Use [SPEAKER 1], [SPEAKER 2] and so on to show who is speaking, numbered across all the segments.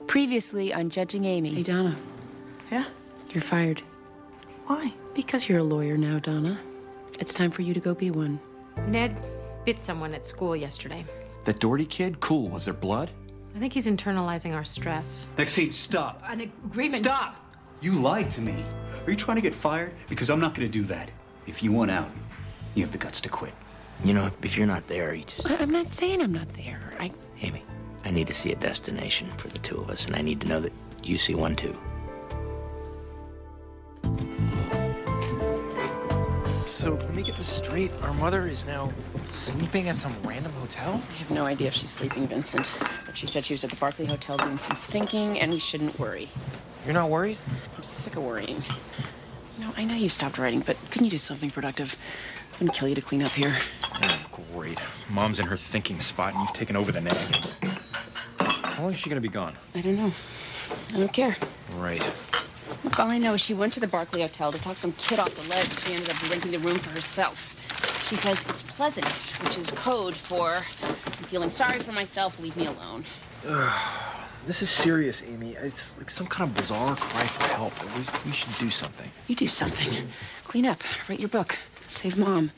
[SPEAKER 1] Previously on Judging Amy. Hey, Donna.
[SPEAKER 2] Yeah?
[SPEAKER 1] You're fired.
[SPEAKER 2] Why?
[SPEAKER 1] Because you're a lawyer now, Donna. It's time for you to go be one.
[SPEAKER 3] Ned bit someone at school yesterday.
[SPEAKER 4] That Doherty kid? Cool. Was there blood?
[SPEAKER 3] I think he's internalizing our stress.
[SPEAKER 5] Maxine, stop.
[SPEAKER 3] An agreement.
[SPEAKER 5] Stop! You lied to me. Are you trying to get fired? Because I'm not going to do that. If you want out, you have the guts to quit.
[SPEAKER 6] You know, if you're not there, you just...
[SPEAKER 1] I'm not saying I'm not there.
[SPEAKER 6] Amy, I need to see a destination for the two of us, and I need to know that you see one too.
[SPEAKER 7] So, let me get this straight. Our mother is now sleeping at some random hotel?
[SPEAKER 2] I have no idea if she's sleeping, Vincent. But she said she was at the Barclay Hotel doing some thinking, and we shouldn't worry.
[SPEAKER 7] You're not worried?
[SPEAKER 2] I'm sick of worrying. No, I know you've stopped writing, but couldn't you do something productive? Wouldn't kill you to clean up here.
[SPEAKER 8] Oh, great. Mom's in her thinking spot, and you've taken over the nag. How long is she gonna be gone?
[SPEAKER 2] I don't know. I don't care.
[SPEAKER 8] Right.
[SPEAKER 2] Look, all I know is she went to the Barclay Hotel to talk some kid off the ledge. She ended up renting the room for herself. She says it's pleasant, which is code for I'm feeling sorry for myself, leave me alone.
[SPEAKER 7] This is serious, Amy. It's like some kind of bizarre cry for help. We should do something.
[SPEAKER 2] You do something. Clean up, write your book, save Mom.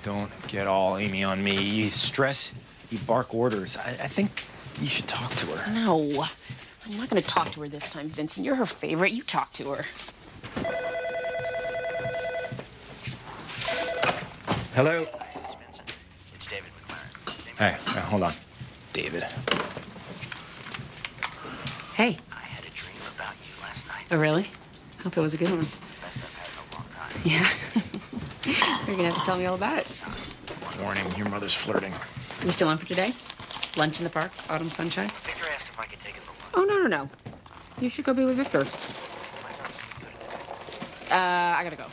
[SPEAKER 8] Don't get all Amy on me. You stress, you bark orders. I think you should talk to her.
[SPEAKER 2] No, I'm not going to talk to her this time, Vincent. You're her favorite. You talk to her.
[SPEAKER 8] Hello?
[SPEAKER 6] It's David McLaren.
[SPEAKER 8] Hey, hold on. David.
[SPEAKER 2] Hey.
[SPEAKER 6] I had a dream about you last night.
[SPEAKER 2] Oh, really? Hope it was a good one.
[SPEAKER 6] Best I've had in a long time.
[SPEAKER 2] Yeah. You're going to have to tell me all about it.
[SPEAKER 8] Warning, your mother's flirting.
[SPEAKER 2] You still on for today? Lunch in the park? Autumn sunshine?
[SPEAKER 6] Victor asked if I could take him to lunch.
[SPEAKER 2] Oh, no. You should go be with Victor. I gotta go.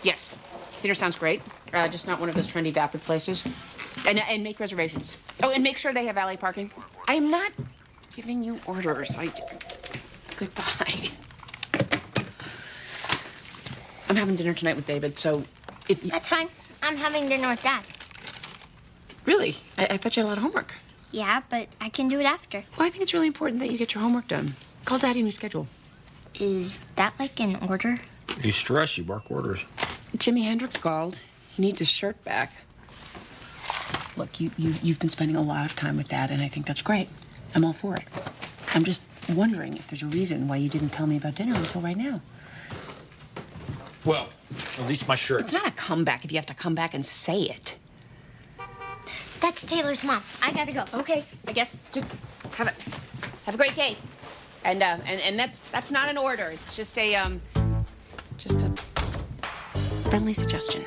[SPEAKER 2] Yes. Dinner sounds great. Just not one of those trendy vapid places. And make reservations. Oh, and make sure they have valet parking. I am not giving you orders. Goodbye. I'm having dinner tonight with David, so if you...
[SPEAKER 9] That's fine. I'm having dinner with Dad.
[SPEAKER 2] Really? I thought you had a lot of homework.
[SPEAKER 9] Yeah, but I can do it after.
[SPEAKER 2] Well, I think it's really important that you get your homework done. Call Daddy and reschedule.
[SPEAKER 9] Is that like an order?
[SPEAKER 8] You stress, you bark orders.
[SPEAKER 2] Jimi Hendrix called. He needs his shirt back. Look, you've been spending a lot of time with Dad, and I think that's great. I'm all for it. I'm just wondering if there's a reason why you didn't tell me about dinner until right now.
[SPEAKER 8] Well, at least my shirt.
[SPEAKER 2] It's not a comeback if you have to come back and say it.
[SPEAKER 9] That's Taylor's mom. I gotta go.
[SPEAKER 2] Okay, I guess just have a great day. And that's not an order. It's just a friendly suggestion.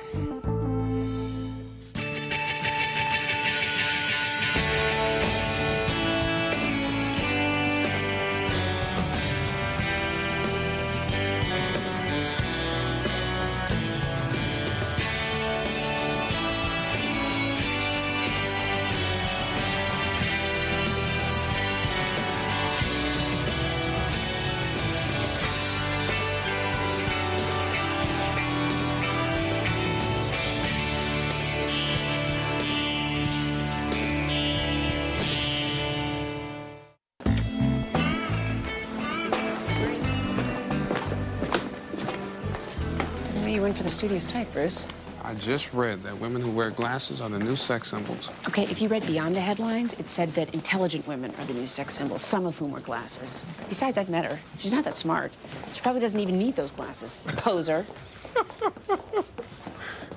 [SPEAKER 2] You went for the studious type, Bruce.
[SPEAKER 10] I just read that women who wear glasses are the new sex symbols.
[SPEAKER 2] Okay, if you read beyond the headlines, it said that intelligent women are the new sex symbols, some of whom wear glasses. Besides, I've met her. She's not that smart. She probably doesn't even need those glasses. Poser.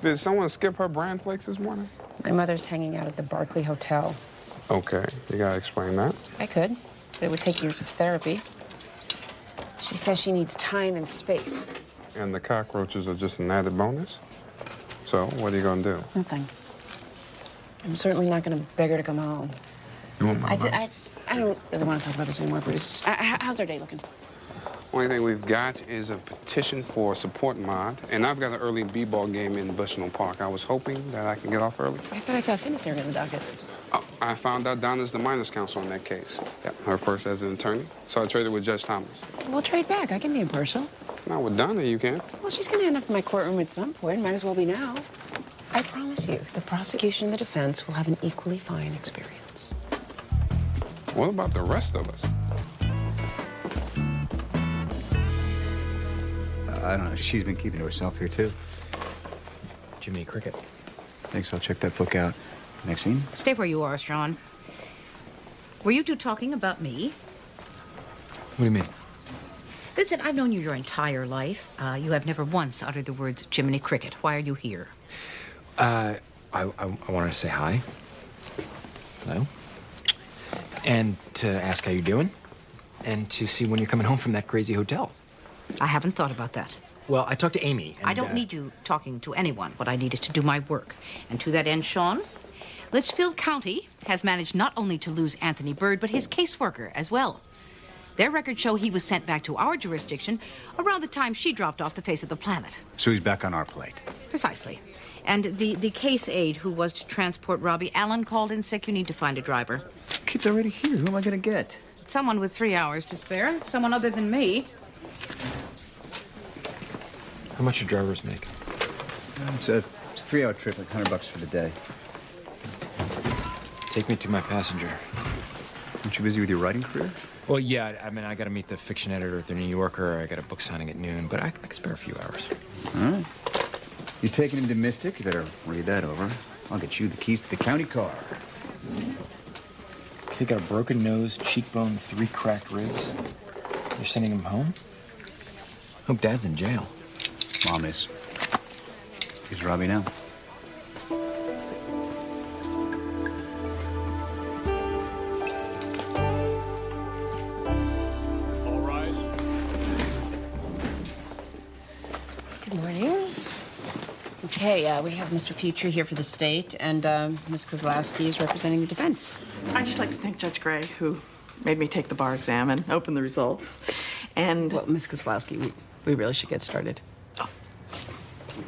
[SPEAKER 10] Did someone skip her bran flakes this morning?
[SPEAKER 2] My mother's hanging out at the Barclay Hotel.
[SPEAKER 10] Okay, you gotta explain that.
[SPEAKER 2] I could, but it would take years of therapy. She says she needs time and space.
[SPEAKER 10] And the cockroaches are just an added bonus? So, what are you gonna do?
[SPEAKER 2] Nothing. I'm certainly not gonna beg her to come home.
[SPEAKER 10] You want my money?
[SPEAKER 2] I don't really want to talk about this anymore, Bruce. How's our day looking?
[SPEAKER 10] Only thing we've got is a petition for a support mod, and I've got an early b-ball game in Bushnell Park. I was hoping that I can get off early.
[SPEAKER 2] I thought I saw a fitness area in the docket.
[SPEAKER 10] Oh, I found out Donna's the minors counsel in that case. Yep, her first as an attorney. So I traded with Judge Thomas.
[SPEAKER 2] We'll trade back. I can be impartial.
[SPEAKER 10] Not with Donna, you can.
[SPEAKER 2] Well, she's going to end up in my courtroom at some point. Might as well be now. I promise you, the prosecution and the defense will have an equally fine experience.
[SPEAKER 10] What about the rest of us?
[SPEAKER 5] I don't know. She's been keeping to herself here, too.
[SPEAKER 8] Jiminy Cricket.
[SPEAKER 5] Thanks. I'll check that book out. Next scene?
[SPEAKER 11] Stay where you are, Sean. Were you two talking about me?
[SPEAKER 8] What do you mean?
[SPEAKER 11] Vincent, I've known you your entire life. You have never once uttered the words Jiminy Cricket. Why are you here?
[SPEAKER 8] I wanted to say hi. Hello. And to ask how you're doing. And to see when you're coming home from that crazy hotel.
[SPEAKER 11] I haven't thought about that.
[SPEAKER 8] Well, I talked to Amy. And,
[SPEAKER 11] I don't need you talking to anyone. What I need is to do my work. And to that end, Sean, Litchfield County has managed not only to lose Anthony Bird, but his caseworker as well. Their records show he was sent back to our jurisdiction around the time she dropped off the face of the planet.
[SPEAKER 5] So he's back on our plate.
[SPEAKER 11] Precisely. And the case aide who was to transport Robbie Allen called in sick. You need to find a driver.
[SPEAKER 5] Kid's already here. Who am I going to get?
[SPEAKER 11] Someone with 3 hours to spare. Someone other than me.
[SPEAKER 8] How much do drivers make?
[SPEAKER 5] It's a 3-hour trip, like $100 for the day.
[SPEAKER 8] Take me to my passenger.
[SPEAKER 5] Aren't you busy with your writing career?
[SPEAKER 8] Well, yeah, I mean, I got to meet the fiction editor at the New Yorker. I got a book signing at noon, but I can spare a few hours.
[SPEAKER 5] All right. You're taking him to Mystic? You better read that over. I'll get you the keys to the county car.
[SPEAKER 8] Kid got a broken nose, cheekbone, 3 cracked ribs. You're sending him home? Hope Dad's in jail.
[SPEAKER 5] Mom is. Here's Robbie now.
[SPEAKER 12] All rise.
[SPEAKER 2] Good morning. Okay, we have Mr. Petrie here for the state, and Ms. Kozlowski is representing the defense.
[SPEAKER 13] I'd just like to thank Judge Gray, who made me take the bar exam and open the results. And...
[SPEAKER 2] Well, Ms. Kozlowski, we really should get started.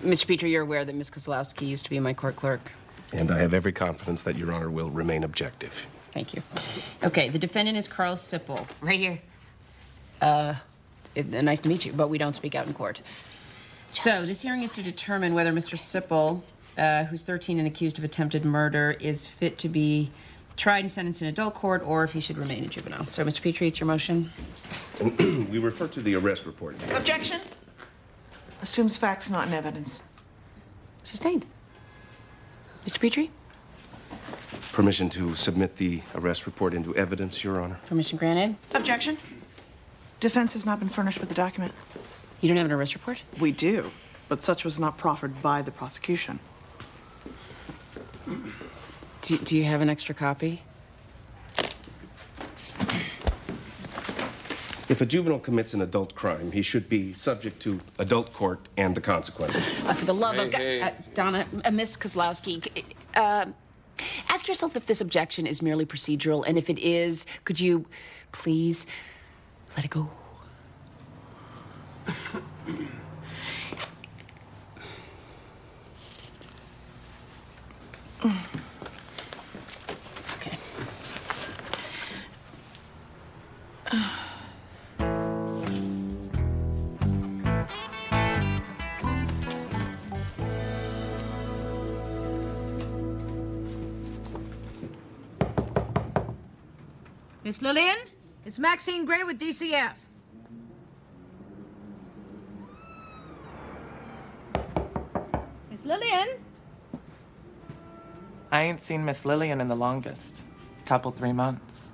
[SPEAKER 2] Mr. Petrie, you're aware that Ms. Kozlowski used to be my court clerk.
[SPEAKER 12] And I have every confidence that Your Honor will remain objective.
[SPEAKER 2] Thank you. Okay, the defendant is Carl Sipple.
[SPEAKER 11] Right here.
[SPEAKER 2] Nice to meet you, but we don't speak out in court. So, this hearing is to determine whether Mr. Sipple, who's 13 and accused of attempted murder, is fit to be tried and sentenced in adult court, or if he should remain a juvenile. So, Mr. Petrie, it's your motion.
[SPEAKER 12] We refer to the arrest report.
[SPEAKER 13] Objection. Assumes facts, not in evidence.
[SPEAKER 2] Sustained. Mr. Petrie?
[SPEAKER 12] Permission to submit the arrest report into evidence, Your Honor.
[SPEAKER 2] Permission granted.
[SPEAKER 13] Objection. Defense has not been furnished with the document.
[SPEAKER 2] You don't have an arrest report?
[SPEAKER 13] We do, but such was not proffered by the prosecution.
[SPEAKER 2] Do you have an extra copy?
[SPEAKER 12] If a juvenile commits an adult crime, he should be subject to adult court and the consequences.
[SPEAKER 2] For the love of God, Donna, Miss Kozlowski, ask yourself if this objection is merely procedural, and if it is, could you please let it go? Okay.
[SPEAKER 11] Miss Lillian, it's Maxine Gray with DCF. Miss Lillian?
[SPEAKER 14] I ain't seen Miss Lillian in the longest. 3 months.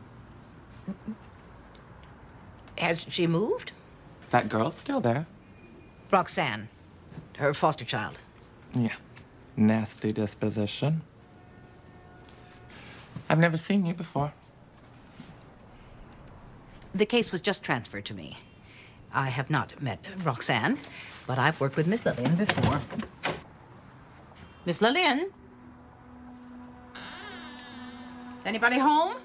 [SPEAKER 11] Has she moved?
[SPEAKER 14] That girl's still there.
[SPEAKER 11] Roxanne, her foster child.
[SPEAKER 14] Yeah. Nasty disposition. I've never seen you before.
[SPEAKER 11] The case was just transferred to me. I have not met Roxanne, but I've worked with Miss Lillian before. Miss Lillian? Anybody home?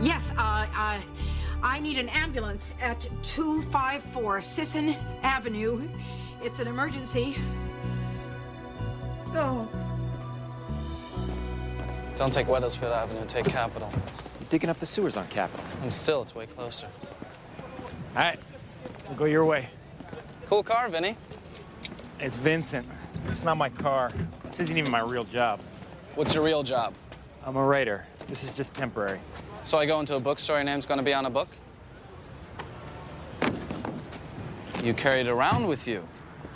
[SPEAKER 11] Yes, I need an ambulance at 254 Sisson Avenue. It's an emergency. Oh.
[SPEAKER 15] Don't take Weathersfield Avenue, take Capitol.
[SPEAKER 8] You're digging up the sewers on Capitol.
[SPEAKER 15] And still, it's way closer.
[SPEAKER 16] All right, we'll go your way.
[SPEAKER 15] Cool car, Vinny.
[SPEAKER 16] It's Vincent. It's not my car. This isn't even my real job.
[SPEAKER 15] What's your real job?
[SPEAKER 16] I'm a writer. This is just temporary.
[SPEAKER 15] So I go into a bookstore, your name's gonna be on a book? You carry it around with you.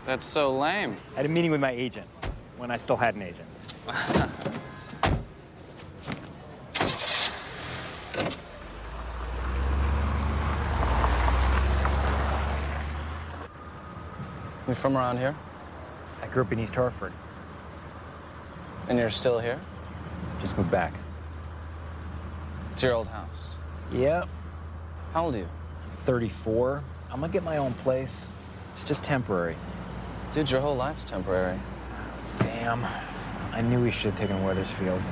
[SPEAKER 15] That's so lame.
[SPEAKER 16] I had a meeting with my agent when I still had an agent.
[SPEAKER 15] You from around here?
[SPEAKER 16] I grew up in East Hartford.
[SPEAKER 15] And you're still here?
[SPEAKER 16] Just moved back.
[SPEAKER 15] It's your old house.
[SPEAKER 16] Yep.
[SPEAKER 15] How old are you?
[SPEAKER 16] 34. I'm gonna get my own place. It's just temporary.
[SPEAKER 15] Dude, your whole life's temporary.
[SPEAKER 16] Damn. I knew we should have taken Weathersfield.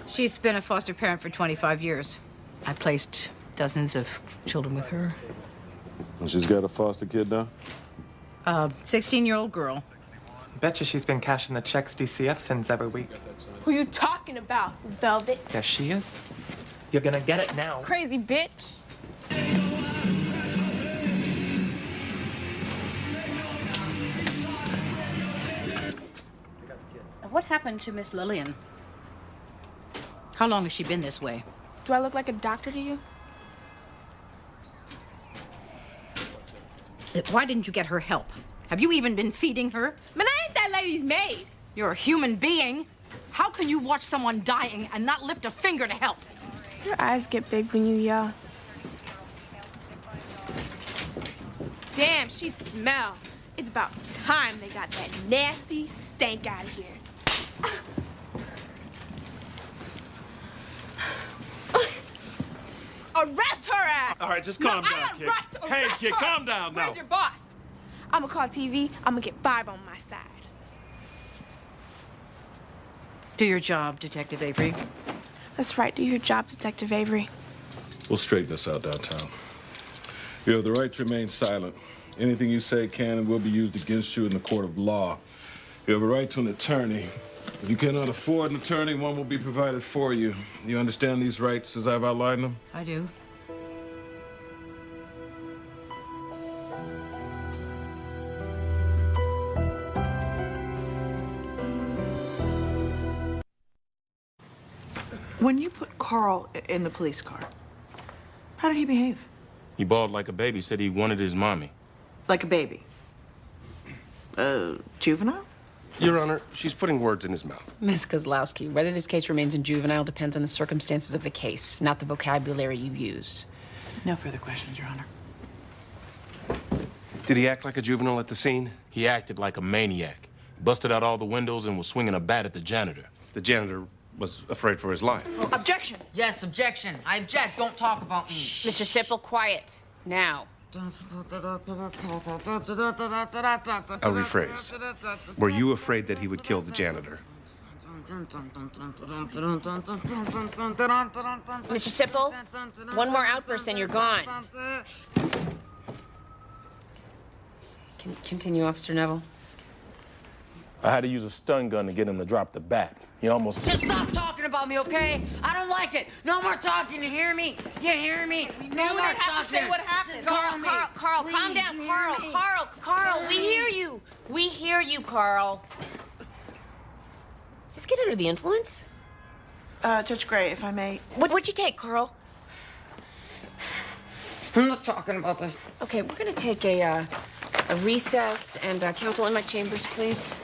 [SPEAKER 11] She's been a foster parent for 25 years. I placed dozens of children with her.
[SPEAKER 17] Well, she's got a foster kid now?
[SPEAKER 11] 16-year-old girl.
[SPEAKER 14] Betcha she's been cashing the checks DCF sends every week.
[SPEAKER 18] Who you talking about, Velvet?
[SPEAKER 14] There she is. You're gonna get it now.
[SPEAKER 18] Crazy bitch.
[SPEAKER 11] What happened to Miss Lillian? How long has she been this way?
[SPEAKER 18] Do I look like a doctor to you?
[SPEAKER 11] Why didn't you get her help? Have you even been feeding her?
[SPEAKER 18] Man, I ain't that lady's maid.
[SPEAKER 11] You're a human being. How can you watch someone dying and not lift a finger to help?
[SPEAKER 18] Your eyes get big when you yell. Damn, she smell. It's about time they got that nasty stank out of here. Arrest her ass!
[SPEAKER 12] All right, just calm down, kid. Hey, kid, calm down now.
[SPEAKER 18] Where's your boss? I'm gonna call TV. I'm gonna get 5 on my side.
[SPEAKER 11] Do your job, Detective Avery.
[SPEAKER 18] That's right. Do your job, Detective Avery.
[SPEAKER 17] We'll straighten this out downtown. You have the right to remain silent. Anything you say can and will be used against you in the court of law. You have a right to an attorney. If you cannot afford an attorney, one will be provided for you. Do you understand these rights as I've outlined them?
[SPEAKER 11] I do.
[SPEAKER 13] When you put Carl in the police car, how did he behave?
[SPEAKER 12] He bawled like a baby, said he wanted his mommy.
[SPEAKER 13] Like a baby? Juvenile?
[SPEAKER 12] Your Honor, she's putting words in his mouth.
[SPEAKER 2] Ms. Kozlowski, whether this case remains in juvenile depends on the circumstances of the case, not the vocabulary you use.
[SPEAKER 13] No further questions, Your Honor.
[SPEAKER 12] Did he act like a juvenile at the scene? He acted like a maniac. Busted out all the windows and was swinging a bat at the janitor. The janitor was afraid for his life.
[SPEAKER 13] Objection!
[SPEAKER 11] Yes, objection. I object. Don't talk about me.
[SPEAKER 2] Mr. Sipple, quiet. Now.
[SPEAKER 12] I'll rephrase. Were you afraid that he would kill the janitor?
[SPEAKER 2] Mr. Sipple, one more outburst and you're gone. Continue, Officer Neville.
[SPEAKER 12] I had to use a stun gun to get him to drop the bat. He almost...
[SPEAKER 11] Just stop talking about me, okay? I don't like it. No more talking, you hear me? You hear me? No more
[SPEAKER 18] have to say what happened.
[SPEAKER 2] Carl, calm down. Carl, we hear you. We hear you, Carl. Does this get under the influence?
[SPEAKER 13] Judge Gray, if I may.
[SPEAKER 2] What'd you take, Carl?
[SPEAKER 11] I'm not talking about this.
[SPEAKER 2] Okay, we're gonna take a recess and counsel in my chambers, please.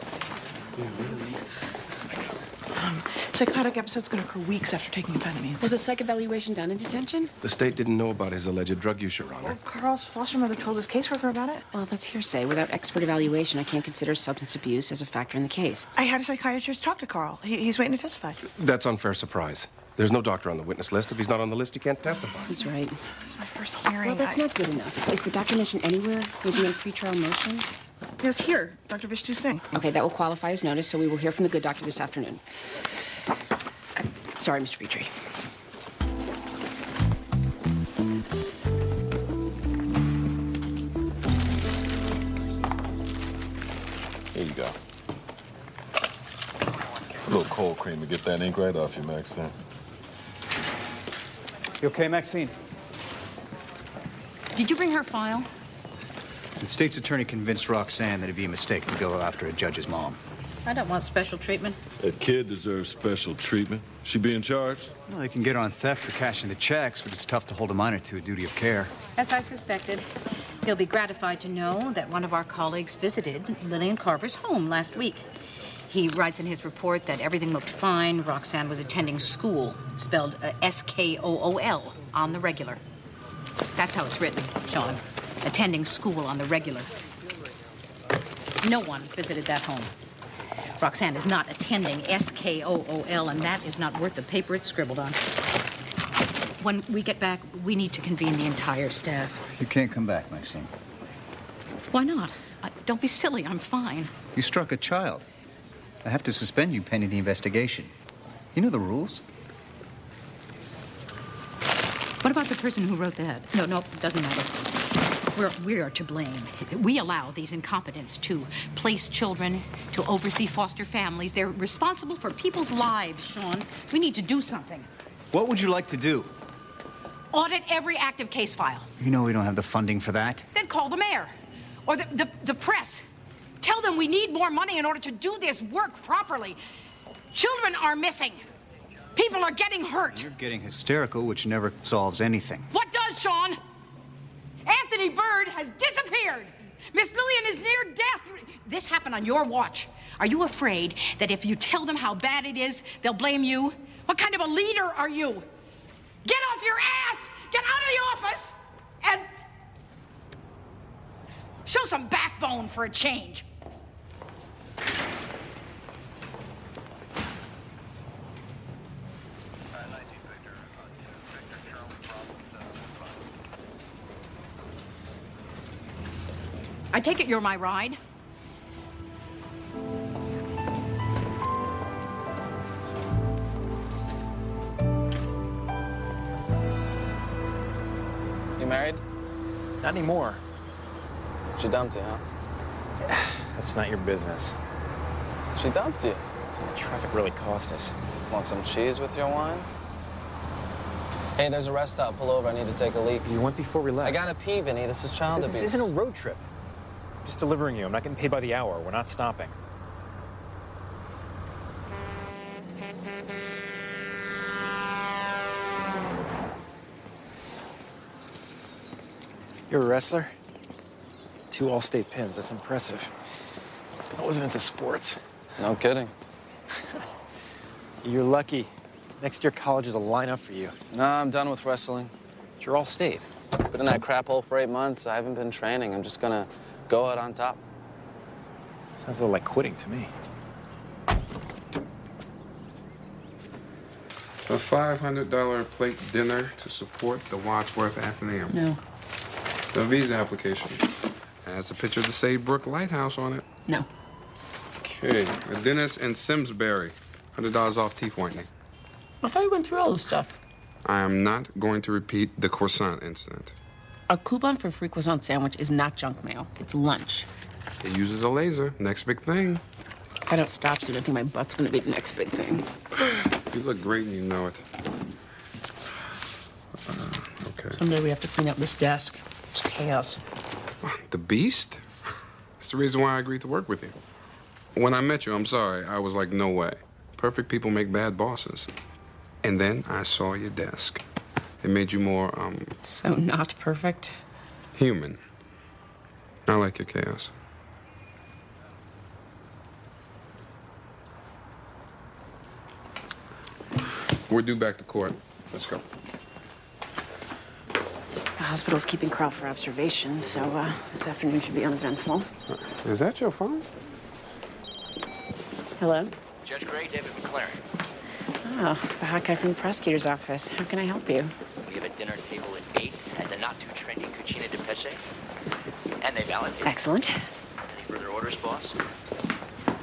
[SPEAKER 13] Psychotic episode's gonna occur weeks after taking amphetamines.
[SPEAKER 2] Was a psych evaluation done in detention?
[SPEAKER 12] The state didn't know about his alleged drug use, Your Honor.
[SPEAKER 13] Well, Carl's foster mother told his caseworker about it.
[SPEAKER 2] Well, that's hearsay. Without expert evaluation, I can't consider substance abuse as a factor in the case.
[SPEAKER 13] I had a psychiatrist talk to Carl. He's waiting to testify.
[SPEAKER 12] That's unfair surprise. There's no doctor on the witness list. If he's not on the list, he can't testify.
[SPEAKER 2] He's right.
[SPEAKER 13] It's my first hearing.
[SPEAKER 2] Well, that's not good enough. Is the doctor mentioned anywhere? Maybe in pretrial motions?
[SPEAKER 13] Yes, here, Dr. Vishnu Singh.
[SPEAKER 2] Okay, that will qualify as notice, so we will hear from the good doctor this afternoon. Sorry, Mr. Petrie.
[SPEAKER 17] Here you go. A little cold cream to get that ink right off you, Maxine.
[SPEAKER 5] You okay, Maxine?
[SPEAKER 11] Did you bring her file?
[SPEAKER 5] The state's attorney convinced Roxanne that it'd be a mistake to go after a judge's mom.
[SPEAKER 11] I don't want special treatment.
[SPEAKER 17] That kid deserves special treatment. She being charged?
[SPEAKER 5] Well, they can get her on theft for cashing the checks, but it's tough to hold a minor to a duty of care.
[SPEAKER 11] As I suspected, he'll be gratified to know that one of our colleagues visited Lillian Carver's home last week. He writes in his report that everything looked fine. Roxanne was attending school, spelled S-K-O-O-L, on the regular. That's how it's written, Sean. Attending school on the regular. No one visited that home. Roxanne is not attending S-K-O-O-L, and that is not worth the paper it's scribbled on. When we get back, we need to convene the entire staff.
[SPEAKER 5] You can't come back, Maxine.
[SPEAKER 11] Why not? Don't be silly. I'm fine.
[SPEAKER 5] You struck a child. I have to suspend you pending the investigation. You know the rules.
[SPEAKER 11] What about the person who wrote that? No, it doesn't matter. We are to blame. We allow these incompetents to place children, to oversee foster families. They're responsible for people's lives, Sean. We need to do something.
[SPEAKER 5] What would you like to do?
[SPEAKER 11] Audit every active case file.
[SPEAKER 5] You know we don't have the funding for that.
[SPEAKER 11] Then call the mayor or the press. Tell them we need more money in order to do this work properly. Children are missing. People are getting hurt.
[SPEAKER 5] You're getting hysterical, which never solves anything.
[SPEAKER 11] What does, Sean? Anthony Bird has disappeared. Miss Lillian is near death. This happened on your watch. Are you afraid that if you tell them how bad it is, they'll blame you? What kind of a leader are you? Get off your ass! Get out of the office! And show some backbone for a change. I take it you're my ride?
[SPEAKER 15] You married?
[SPEAKER 7] Not anymore.
[SPEAKER 15] She dumped you, huh?
[SPEAKER 7] That's not your business.
[SPEAKER 15] She dumped you.
[SPEAKER 7] The traffic really cost us.
[SPEAKER 15] Want some cheese with your wine? Hey, there's a rest stop. Pull over. I need to take a leak.
[SPEAKER 7] You went before we left.
[SPEAKER 15] I got to pee, Vinny. This is child abuse.
[SPEAKER 7] This isn't a road trip. Just delivering you. I'm not getting paid by the hour. We're not stopping. You're a wrestler? 2 all-state pins. That's impressive. I wasn't into sports.
[SPEAKER 15] No kidding.
[SPEAKER 7] You're lucky. Next year, colleges will line up for you.
[SPEAKER 15] Nah, I'm done with wrestling.
[SPEAKER 7] You're all-state.
[SPEAKER 15] Been in that crap hole for 8 months. I haven't been training. I'm just gonna go out on top.
[SPEAKER 7] Sounds a little like quitting to me.
[SPEAKER 10] A $500 plate dinner to support the Wadsworth Athenaeum.
[SPEAKER 2] No.
[SPEAKER 10] The visa application has a picture of the Saybrook Lighthouse on it.
[SPEAKER 2] No.
[SPEAKER 10] Okay. A Dennis and Simsbury. $100 off teeth whitening.
[SPEAKER 2] I thought you went through all this stuff.
[SPEAKER 10] I am not going to repeat the croissant incident.
[SPEAKER 2] A coupon for a free croissant sandwich is not junk mail. It's lunch.
[SPEAKER 10] It uses a laser. Next big thing.
[SPEAKER 2] If I don't stop soon, I think my butt's gonna be the next big thing.
[SPEAKER 10] You look great and you know it. Okay.
[SPEAKER 2] Someday we have to clean up this desk. It's chaos.
[SPEAKER 10] The beast? That's the reason why I agreed to work with you. When I met you, I'm sorry, I was like, no way. Perfect people make bad bosses. And then I saw your desk. It made you more,
[SPEAKER 2] So not perfect.
[SPEAKER 10] human. I like your chaos. We're due back to court. Let's go.
[SPEAKER 2] The hospital's keeping Carl for observation, so this afternoon should be uneventful.
[SPEAKER 10] Is that your phone?
[SPEAKER 2] Hello?
[SPEAKER 6] Judge Gray, David McLaren.
[SPEAKER 2] Oh, the hot guy from the prosecutor's office. How can I help you?
[SPEAKER 6] We have a dinner table at 8 at the not-too-trendy Cucina di Pesce. And they've allocated.
[SPEAKER 2] Excellent.
[SPEAKER 6] Any further orders, boss?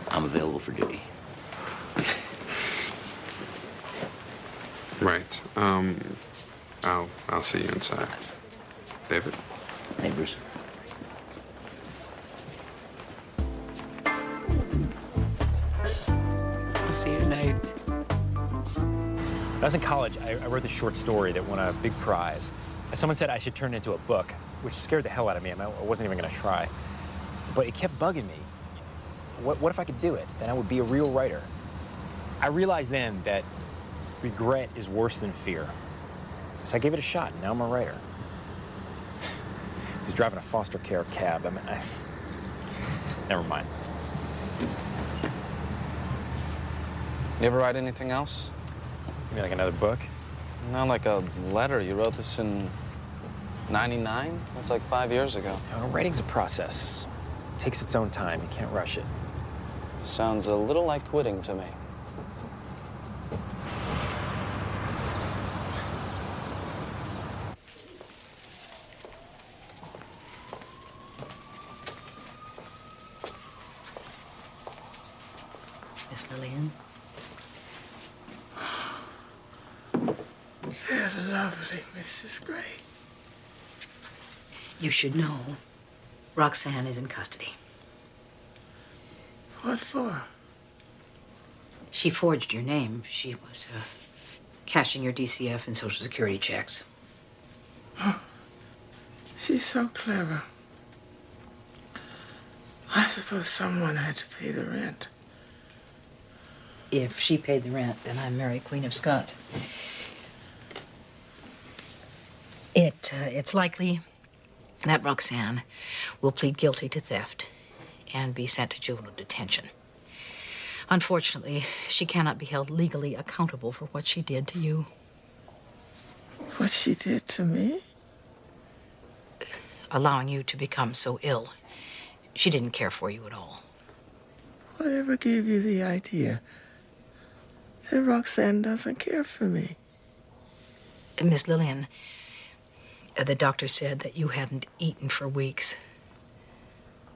[SPEAKER 6] I'm available for duty.
[SPEAKER 10] Right. I'll see you inside. David?
[SPEAKER 6] Neighbors.
[SPEAKER 1] I'll see you tonight.
[SPEAKER 16] When I was in college, I wrote this short story that won a big prize. Someone said I should turn it into a book, which scared the hell out of me. I wasn't even going to try. But it kept bugging me. What if I could do it? Then I would be a real writer. I realized then that regret is worse than fear. So I gave it a shot, and now I'm a writer. I was driving a foster care cab. Never mind.
[SPEAKER 15] You ever write anything else?
[SPEAKER 16] You mean like another book?
[SPEAKER 15] Not like a letter. You wrote this in '99? That's like 5 years ago.
[SPEAKER 16] Writing's a process. It takes its own time. You can't rush it.
[SPEAKER 15] Sounds a little like quitting to me.
[SPEAKER 11] Miss Lillian?
[SPEAKER 19] You're lovely, Mrs. Gray.
[SPEAKER 11] You should know Roxanne is in custody.
[SPEAKER 19] What for?
[SPEAKER 11] She forged your name. She was cashing your DCF and Social Security checks.
[SPEAKER 19] She's so clever. I suppose someone had to pay the rent.
[SPEAKER 11] If she paid the rent, then I'm Mary, Queen of Scots. It's likely that Roxanne will plead guilty to theft and be sent to juvenile detention. Unfortunately, she cannot be held legally accountable for what she did to you.
[SPEAKER 19] What she did to me?
[SPEAKER 11] Allowing you to become so ill. She didn't care for you at all.
[SPEAKER 19] Whatever gave you the idea that Roxanne doesn't care for me?
[SPEAKER 11] Miss Lillian, the doctor said that you hadn't eaten for weeks.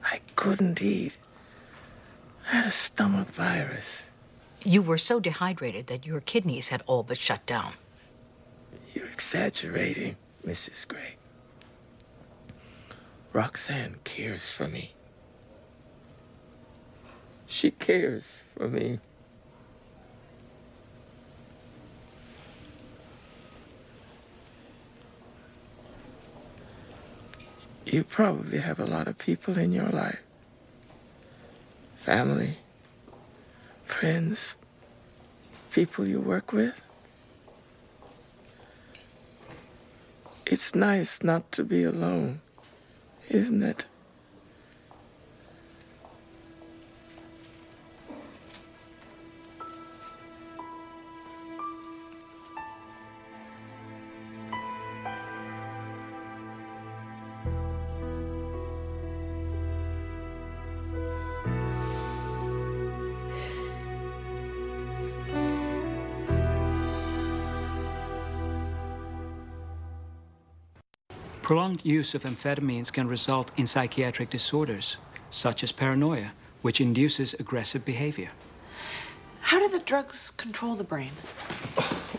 [SPEAKER 19] I couldn't eat. I had a stomach virus.
[SPEAKER 11] You were so dehydrated that your kidneys had all but shut down.
[SPEAKER 19] You're exaggerating, Mrs. Gray. Roxanne cares for me. She cares for me. You probably have a lot of people in your life. Family, friends, people you work with. It's nice not to be alone, isn't it?
[SPEAKER 20] Prolonged use of amphetamines can result in psychiatric disorders, such as paranoia, which induces aggressive behavior.
[SPEAKER 13] How do the drugs control the brain?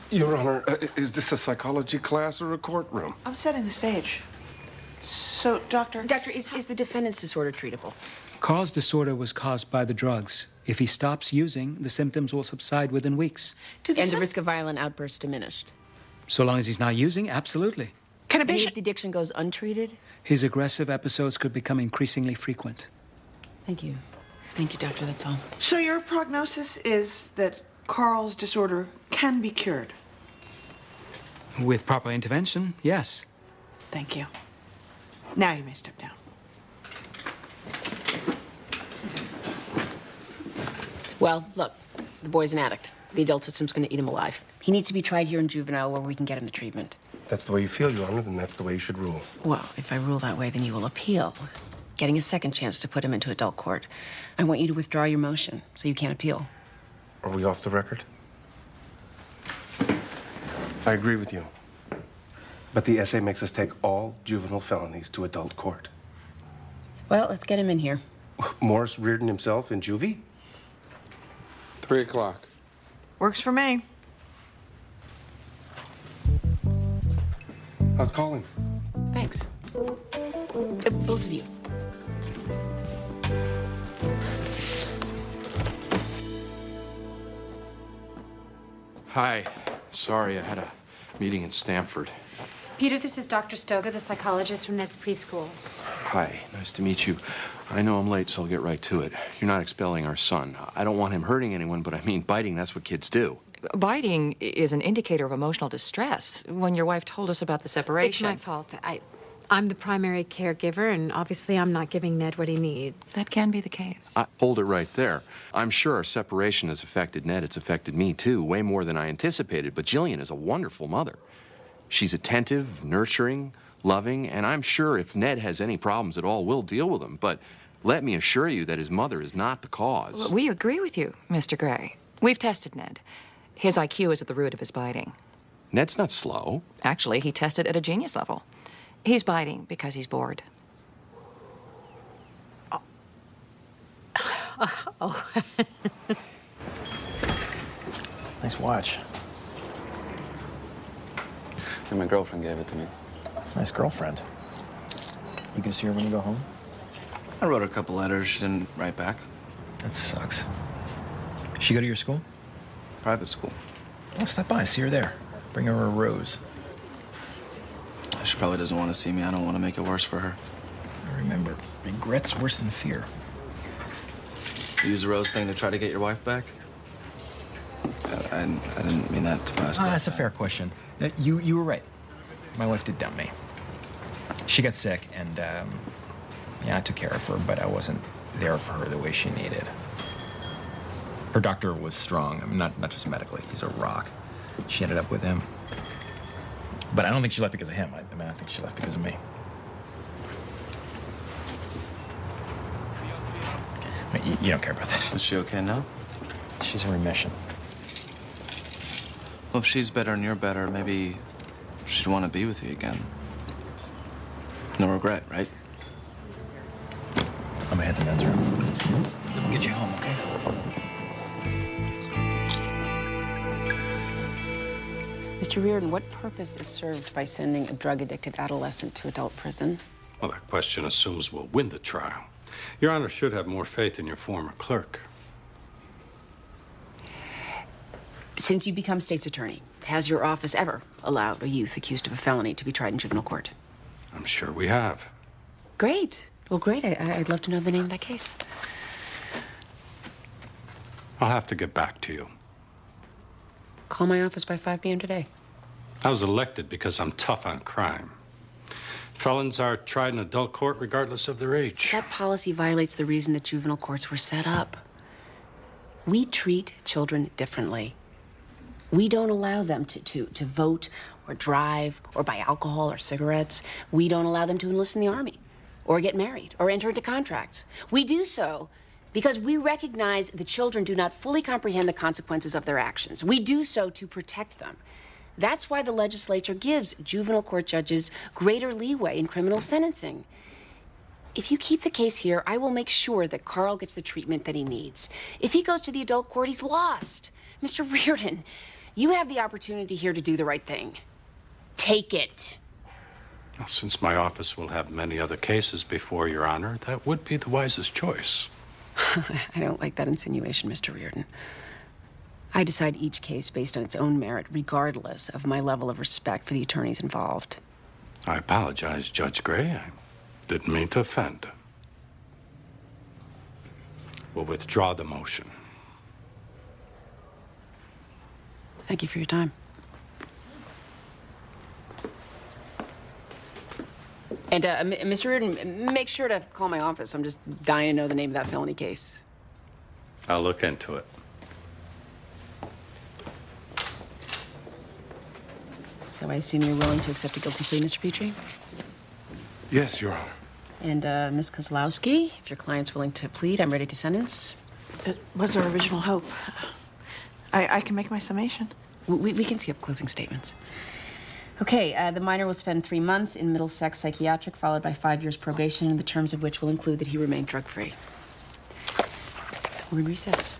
[SPEAKER 12] Your Honor, is this a psychology class or a courtroom?
[SPEAKER 13] I'm setting the stage. So, Doctor...
[SPEAKER 2] Doctor, is the defendant's disorder treatable?
[SPEAKER 20] Carl's disorder was caused by the drugs. If he stops using, the symptoms will subside within weeks.
[SPEAKER 2] And the risk of violent outbursts diminished?
[SPEAKER 20] So long as he's not using, absolutely.
[SPEAKER 2] Can a patient... If the addiction goes untreated?
[SPEAKER 20] His aggressive episodes could become increasingly frequent.
[SPEAKER 2] Thank you. Thank you, Doctor, that's all.
[SPEAKER 13] So your prognosis is that Carl's disorder can be cured?
[SPEAKER 20] With proper intervention, yes.
[SPEAKER 13] Thank you. Now you may step down.
[SPEAKER 2] Well, look, the boy's an addict. The adult system's going to eat him alive. He needs to be tried here in juvenile where we can get him the treatment.
[SPEAKER 12] That's the way you feel, Your Honor, then that's the way you should rule.
[SPEAKER 2] Well, if I rule that way, then you will appeal. Getting a second chance to put him into adult court. I want you to withdraw your motion so you can't appeal.
[SPEAKER 12] Are we off the record? I agree with you. But the essay makes us take all juvenile felonies to adult court.
[SPEAKER 2] Well, let's get him in here.
[SPEAKER 12] Morris Reardon himself in juvie?
[SPEAKER 10] 3 o'clock.
[SPEAKER 13] Works for me.
[SPEAKER 12] How's calling?
[SPEAKER 2] Thanks. Both of you.
[SPEAKER 4] Hi. Sorry, I had a meeting in Stamford.
[SPEAKER 3] Peter, this is Dr. Stoga, the psychologist from Ned's preschool.
[SPEAKER 4] Hi, nice to meet you. I know I'm late, so I'll get right to it. You're not expelling our son. I don't want him hurting anyone, but I mean, biting, that's what kids do.
[SPEAKER 21] Biting is an indicator of emotional distress. When your wife told us about the separation...
[SPEAKER 3] It's my fault. I'm the primary caregiver, and obviously I'm not giving Ned what he needs.
[SPEAKER 21] That can be the case.
[SPEAKER 4] Hold it right there. I'm sure our separation has affected Ned. It's affected me, too, way more than I anticipated. But Jillian is a wonderful mother. She's attentive, nurturing, loving, and I'm sure if Ned has any problems at all, we'll deal with them. But let me assure you that his mother is not the cause.
[SPEAKER 21] We agree with you, Mr. Gray. We've tested Ned. His IQ is at the root of his biting.
[SPEAKER 4] Ned's not slow.
[SPEAKER 21] Actually, he tested at a genius level. He's biting because he's bored.
[SPEAKER 3] Oh.
[SPEAKER 7] Nice watch.
[SPEAKER 15] And my girlfriend gave it to me.
[SPEAKER 7] It's a nice girlfriend. You gonna see her when you go home?
[SPEAKER 15] I wrote her a couple letters. She didn't write back.
[SPEAKER 7] That sucks. She go to your school?
[SPEAKER 15] Private school.
[SPEAKER 7] Well, stop by, see her there. Bring her a rose.
[SPEAKER 15] She probably doesn't want to see me. I don't want to make it worse for her.
[SPEAKER 7] Remember, regret's worse than fear.
[SPEAKER 15] You use the rose thing to try to get your wife back? I didn't mean that to pass.
[SPEAKER 7] That's a fair question. You were right. My wife did dump me. She got sick, and yeah, I took care of her, but I wasn't there for her the way she needed. Her doctor was strong. I mean, not just medically. He's a rock. She ended up with him. But I don't think she left because of him. I mean, I think she left because of me. I mean, you don't care about this.
[SPEAKER 15] Is she okay now?
[SPEAKER 7] She's in remission.
[SPEAKER 15] Well, if she's better and you're better, maybe she'd want to be with you again. No regret, right?
[SPEAKER 7] I'm gonna hit the men's room. I'll get you home, okay?
[SPEAKER 2] Mr. Reardon, what purpose is served by sending a drug-addicted adolescent to adult prison?
[SPEAKER 22] Well, that question assumes we'll win the trial. Your Honor should have more faith in your former clerk.
[SPEAKER 2] Since you become state's attorney, has your office ever allowed a youth accused of a felony to be tried in juvenile court?
[SPEAKER 22] I'm sure we have.
[SPEAKER 2] Great. Well, great. I'd love to know the name of that case.
[SPEAKER 22] I'll have to get back to you.
[SPEAKER 2] Call my office by 5 p.m. today.
[SPEAKER 22] I was elected because I'm tough on crime. Felons are tried in adult court regardless of their age.
[SPEAKER 2] That policy violates the reason that juvenile courts were set up. We treat children differently. We don't allow them to vote or drive or buy alcohol or cigarettes. We don't allow them to enlist in the army or get married or enter into contracts. We do so because we recognize the children do not fully comprehend the consequences of their actions. We do so to protect them. That's why the legislature gives juvenile court judges greater leeway in criminal sentencing. If you keep the case here, I will make sure that Carl gets the treatment that he needs. If he goes to the adult court, he's lost. Mr. Reardon, you have the opportunity here to do the right thing. Take it.
[SPEAKER 22] Well, since my office will have many other cases before Your Honor, that would be the wisest choice.
[SPEAKER 2] I don't like that insinuation, Mr. Reardon. I decide each case based on its own merit, regardless of my level of respect for the attorneys involved.
[SPEAKER 22] I apologize, Judge Gray. I didn't mean to offend. We'll withdraw the motion.
[SPEAKER 2] Thank you for your time. And, Mr. Reardon, make sure to call my office. I'm just dying to know the name of that felony case.
[SPEAKER 22] I'll look into it.
[SPEAKER 2] So I assume you're willing to accept a guilty plea, Mr. Petrie?
[SPEAKER 12] Yes, Your Honor.
[SPEAKER 2] And, Ms. Kozlowski, if your client's willing to plead, I'm ready to sentence.
[SPEAKER 13] It was our original hope. I can make my summation.
[SPEAKER 2] We can skip closing statements. Okay, the minor will spend 3 months in Middlesex Psychiatric, followed by 5 years probation, the terms of which will include that he remain drug-free.
[SPEAKER 1] We're in recess.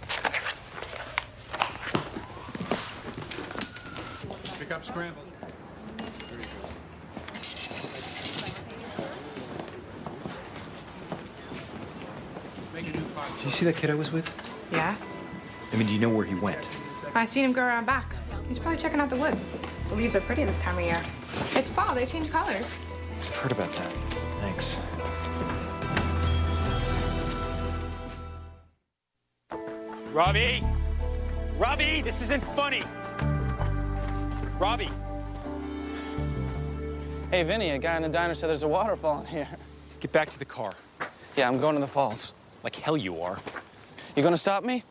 [SPEAKER 10] Pick up scramble.
[SPEAKER 7] Did you see that kid I was with?
[SPEAKER 8] Yeah?
[SPEAKER 7] I mean, do you know where he went?
[SPEAKER 8] I seen him go around back. He's probably checking out the woods. The leaves are pretty this time of year. It's fall. They change colors.
[SPEAKER 7] I've heard about that. Thanks.
[SPEAKER 16] Robbie! Robbie, this isn't funny! Robbie!
[SPEAKER 15] Hey, Vinny, a guy in the diner said there's a waterfall in here.
[SPEAKER 16] Get back to the car.
[SPEAKER 15] Yeah, I'm going to the falls.
[SPEAKER 16] Like hell you are.
[SPEAKER 15] You gonna stop me?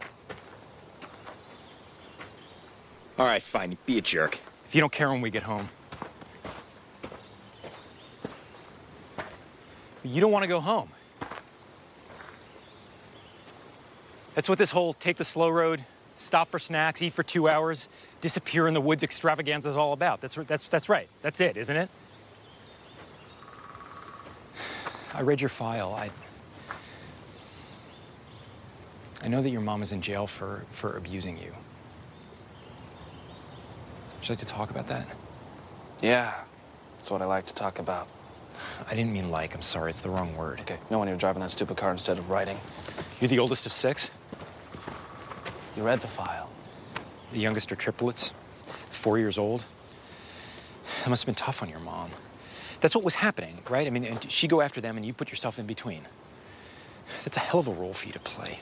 [SPEAKER 16] All right, fine. Be a jerk. If you don't care when we get home. You don't want to go home. That's what this whole take the slow road, stop for snacks, eat for 2 hours, disappear in the woods extravaganza is all about. That's right. That's it, isn't it? I read your file. I know that your mom is in jail for abusing you. Would you like to talk about that?
[SPEAKER 15] Yeah, that's what I like to talk about.
[SPEAKER 16] I didn't mean like. I'm sorry. It's the wrong word.
[SPEAKER 15] Okay, no one here driving that stupid car instead of writing.
[SPEAKER 16] You're the oldest of 6?
[SPEAKER 15] You read the file.
[SPEAKER 16] The youngest are triplets, 4 years old. That must have been tough on your mom. That's what was happening, right? I mean, and she go after them and you put yourself in between. That's a hell of a role for you to play.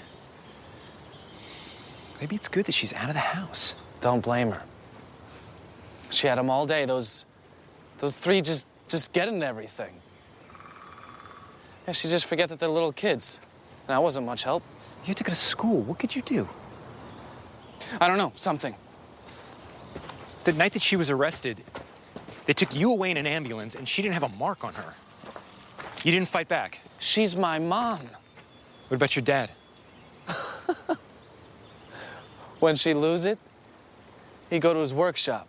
[SPEAKER 16] Maybe it's good that she's out of the house.
[SPEAKER 15] Don't blame her. She had them all day. Those 3 just getting everything. Yeah, she just forget that they're little kids. And I wasn't much help.
[SPEAKER 16] You had to go to school. What could you do?
[SPEAKER 15] I don't know, something.
[SPEAKER 16] The night that she was arrested, they took you away in an ambulance and she didn't have a mark on her. You didn't fight back.
[SPEAKER 15] She's my mom.
[SPEAKER 16] What about your dad?
[SPEAKER 15] When she lose it, he'd go to his workshop.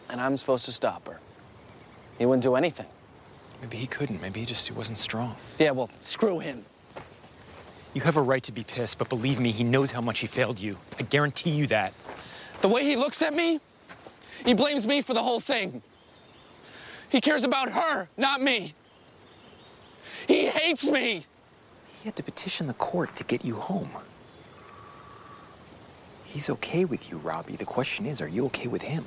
[SPEAKER 15] And I'm supposed to stop her. He wouldn't do anything.
[SPEAKER 16] Maybe he couldn't. Maybe he wasn't strong.
[SPEAKER 15] Yeah, well, screw him.
[SPEAKER 16] You have a right to be pissed, but believe me, he knows how much he failed you. I guarantee you that.
[SPEAKER 15] The way he looks at me, he blames me for the whole thing. He cares about her, not me. He hates me.
[SPEAKER 16] He had to petition the court to get you home. He's okay with you, Robbie. The question is, are you okay with him?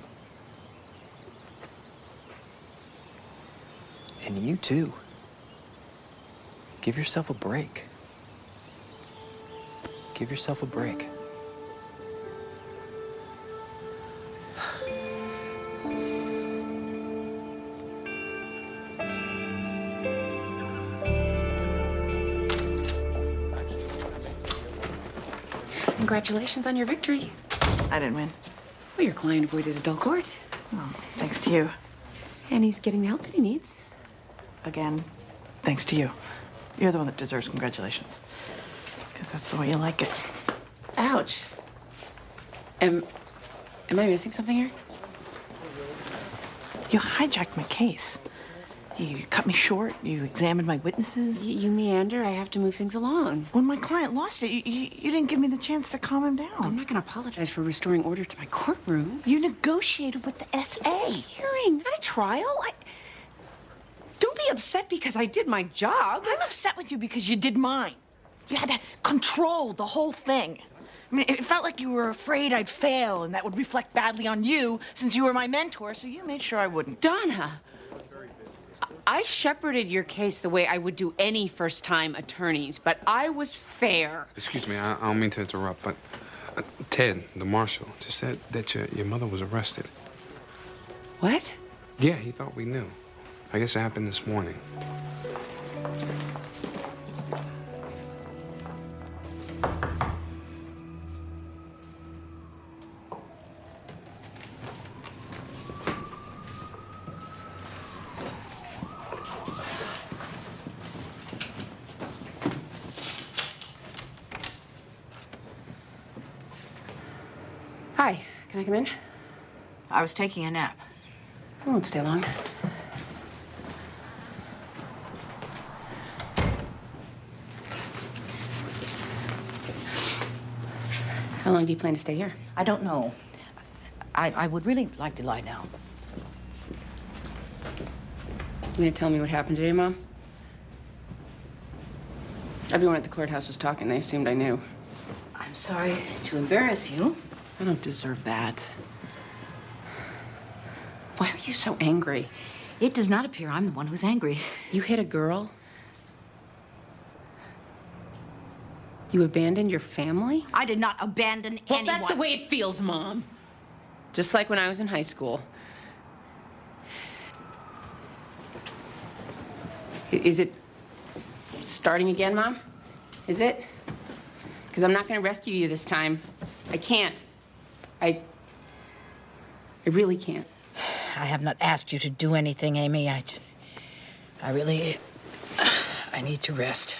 [SPEAKER 16] And you too. Give yourself a break. Give yourself a break.
[SPEAKER 1] Congratulations on your victory.
[SPEAKER 13] I didn't win.
[SPEAKER 1] Well, your client avoided adult court.
[SPEAKER 13] Well, thanks to you.
[SPEAKER 1] And he's getting the help that he needs.
[SPEAKER 13] Again, thanks to you. You're the one that deserves congratulations. Because that's the way you like it.
[SPEAKER 1] Ouch. Am I missing something here?
[SPEAKER 13] You hijacked my case. You cut me short. You examined my witnesses.
[SPEAKER 1] You meander. I have to move things along.
[SPEAKER 13] When my client lost it, you didn't give me the chance to calm him down.
[SPEAKER 1] I'm not going to apologize for restoring order to my courtroom.
[SPEAKER 13] You negotiated with the SA.
[SPEAKER 1] It's a hearing, not a trial. Don't be upset because I did my job.
[SPEAKER 13] I'm upset with you because you did mine. You had to control the whole thing. I mean, it felt like you were afraid I'd fail, and that would reflect badly on you since you were my mentor, so you made sure I wouldn't.
[SPEAKER 2] Donna, I shepherded your case the way I would do any first-time attorneys, but I was fair.
[SPEAKER 10] Excuse me, I don't mean to interrupt, but Ted, the marshal, just said that your mother was arrested.
[SPEAKER 2] What?
[SPEAKER 10] Yeah, he thought we knew. I guess it happened this morning.
[SPEAKER 2] Hi, can I come in?
[SPEAKER 11] I was taking a nap.
[SPEAKER 2] I won't stay long. How long do you plan to stay here?
[SPEAKER 11] I don't know. I would really like to lie down.
[SPEAKER 2] You gonna tell me what happened today, Mom? Everyone at the courthouse was talking. They assumed I knew.
[SPEAKER 11] I'm sorry to embarrass you.
[SPEAKER 2] I don't deserve that. Why are you so angry?
[SPEAKER 11] It does not appear I'm the one who's angry.
[SPEAKER 2] You hit a girl? You abandoned your family?
[SPEAKER 11] I did not abandon
[SPEAKER 2] Well,
[SPEAKER 11] anyone.
[SPEAKER 2] that's the way it feels, Mom. Just like when I was in high school. Is it starting again, Mom? Is it? Because I'm not going to rescue you this time. I can't. I really can't.
[SPEAKER 11] I have not asked you to do anything, Amy. I really need to rest.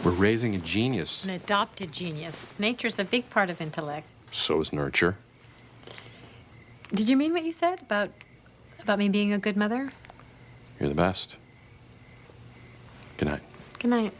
[SPEAKER 4] We're raising a genius.
[SPEAKER 3] An adopted genius. Nature's a big part of intellect.
[SPEAKER 4] So is nurture.
[SPEAKER 3] Did you mean what you said about me being a good mother?
[SPEAKER 4] You're the best. Good night.
[SPEAKER 3] Good night.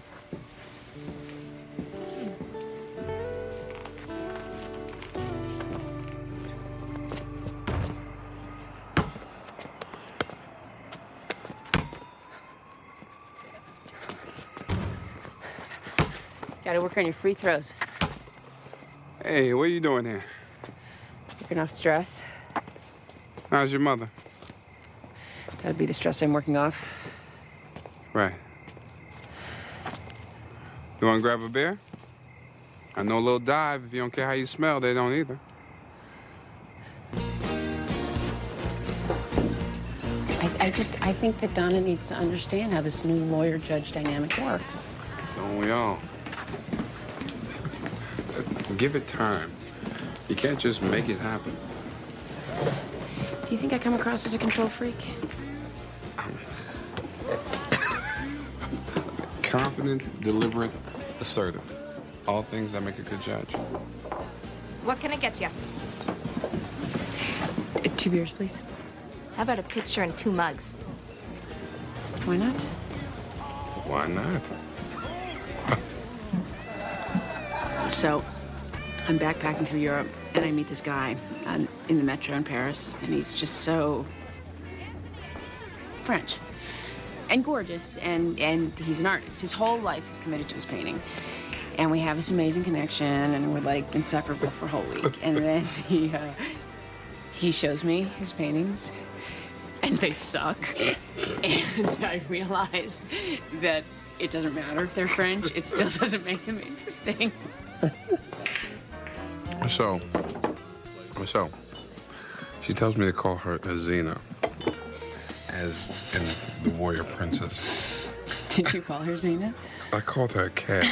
[SPEAKER 2] Gotta work on your free throws.
[SPEAKER 10] Hey, what are you doing here?
[SPEAKER 2] Working off stress.
[SPEAKER 10] How's your mother?
[SPEAKER 2] That'd be the stress I'm working off.
[SPEAKER 10] Right. You want to grab a beer? I know a little dive. If you don't care how you smell, they don't either.
[SPEAKER 2] I think that Donna needs to understand how this new lawyer-judge dynamic works.
[SPEAKER 10] Don't we all? Give it time. You can't just make it happen.
[SPEAKER 2] Do you think I come across as a control freak?
[SPEAKER 10] Confident, deliberate, assertive. All things that make a good judge.
[SPEAKER 18] What can I get you?
[SPEAKER 2] 2 beers, please.
[SPEAKER 18] How about a picture and 2 mugs?
[SPEAKER 2] Why not?
[SPEAKER 10] Why not?
[SPEAKER 2] So, I'm backpacking through Europe, and I meet this guy in the metro in Paris, and he's just so French and gorgeous, and he's an artist. His whole life is committed to his painting. And we have this amazing connection, and we're like inseparable for a whole week. And then he shows me his paintings, and they suck. And I realized that it doesn't matter if they're French, it still doesn't make them interesting.
[SPEAKER 10] So, she tells me to call her Azina, as in the warrior princess.
[SPEAKER 2] Did you call her Zena?
[SPEAKER 10] I called her a cat.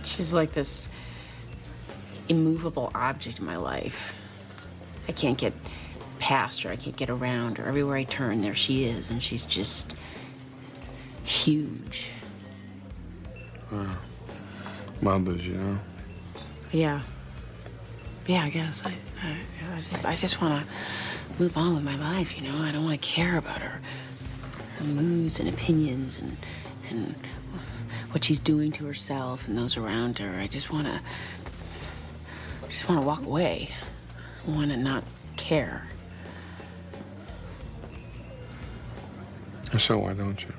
[SPEAKER 2] She's like this immovable object in my life. I can't get past her. I can't get around her. Everywhere I turn, there she is, and she's just huge.
[SPEAKER 10] Mothers, you know?
[SPEAKER 2] Yeah. Yeah, I guess. I just want to move on with my life, you know? I don't want to care about her moods and opinions and what she's doing to herself and those around her. I just want to walk away. I want to not care.
[SPEAKER 10] So why don't you?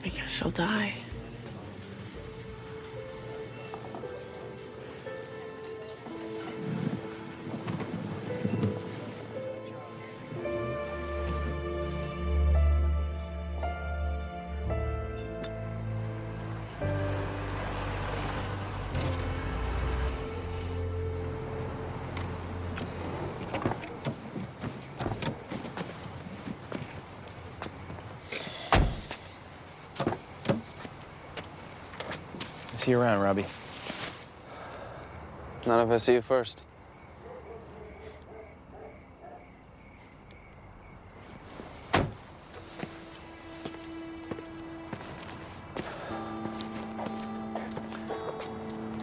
[SPEAKER 2] Because she'll die.
[SPEAKER 16] See you around, Robbie.
[SPEAKER 15] Not if I see you first.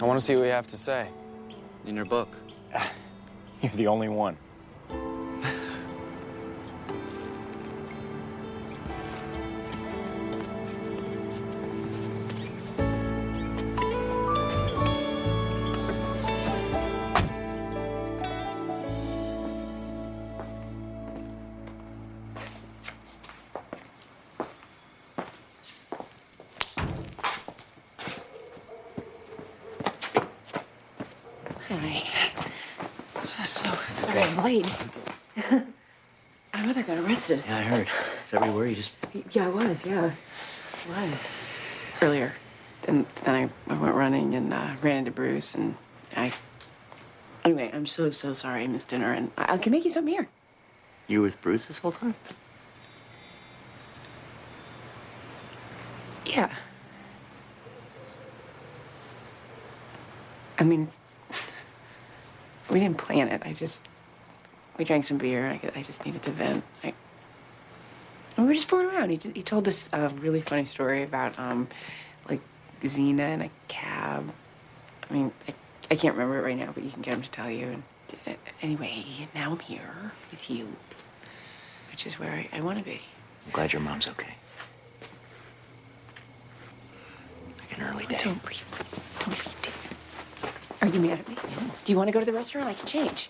[SPEAKER 15] I want to see what you have to say. In your book.
[SPEAKER 16] You're the only one.
[SPEAKER 2] Hi. So sorry I'm late. My mother got arrested.
[SPEAKER 6] Yeah, I heard. Is that where you were? You just...
[SPEAKER 2] Yeah, I was. Earlier. Then I went running and ran into Bruce and Anyway, I'm so sorry I missed dinner and I can make you something here.
[SPEAKER 6] You were with Bruce this whole time?
[SPEAKER 2] Yeah. I mean, we didn't plan it. We drank some beer. I just needed to vent. And we were just fooling around. He told this really funny story about, like, Xena in a cab. I mean, I can't remember it right now, but you can get him to tell you. And anyway, now I'm here with you, which is where I want to be.
[SPEAKER 6] I'm glad your mom's okay. Like an early day.
[SPEAKER 2] Don't leave, please. Don't leave, David. Are you mad at me? No. Do you want to go to the restaurant? I can change.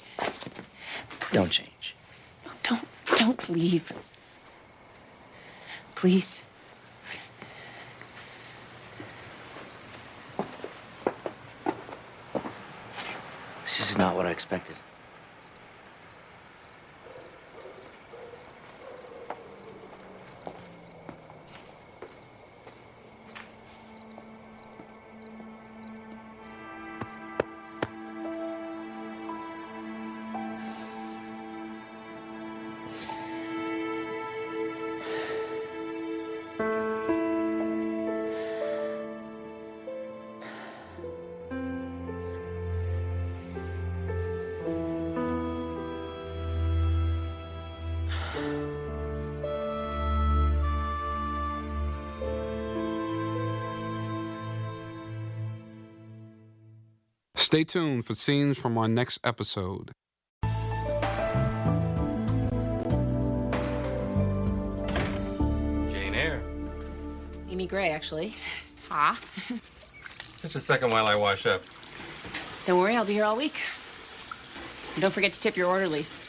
[SPEAKER 2] Please.
[SPEAKER 6] Don't change.
[SPEAKER 2] No, don't leave. Please.
[SPEAKER 6] This is not what I expected.
[SPEAKER 10] Stay tuned for scenes from our next episode.
[SPEAKER 9] Jane Eyre.
[SPEAKER 2] Amy Gray, actually. Ha.
[SPEAKER 9] Just a second while I wash up.
[SPEAKER 2] Don't worry, I'll be here all week. And don't forget to tip your orderlies.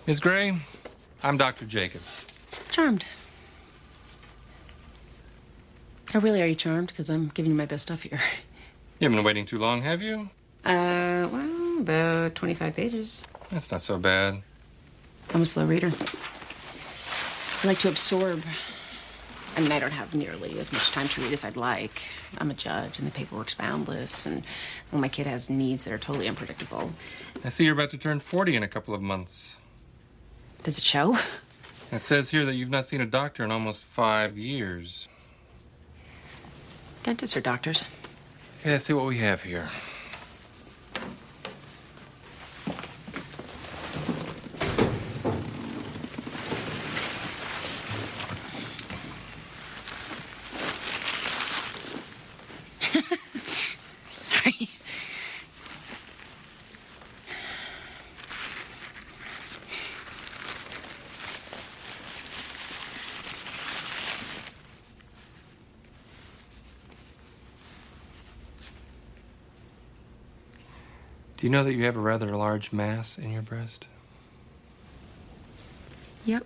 [SPEAKER 9] Ms. Gray, I'm Dr. Jacobs.
[SPEAKER 2] Charmed. Oh, really, are you charmed? Because I'm giving you my best stuff here.
[SPEAKER 9] You haven't been waiting too long, have you?
[SPEAKER 2] Well, about 25 pages.
[SPEAKER 9] That's not so bad.
[SPEAKER 2] I'm a slow reader. I like to absorb. I mean, I don't have nearly as much time to read as I'd like. I'm a judge, and the paperwork's boundless, and well, my kid has needs that are totally unpredictable.
[SPEAKER 9] I see you're about to turn 40 in a couple of months.
[SPEAKER 2] Does it show?
[SPEAKER 9] It says here that you've not seen a doctor in almost 5 years.
[SPEAKER 2] Dentists or doctors?
[SPEAKER 9] Okay, let's see what we have here.
[SPEAKER 2] Sorry.
[SPEAKER 9] Do you know that you have a rather large mass in your breast?
[SPEAKER 2] Yep.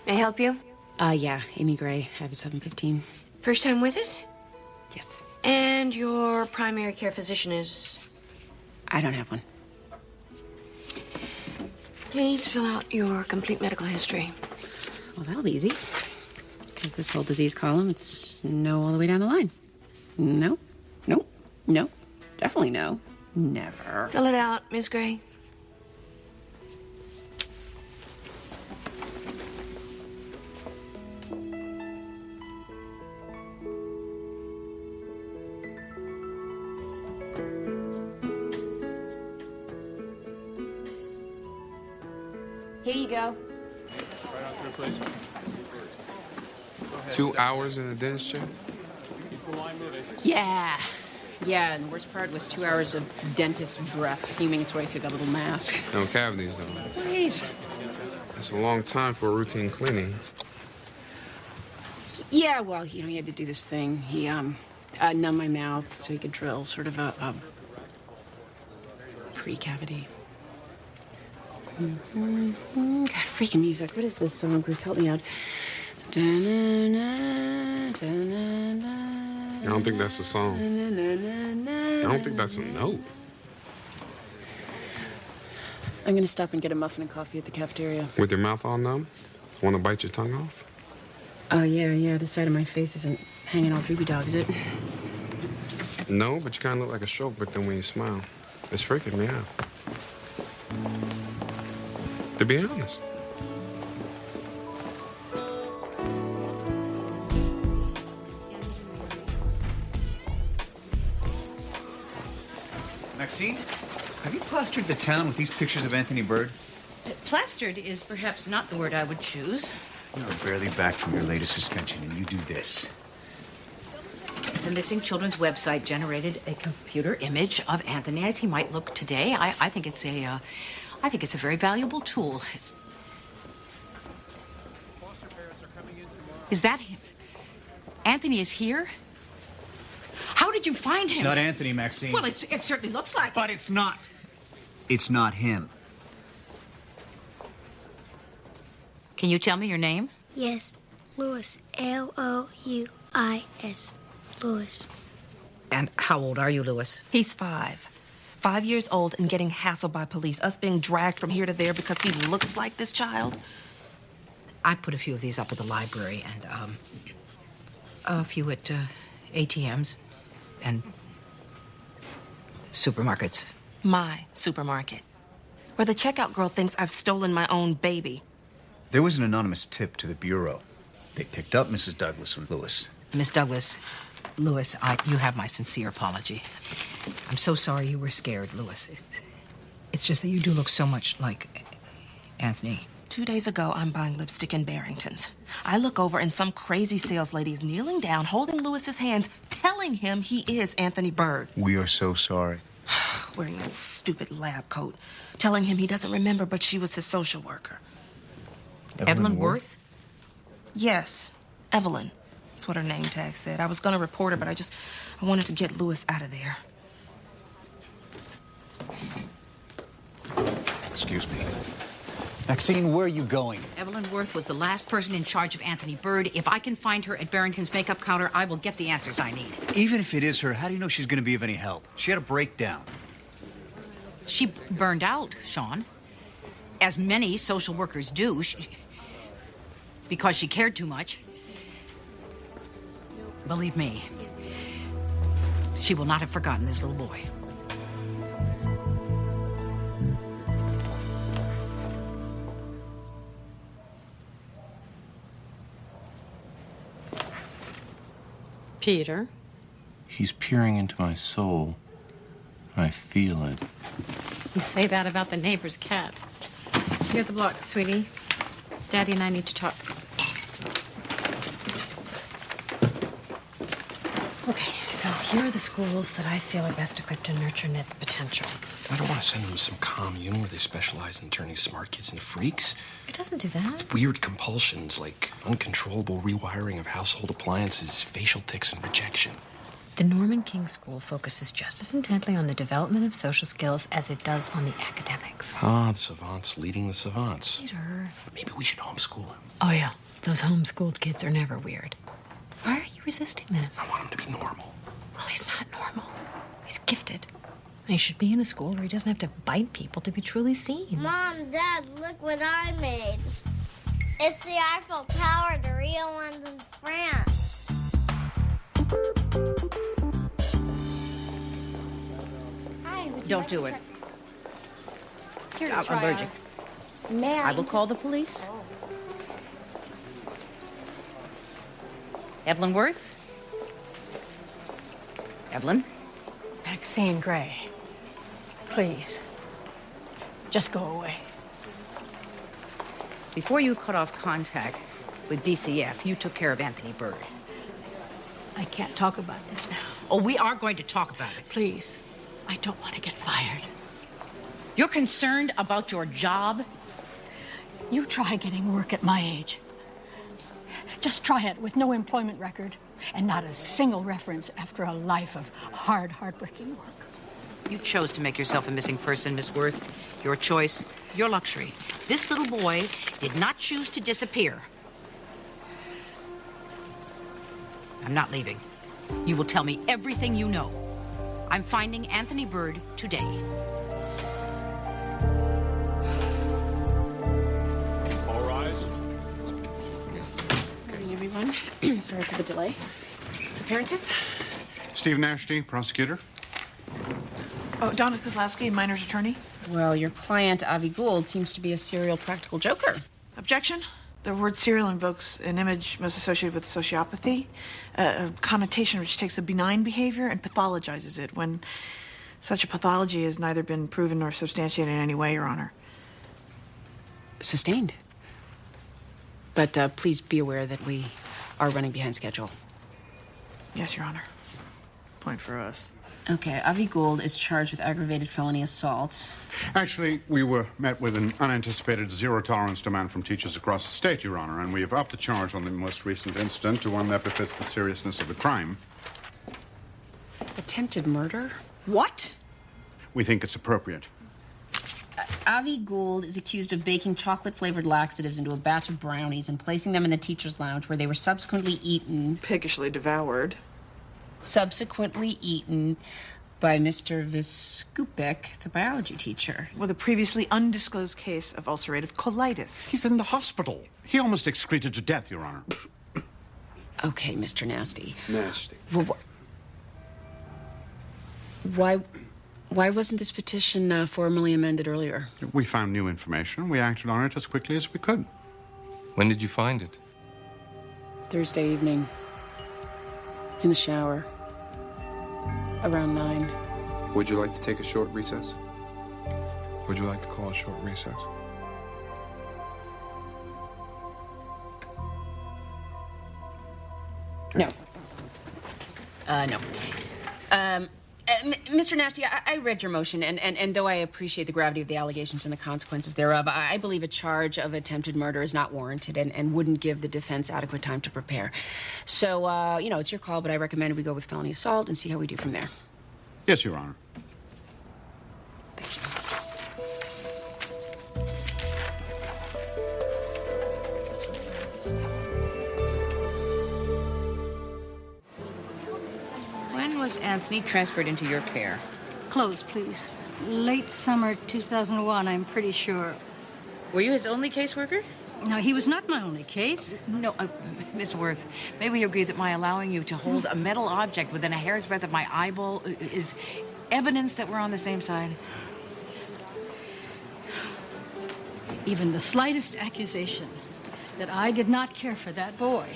[SPEAKER 14] May I help you?
[SPEAKER 2] Yeah, Amy Gray. I have a 7:15.
[SPEAKER 14] First time with us?
[SPEAKER 2] Yes.
[SPEAKER 14] And your primary care physician is?
[SPEAKER 2] I don't have one.
[SPEAKER 14] Please fill out your complete medical history.
[SPEAKER 2] Well, that'll be easy. Because this whole disease column, it's no all the way down the line. No, no, no, definitely no, never.
[SPEAKER 14] Fill it out, Miss Gray.
[SPEAKER 2] Here you go.
[SPEAKER 10] 2 hours in a dentist chair?
[SPEAKER 2] Yeah. Yeah, and the worst part was 2 hours of dentist breath fuming its way through that little mask.
[SPEAKER 10] No cavities, though.
[SPEAKER 2] Please.
[SPEAKER 10] That's a long time for a routine cleaning.
[SPEAKER 2] Yeah, well, you know, he had to do this thing. He, numbed my mouth so he could drill sort of a pre-cavity. God, freaking music. What is this song? Bruce, help me out.
[SPEAKER 10] I don't think that's a song. I don't think that's a note.
[SPEAKER 2] I'm gonna stop and get a muffin and coffee at the cafeteria.
[SPEAKER 10] With your mouth all numb? Want to bite your tongue off?
[SPEAKER 2] Oh, yeah. The side of my face isn't hanging all droopy dog, is it?
[SPEAKER 10] No, but you kind of look like a stroke victim when you smile. It's freaking me out. To be honest.
[SPEAKER 5] Maxine, have you plastered the town with these pictures of Anthony Bird?
[SPEAKER 11] Plastered is perhaps not the word I would choose.
[SPEAKER 5] You're barely back from your latest suspension, and you do this.
[SPEAKER 11] The missing children's website generated a computer image of Anthony as he might look today. I think it's a very valuable tool. Is that him? Anthony is here? How did you find him?
[SPEAKER 5] It's not Anthony, Maxine.
[SPEAKER 11] Well, it certainly looks like.
[SPEAKER 5] But it's not. It's not him.
[SPEAKER 11] Can you tell me your name?
[SPEAKER 17] Yes, Louis. Louis. Louis.
[SPEAKER 11] And how old are you, Louis?
[SPEAKER 23] He's 5. 5 years old and getting hassled by police. Us being dragged from here to there because he looks like this child.
[SPEAKER 11] I put a few of these up at the library and a few at ATMs and supermarkets.
[SPEAKER 23] My supermarket. Where the checkout girl thinks I've stolen my own baby.
[SPEAKER 5] There was an anonymous tip to the Bureau. They picked up Mrs. Douglas and Louis.
[SPEAKER 11] Miss Douglas, Louis, you have my sincere apology. I'm so sorry you were scared, Louis. It's just that you do look so much like Anthony.
[SPEAKER 23] 2 days ago, I'm buying lipstick in Barrington's. I look over and some crazy sales lady is kneeling down, holding Louis's hands, telling him he is Anthony Bird.
[SPEAKER 5] We are so sorry.
[SPEAKER 23] Wearing that stupid lab coat, telling him he doesn't remember, but she was his social worker.
[SPEAKER 11] Evelyn Worth?
[SPEAKER 23] Yes, Evelyn. That's what her name tag said. I was going to report her, but I wanted to get Louis out of there.
[SPEAKER 5] Excuse me. Maxine, where are you going?
[SPEAKER 11] Evelyn Worth was the last person in charge of Anthony Bird. If I can find her at Barrington's makeup counter, I will get the answers I need.
[SPEAKER 5] Even if it is her, how do you know she's going to be of any help? She had a breakdown.
[SPEAKER 11] She burned out, Sean. As many social workers do, because she cared too much. Believe me, she will not have forgotten this little boy.
[SPEAKER 3] Peter?
[SPEAKER 4] He's peering into my soul. I feel it.
[SPEAKER 3] You say that about the neighbor's cat. You're the block, sweetie. Daddy and I need to talk. Okay, so here are the schools that I feel are best equipped to nurture Ned's potential.
[SPEAKER 4] I don't want to send him to some commune where they specialize in turning smart kids into freaks.
[SPEAKER 3] It doesn't do that.
[SPEAKER 4] It's weird compulsions like uncontrollable rewiring of household appliances, facial tics, and rejection.
[SPEAKER 3] The Norman King School focuses just as intently on the development of social skills as it does on the academics.
[SPEAKER 4] Ah, the savants leading the savants.
[SPEAKER 3] Peter.
[SPEAKER 4] Maybe we should homeschool him.
[SPEAKER 3] Oh, yeah. Those homeschooled kids are never weird. Why are you resisting this?
[SPEAKER 4] I want him to be normal.
[SPEAKER 3] Well, he's not normal. He's gifted. And he should be in a school where he doesn't have to bite people to be truly seen.
[SPEAKER 17] Mom, Dad, look what I made. It's the Eiffel Tower, the real ones in France.
[SPEAKER 11] Don't do it.
[SPEAKER 3] Here,
[SPEAKER 11] I'm allergic. I will call the police. Evelyn Worth? Evelyn?
[SPEAKER 13] Maxine Gray, please, just go away.
[SPEAKER 11] Before you cut off contact with DCF, you took care of Anthony Bird.
[SPEAKER 13] I can't talk about this now.
[SPEAKER 11] Oh, we are going to talk about it.
[SPEAKER 13] Please, I don't want to get fired.
[SPEAKER 11] You're concerned about your job?
[SPEAKER 13] You try getting work at my age. Just try it with no employment record and not a single reference after a life of heartbreaking work.
[SPEAKER 11] You chose to make yourself a missing person, Miss Worth. Your choice, your luxury. This little boy did not choose to disappear. I'm not leaving. You will tell me everything you know. I'm finding Anthony Bird today.
[SPEAKER 19] All rise.
[SPEAKER 2] Good morning, everyone. Sorry for the delay. Appearances?
[SPEAKER 19] Steve Nashty, prosecutor.
[SPEAKER 13] Oh, Donna Kozlowski, minor's attorney.
[SPEAKER 2] Well, your client, Avi Gould, seems to be a serial practical joker.
[SPEAKER 13] Objection? The word serial invokes an image most associated with sociopathy, a connotation which takes a benign behavior and pathologizes it when such a pathology has neither been proven nor substantiated in any way, Your Honor.
[SPEAKER 2] Sustained. But please be aware that we are running behind schedule.
[SPEAKER 13] Yes, Your Honor. Point for us.
[SPEAKER 2] Okay, Avi Gould is charged with aggravated felony assault.
[SPEAKER 19] Actually, we were met with an unanticipated zero-tolerance demand from teachers across the state, Your Honor, and we have upped the charge on the most recent incident to one that befits the seriousness of the crime.
[SPEAKER 2] Attempted murder?
[SPEAKER 13] What?
[SPEAKER 19] We think it's appropriate.
[SPEAKER 2] Avi Gould is accused of baking chocolate-flavored laxatives into a batch of brownies and placing them in the teacher's lounge where they were subsequently eaten.
[SPEAKER 13] Piggishly devoured.
[SPEAKER 2] Subsequently eaten by Mr. Viskupek, the biology teacher.
[SPEAKER 13] With a previously undisclosed case of ulcerative colitis.
[SPEAKER 19] He's in the hospital. He almost excreted to death, Your Honor.
[SPEAKER 2] Okay, Mr. Nasty.
[SPEAKER 10] Nasty.
[SPEAKER 2] Well, why wasn't this petition formally amended earlier?
[SPEAKER 19] We found new information. We acted on it as quickly as we could.
[SPEAKER 9] When did you find it?
[SPEAKER 2] Thursday evening. In the shower. Around 9.
[SPEAKER 10] Would you like to take a short recess?
[SPEAKER 19] Would you like to call a short recess?
[SPEAKER 2] No. No. Mr. Nasty, I read your motion, and though I appreciate the gravity of the allegations and the consequences thereof, I believe a charge of attempted murder is not warranted and wouldn't give the defense adequate time to prepare. So, it's your call, but I recommend we go with felony assault and see how we do from there.
[SPEAKER 19] Yes, Your Honor.
[SPEAKER 11] When was Anthony transferred into your care?
[SPEAKER 20] Close, please. Late summer 2001, I'm pretty sure.
[SPEAKER 11] Were you his only caseworker?
[SPEAKER 20] No, he was not my only case.
[SPEAKER 11] No, Miss Worth, may we agree that my allowing you to hold a metal object within a hair's breadth of my eyeball is evidence that we're on the same side?
[SPEAKER 20] Even the slightest accusation that I did not care for that boy.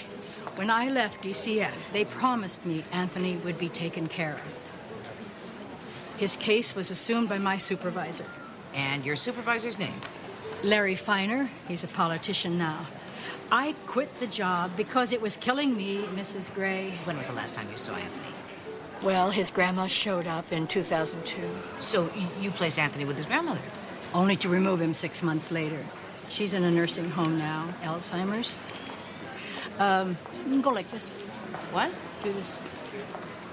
[SPEAKER 20] When I left DCF, they promised me Anthony would be taken care of. His case was assumed by my supervisor.
[SPEAKER 11] And your supervisor's name?
[SPEAKER 20] Larry Feiner. He's a politician now. I quit the job because it was killing me, Mrs. Gray.
[SPEAKER 11] When was the last time you saw Anthony?
[SPEAKER 20] Well, his grandma showed up in 2002.
[SPEAKER 11] So you placed Anthony with his grandmother?
[SPEAKER 20] Only to remove him 6 months later. She's in a nursing home now, Alzheimer's. Go like this.
[SPEAKER 11] What?
[SPEAKER 20] Do this.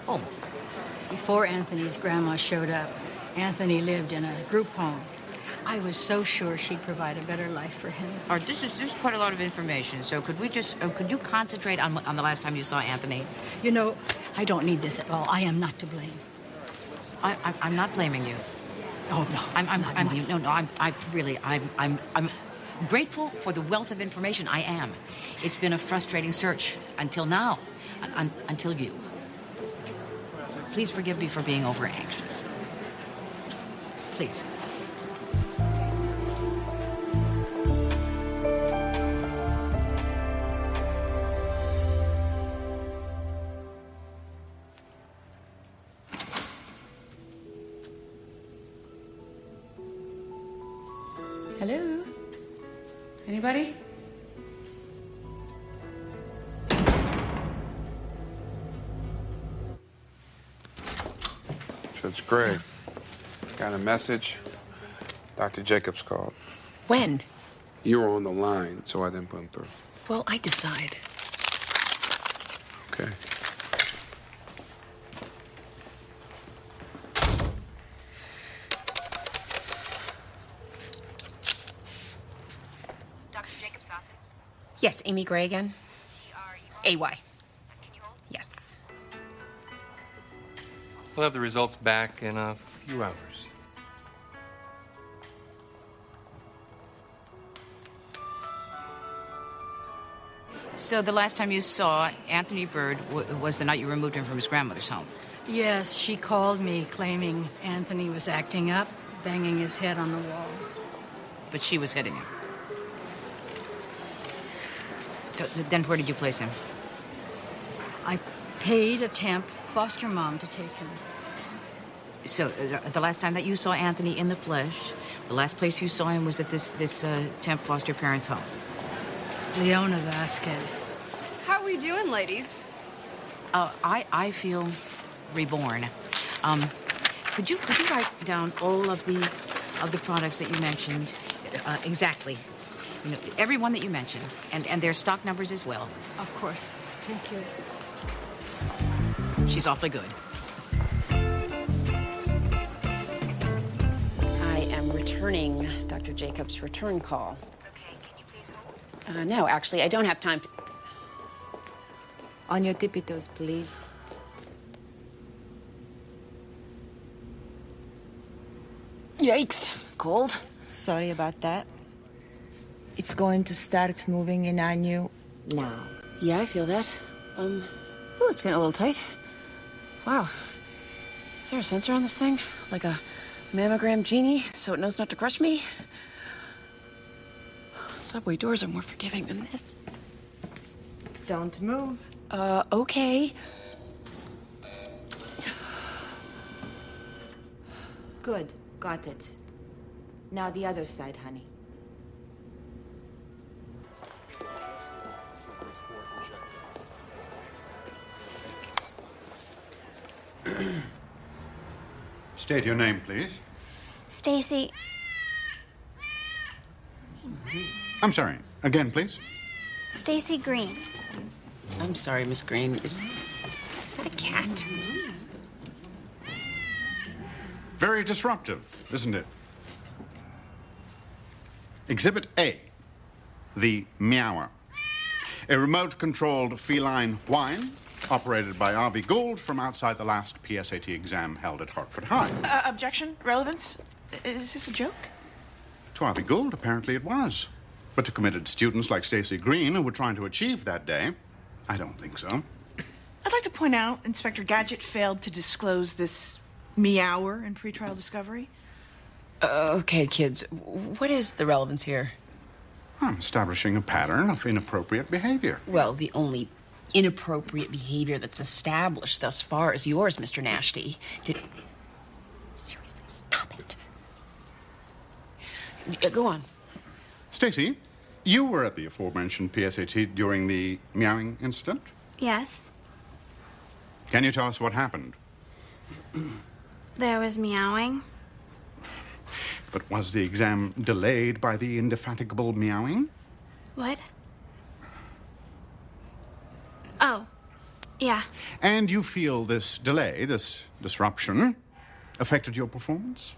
[SPEAKER 11] home.
[SPEAKER 20] Before Anthony's grandma showed up, Anthony lived in a group home. I was so sure she'd provide a better life for him.
[SPEAKER 11] All right, this is quite a lot of information. So could you concentrate on the last time you saw Anthony?
[SPEAKER 20] You know, I don't need this at all. I am not to blame.
[SPEAKER 11] I'm not blaming you.
[SPEAKER 20] Oh no,
[SPEAKER 11] I'm grateful for the wealth of information. I am. It's been a frustrating search until now, until you. Please forgive me for being over anxious. Please.
[SPEAKER 2] Hello? Anybody?
[SPEAKER 10] Judge Gray, got a message. Dr. Jacobs called.
[SPEAKER 2] When?
[SPEAKER 10] You were on the line, so I didn't put him through.
[SPEAKER 2] Well, I decide.
[SPEAKER 10] Okay.
[SPEAKER 2] Dr. Jacobs' office? Yes, Amy Gray again. A-Y. Yes.
[SPEAKER 9] We'll have the results back in a few hours.
[SPEAKER 11] So the last time you saw Anthony Bird was the night you removed him from his grandmother's home.
[SPEAKER 20] Yes, she called me claiming Anthony was acting up, banging his head on the wall.
[SPEAKER 11] But she was hitting him. So then where did you place him?
[SPEAKER 20] I paid a temp foster mom to take him.
[SPEAKER 11] So the last time that you saw Anthony in the flesh, the last place you saw him was at this temp foster parent's home.
[SPEAKER 20] Leona Vasquez.
[SPEAKER 18] How are we doing, ladies?
[SPEAKER 11] I feel reborn. Could you write down all of the products that you mentioned exactly? You know, every one that you mentioned, and their stock numbers as well.
[SPEAKER 20] Of course. Thank you.
[SPEAKER 11] She's awfully good.
[SPEAKER 2] I am returning Dr. Jacobs' return call.
[SPEAKER 14] Okay, can you please hold?
[SPEAKER 2] No, actually, I don't have time to...
[SPEAKER 12] On your tippy toes, please.
[SPEAKER 2] Yikes. Cold?
[SPEAKER 12] Sorry about that. It's going to start moving in on you now.
[SPEAKER 2] Yeah, I feel that. Ooh, it's getting a little tight. Wow. Is there a sensor on this thing? Like a mammogram genie, so it knows not to crush me? Subway doors are more forgiving than this.
[SPEAKER 12] Don't move.
[SPEAKER 2] Okay.
[SPEAKER 12] Good. Got it. Now the other side, honey.
[SPEAKER 19] State your name, please.
[SPEAKER 17] Stacy.
[SPEAKER 19] I'm sorry. Again, please.
[SPEAKER 17] Stacy Green.
[SPEAKER 2] I'm sorry, Miss Green. Is that a cat?
[SPEAKER 19] Very disruptive, isn't it? Exhibit A, the Meower. A remote-controlled feline whine operated by R.V. Gould from outside the last PSAT exam held at Hartford High.
[SPEAKER 13] Objection? Relevance? Is this a joke?
[SPEAKER 19] To R.V. Gould, apparently it was. But to committed students like Stacy Green, who were trying to achieve that day, I don't think so.
[SPEAKER 13] I'd like to point out Inspector Gadget failed to disclose this meower in pretrial discovery.
[SPEAKER 2] Okay, kids. What is the relevance here?
[SPEAKER 19] I'm establishing a pattern of inappropriate behavior.
[SPEAKER 2] Well, the only inappropriate behavior that's established thus far is yours, Mr. Nashty. Seriously, stop it. Go on.
[SPEAKER 19] Stacy, you were at the aforementioned PSAT during the meowing incident?
[SPEAKER 17] Yes.
[SPEAKER 19] Can you tell us what happened?
[SPEAKER 17] There was meowing.
[SPEAKER 19] But was the exam delayed by the indefatigable meowing?
[SPEAKER 17] What? Oh.
[SPEAKER 14] Yeah.
[SPEAKER 19] And you feel this delay, this disruption, affected your performance?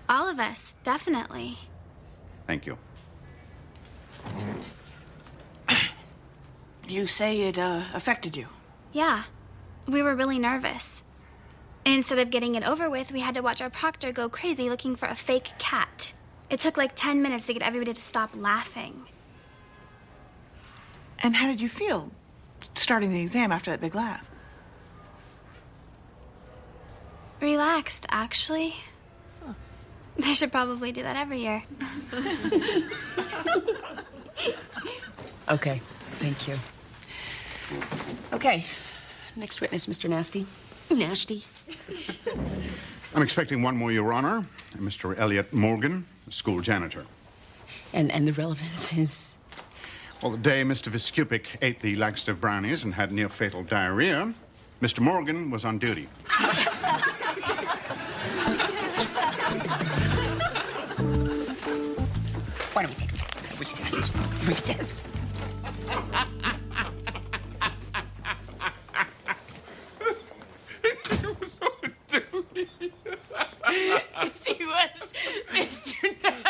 [SPEAKER 14] All of us, definitely.
[SPEAKER 19] Thank you.
[SPEAKER 13] You say it affected you.
[SPEAKER 14] Yeah. We were really nervous. Instead of getting it over with, we had to watch our proctor go crazy looking for a fake cat. It took like 10 minutes to get everybody to stop laughing.
[SPEAKER 13] And how did you feel starting the exam after that big laugh?
[SPEAKER 14] Relaxed, actually. They should probably do that every year.
[SPEAKER 2] Okay, thank you. Okay, next witness, Mr. Nasty. Nasty.
[SPEAKER 19] I'm expecting one more, Your Honor. Mr. Elliot Morgan, school janitor.
[SPEAKER 2] And the relevance is?
[SPEAKER 19] Well, the day Mr. Viscupik ate the laxative brownies and had near-fatal diarrhea, Mr. Morgan was on duty.
[SPEAKER 2] Why don't we take a recess? Recess. Yes, he was, Mr. Nasty.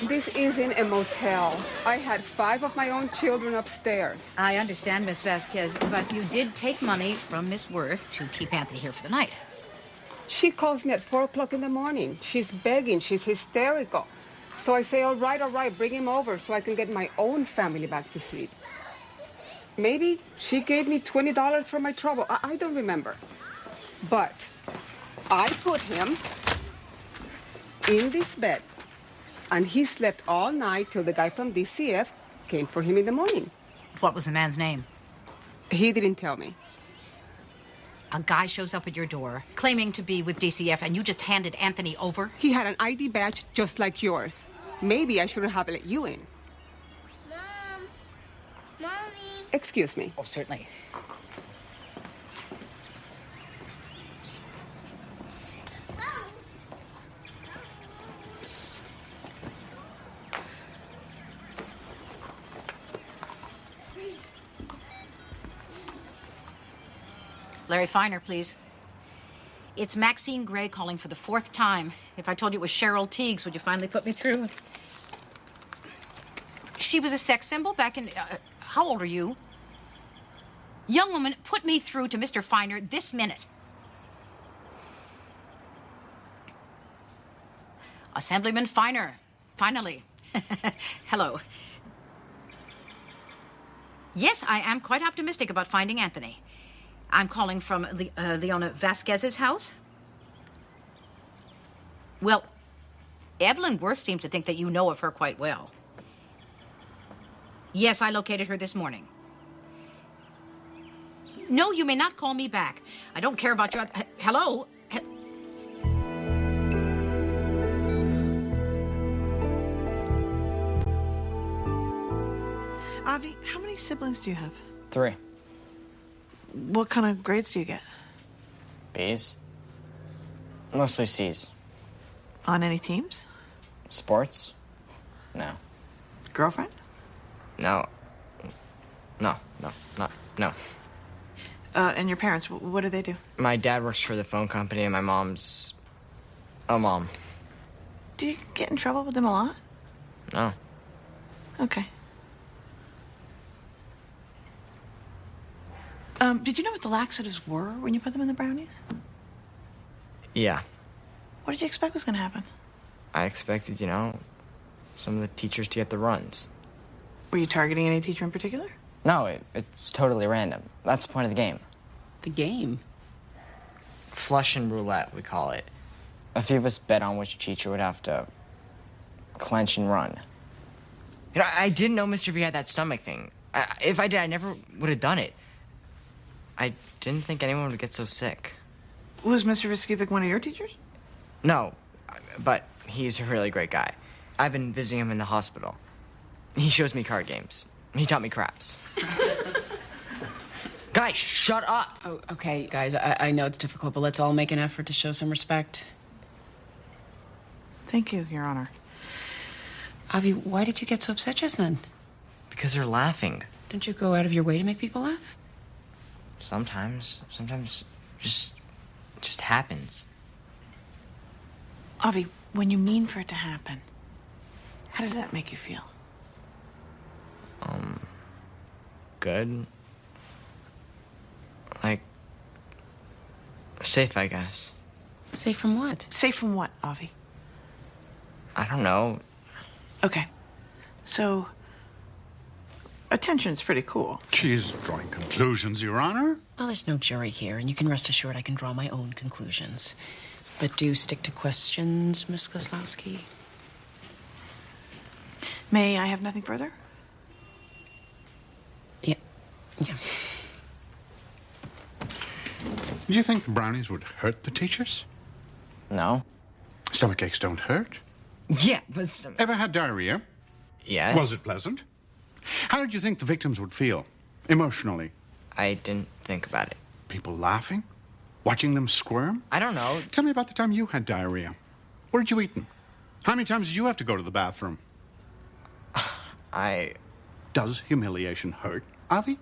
[SPEAKER 8] This isn't a motel. I had 5 of my own children upstairs.
[SPEAKER 11] I understand, Miss Vasquez, but you did take money from Miss Worth to keep Anthony here for the night.
[SPEAKER 8] She calls me at 4 o'clock in the morning. She's begging. She's hysterical. So I say, all right, bring him over so I can get my own family back to sleep. Maybe she gave me $20 for my trouble. I don't remember. But I put him in this bed. And he slept all night till the guy from DCF came for him in the morning.
[SPEAKER 11] What was the man's name?
[SPEAKER 8] He didn't tell me.
[SPEAKER 11] A guy shows up at your door, claiming to be with DCF, and you just handed Anthony over?
[SPEAKER 8] He had an ID badge just like yours. Maybe I shouldn't have let you in.
[SPEAKER 17] Mom! Mommy!
[SPEAKER 8] Excuse me.
[SPEAKER 11] Oh, certainly. Larry Finer, please. It's Maxine Gray calling for the 4th time. If I told you it was Cheryl Teagues, would you finally put me through? She was a sex symbol back in... how old are you? Young woman, put me through to Mr. Finer this minute. Assemblyman Finer. Finally. Hello. Yes, I am quite optimistic about finding Anthony. I'm calling from Leona Vasquez's house. Well, Evelyn Worth seems to think that you know of her quite well. Yes, I located her this morning. No, you may not call me back. I don't care about your... hello?
[SPEAKER 13] Avi, how many siblings do you have?
[SPEAKER 15] 3.
[SPEAKER 13] What kind of grades do you get?
[SPEAKER 15] B's. Mostly C's.
[SPEAKER 13] On any teams?
[SPEAKER 15] Sports? No.
[SPEAKER 13] Girlfriend?
[SPEAKER 15] No. No.
[SPEAKER 13] And your parents, what do they do?
[SPEAKER 15] My dad works for the phone company and my mom's a mom.
[SPEAKER 13] Do you get in trouble with them a lot?
[SPEAKER 15] No.
[SPEAKER 13] Okay. Did you know what the laxatives were when you put them in the brownies?
[SPEAKER 15] Yeah.
[SPEAKER 13] What did you expect was going to happen?
[SPEAKER 15] I expected, some of the teachers to get the runs.
[SPEAKER 13] Were you targeting any teacher in particular?
[SPEAKER 15] No, it's totally random. That's the point of the game.
[SPEAKER 2] The game?
[SPEAKER 15] Flush and roulette, we call it. A few of us bet on which teacher would have to clench and run. I didn't know Mr. V had that stomach thing. If I did, I never would have done it.
[SPEAKER 7] I didn't think anyone would get so sick.
[SPEAKER 13] Was Mr. Viskevich one of your teachers?
[SPEAKER 7] No, but he's a really great guy. I've been visiting him in the hospital. He shows me card games. He taught me craps. Guys, shut up!
[SPEAKER 2] Oh, okay, guys, I know it's difficult, but let's all make an effort to show some respect.
[SPEAKER 13] Thank you, Your Honor.
[SPEAKER 2] Avi, why did you get so upset just then?
[SPEAKER 7] Because they're laughing.
[SPEAKER 2] Don't you go out of your way to make people laugh?
[SPEAKER 7] Sometimes just happens.
[SPEAKER 13] Avi, when you mean for it to happen, how does that make you feel?
[SPEAKER 7] Good. Like, safe, I guess.
[SPEAKER 2] Safe from what?
[SPEAKER 13] Safe from what, Avi?
[SPEAKER 7] I don't know.
[SPEAKER 13] Okay. So, attention's pretty cool.
[SPEAKER 19] She's drawing conclusions, Your Honor.
[SPEAKER 2] Well, there's no jury here, and you can rest assured I can draw my own conclusions. But do stick to questions, Miss Koslowski.
[SPEAKER 13] May I have nothing further?
[SPEAKER 2] Yeah.
[SPEAKER 19] Do you think the brownies would hurt the teachers?
[SPEAKER 7] No.
[SPEAKER 19] Stomach aches don't hurt.
[SPEAKER 7] Yeah, but...
[SPEAKER 19] Ever had diarrhea?
[SPEAKER 7] Yes.
[SPEAKER 19] Was it pleasant? How did you think the victims would feel, emotionally?
[SPEAKER 7] I didn't think about it.
[SPEAKER 19] People laughing? Watching them squirm?
[SPEAKER 7] I don't know.
[SPEAKER 19] Tell me about the time you had diarrhea. What did you eat? How many times did you have to go to the bathroom? Does humiliation hurt, Avi?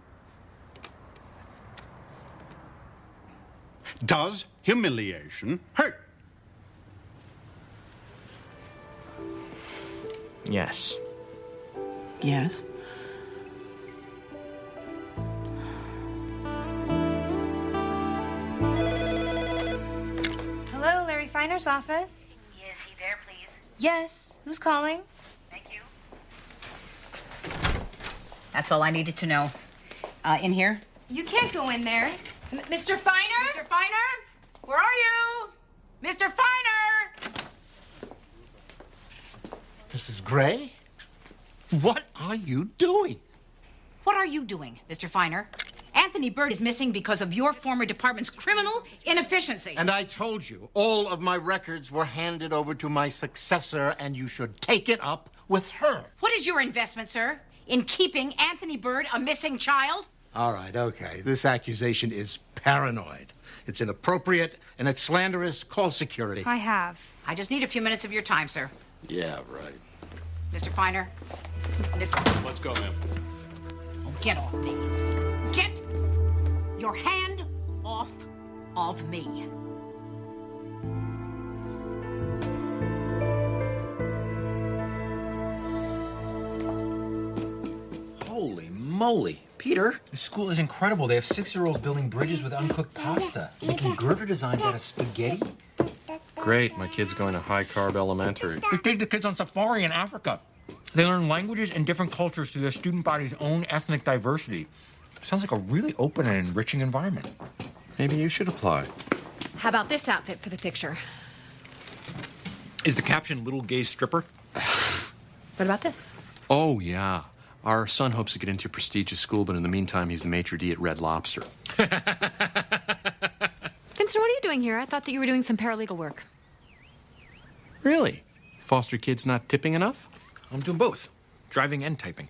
[SPEAKER 19] Does humiliation hurt?
[SPEAKER 7] Yes.
[SPEAKER 13] Yes.
[SPEAKER 21] Hello, Larry Finer's office.
[SPEAKER 11] Is he there, please?
[SPEAKER 21] Yes. Who's calling?
[SPEAKER 11] Thank you. That's all I needed to know. In here?
[SPEAKER 21] You can't go in there. Mr. Finer?
[SPEAKER 11] Mr. Finer? Where are you? Mr. Finer!
[SPEAKER 22] Mrs. Gray? What are you doing?
[SPEAKER 11] What are you doing, Mr. Finer? Anthony Bird is missing because of your former department's criminal inefficiency.
[SPEAKER 22] And I told you, all of my records were handed over to my successor, and you should take it up with her.
[SPEAKER 11] What is your investment, sir, in keeping Anthony Bird a missing child?
[SPEAKER 22] All right, okay. This accusation is paranoid. It's inappropriate, and it's slanderous. Call security.
[SPEAKER 21] I have.
[SPEAKER 11] I just need a few minutes of your time, sir.
[SPEAKER 22] Yeah, right.
[SPEAKER 11] Mr. Finer.
[SPEAKER 22] Let's go, ma'am.
[SPEAKER 11] Oh, get off me. Get your hand off of me.
[SPEAKER 16] Holy moly. Peter, the school is incredible. They have 6-year-olds building bridges with uncooked pasta, making girder designs out of spaghetti.
[SPEAKER 4] Great. My kid's going to high-carb elementary.
[SPEAKER 16] They take the kids on safari in Africa. They learn languages and different cultures through their student body's own ethnic diversity. Sounds like a really open and enriching environment.
[SPEAKER 4] Maybe you should apply.
[SPEAKER 3] How about this outfit for the picture?
[SPEAKER 16] Is the caption Little Gay Stripper?
[SPEAKER 3] What about this?
[SPEAKER 4] Oh, yeah. Our son hopes to get into a prestigious school, but in the meantime, he's the maitre d' at Red Lobster.
[SPEAKER 3] Vincent, what are you doing here? I thought that you were doing some paralegal work.
[SPEAKER 4] Really? Foster kids not tipping enough?
[SPEAKER 16] I'm doing both, driving and typing.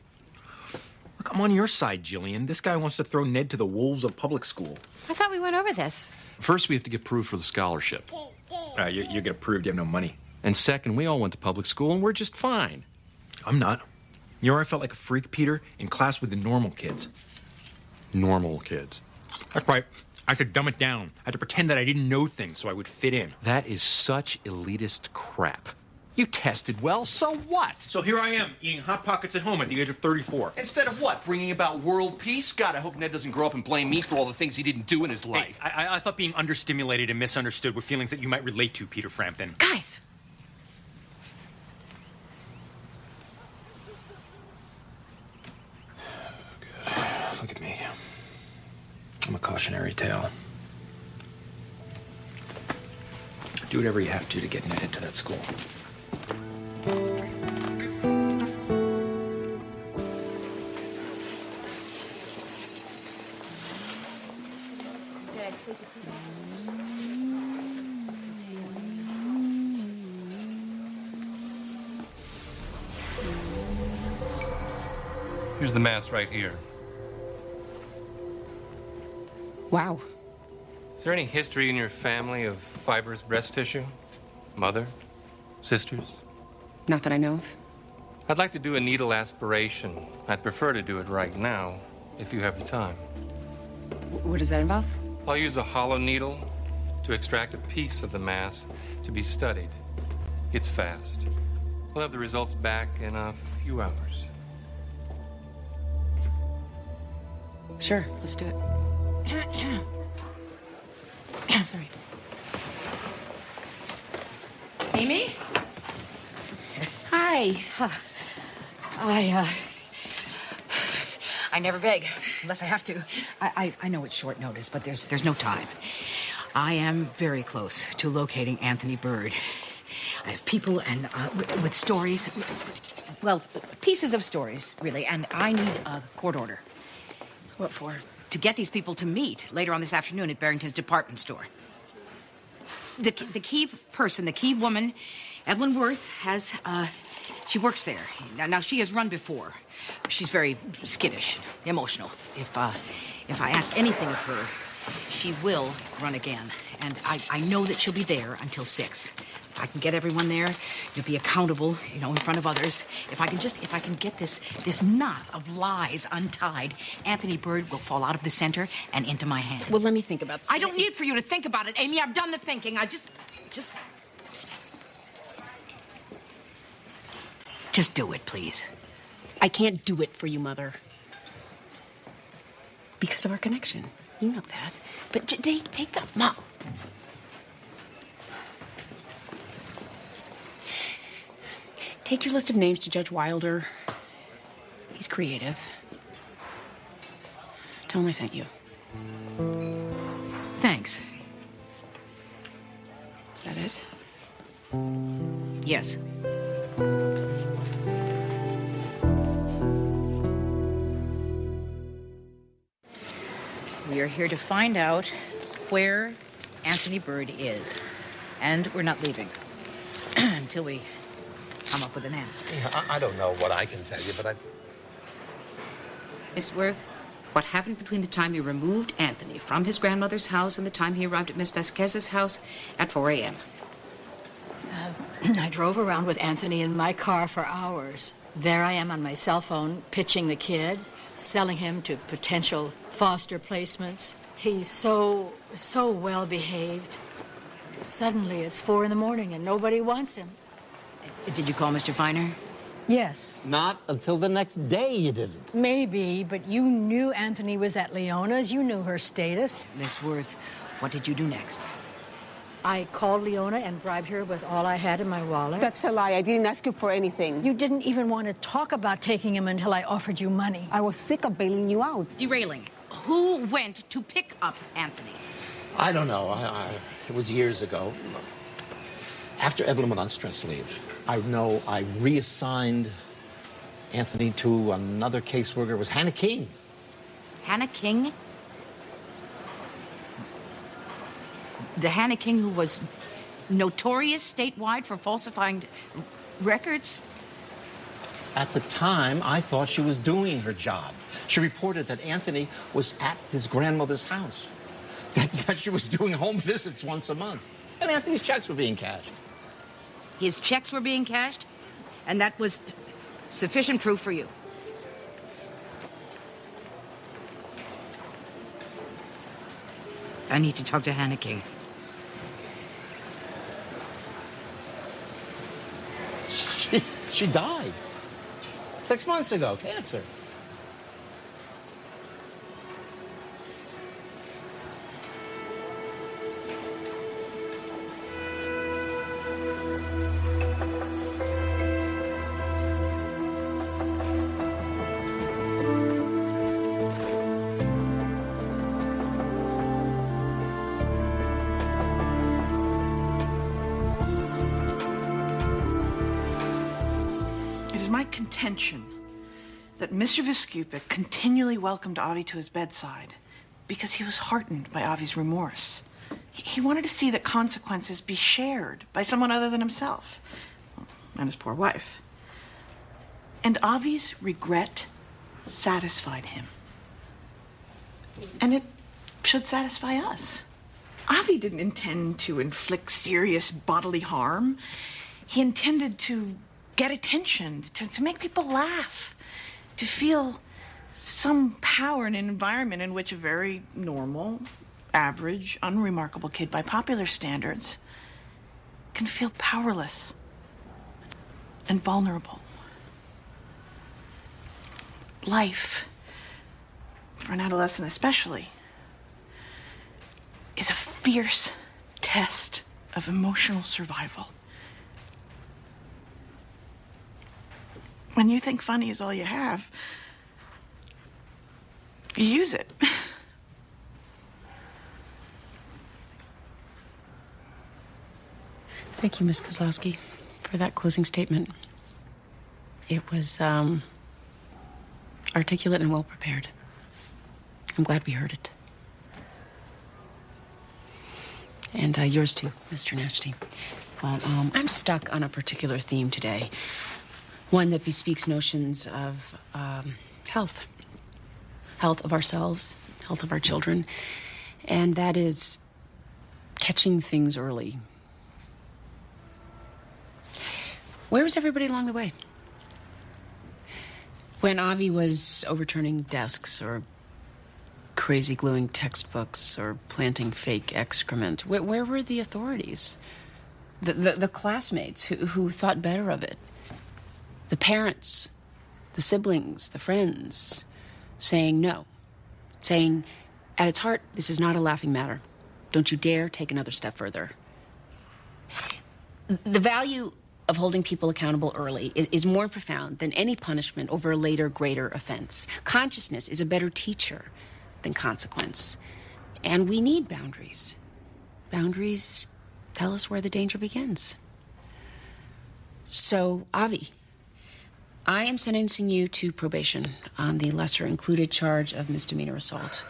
[SPEAKER 16] Look, I'm on your side, Jillian. This guy wants to throw Ned to the wolves of public school.
[SPEAKER 3] I thought we went over this.
[SPEAKER 4] First, we have to get proof for the scholarship.
[SPEAKER 16] You get approved, you have no money.
[SPEAKER 4] And second, we all went to public school, and we're just fine.
[SPEAKER 16] I'm not. You know where I felt like a freak, Peter? In class with the normal kids.
[SPEAKER 4] Normal kids?
[SPEAKER 16] That's right. I had to dumb it down. I had to pretend that I didn't know things so I would fit in.
[SPEAKER 4] That is such elitist crap. You tested well, so what?
[SPEAKER 16] So here I am, eating Hot Pockets at home at the age of 34.
[SPEAKER 4] Instead of what? Bringing about world peace? God, I hope Ned doesn't grow up and blame me for all the things he didn't do in his life.
[SPEAKER 16] Hey, I thought being understimulated and misunderstood were feelings that you might relate to, Peter Frampton.
[SPEAKER 3] Guys!
[SPEAKER 16] Good. Look at me. I'm a cautionary tale. Do whatever you have to get Ned into that school.
[SPEAKER 9] Here's the mass right here.
[SPEAKER 2] Wow.
[SPEAKER 9] Is there any history in your family of fibrous breast tissue? Mother? Sisters?
[SPEAKER 2] Not that I know of.
[SPEAKER 9] I'd like to do a needle aspiration. I'd prefer to do it right now, if you have the time.
[SPEAKER 2] What does that involve?
[SPEAKER 9] I'll use a hollow needle to extract a piece of the mass to be studied. It's fast. We'll have the results back in a few hours.
[SPEAKER 2] Sure, let's do it. Sorry. Amy? Hi.
[SPEAKER 11] I never beg unless I have to. I know it's short notice, but there's no time. I am very close to locating Anthony Bird. I have people and with stories, well, pieces of stories, really, and I need a court order.
[SPEAKER 2] What for?
[SPEAKER 11] To get these people to meet later on this afternoon at Barrington's department store. The key person, the key woman, Evelyn Worth, has, she works there. Now, she has run before. She's very skittish, emotional. If I ask anything of her, she will run again. And I know that she'll be there until 6. If I can get everyone there, you'll be accountable, in front of others. If I can get this knot of lies untied, Anthony Bird will fall out of the center and into my hands.
[SPEAKER 2] Well, let me think about
[SPEAKER 11] I don't need for you to think about it, Amy. I've done the thinking. Just do it, please.
[SPEAKER 2] I can't do it for you, Mother. Because of our connection. You know that. But take the Mom. Take your list of names to Judge Wilder. He's creative. Tell him I sent you.
[SPEAKER 11] Thanks.
[SPEAKER 2] Is that it?
[SPEAKER 11] Yes. We are here to find out where Anthony Bird is. And we're not leaving until we come up with an answer.
[SPEAKER 22] Yeah, I don't know what I can tell you, but
[SPEAKER 11] Miss Worth, what happened between the time you removed Anthony from his grandmother's house and the time he arrived at Miss Vasquez's house at 4 a.m.?
[SPEAKER 20] I drove around with Anthony in my car for hours. There I am on my cell phone, pitching the kid, selling him to potential foster placements. He's so well behaved. Suddenly it's 4 in the morning and nobody wants him.
[SPEAKER 11] Did you call Mr. Feiner?
[SPEAKER 20] Yes.
[SPEAKER 22] not until the next day you didn't.
[SPEAKER 20] Maybe, but you knew Anthony was at Leona's. You knew her status.
[SPEAKER 11] Miss Worth, what did you do next?
[SPEAKER 20] I called Leona and bribed her with all I had in my wallet.
[SPEAKER 8] That's a lie. I didn't ask you for anything.
[SPEAKER 20] You didn't even want to talk about taking him until I offered you money.
[SPEAKER 8] I was sick of bailing you out.
[SPEAKER 11] Derailing. Who went to pick up Anthony?
[SPEAKER 22] I don't know. It was years ago. After Evelyn went on stress leave, I know I reassigned Anthony to another caseworker. It was Hannah King.
[SPEAKER 11] Hannah King? The Hannah King who was notorious statewide for falsifying records?
[SPEAKER 22] At the time, I thought she was doing her job. She reported that Anthony was at his grandmother's house, that she was doing home visits once a month, and Anthony's checks were being cashed.
[SPEAKER 11] His checks were being cashed? And that was sufficient proof for you? I need to talk to Hannah King.
[SPEAKER 22] She died 6 months ago, cancer.
[SPEAKER 13] It is my contention that Mr. Viscupic continually welcomed Avi to his bedside because he was heartened by Avi's remorse. He wanted to see that consequences be shared by someone other than himself and his poor wife. And Avi's regret satisfied him. And it should satisfy us. Avi didn't intend to inflict serious bodily harm. He intended to get attention, to make people laugh, to feel some power in an environment in which a very normal, average, unremarkable kid by popular standards can feel powerless and vulnerable. Life, for an adolescent especially, is a fierce test of emotional survival. When you think funny is all you have, you use it.
[SPEAKER 2] Thank you, Miss Kozlowski, for that closing statement. It was articulate and well prepared. I'm glad we heard it. And yours too, Mr. Nashty. But I'm stuck on a particular theme today. One that bespeaks notions of health. Health of ourselves, health of our children. And that is catching things early. Where was everybody along the way? When Avi was overturning desks or crazy gluing textbooks or planting fake excrement, where were the authorities? The classmates who thought better of it? The parents, the siblings, the friends, saying no. Saying, at its heart, this is not a laughing matter. Don't you dare take another step further. The value of holding people accountable early is more profound than any punishment over a later, greater offense. Consciousness is a better teacher than consequence. And we need boundaries. Boundaries tell us where the danger begins. So, Avi, I am sentencing you to probation on the lesser included charge of misdemeanor assault.